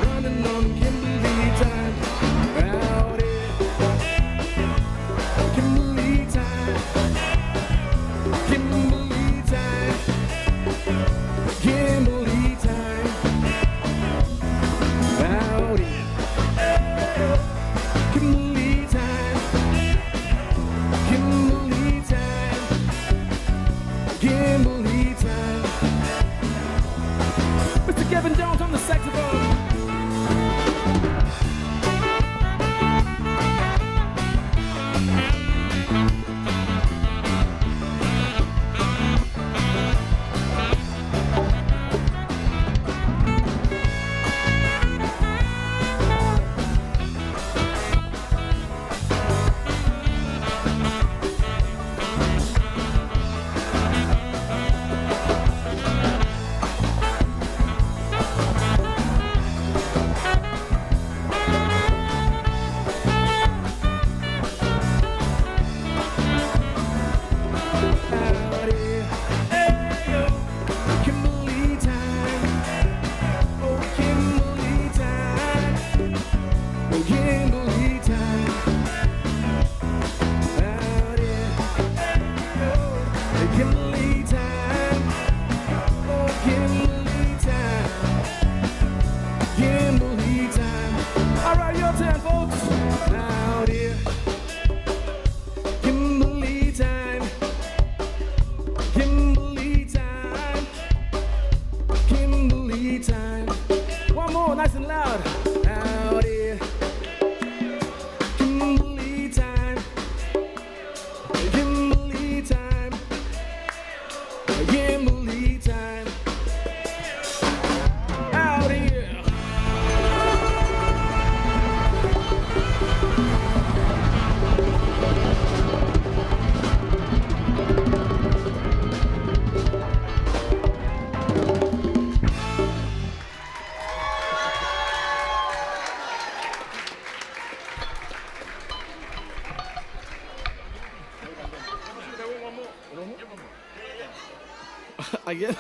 U: running on Kimberly time. Out here, Kimberly time. Kimberly time. Kimberly time. Out here, Kimberly time. Kimberly time.
H: Again,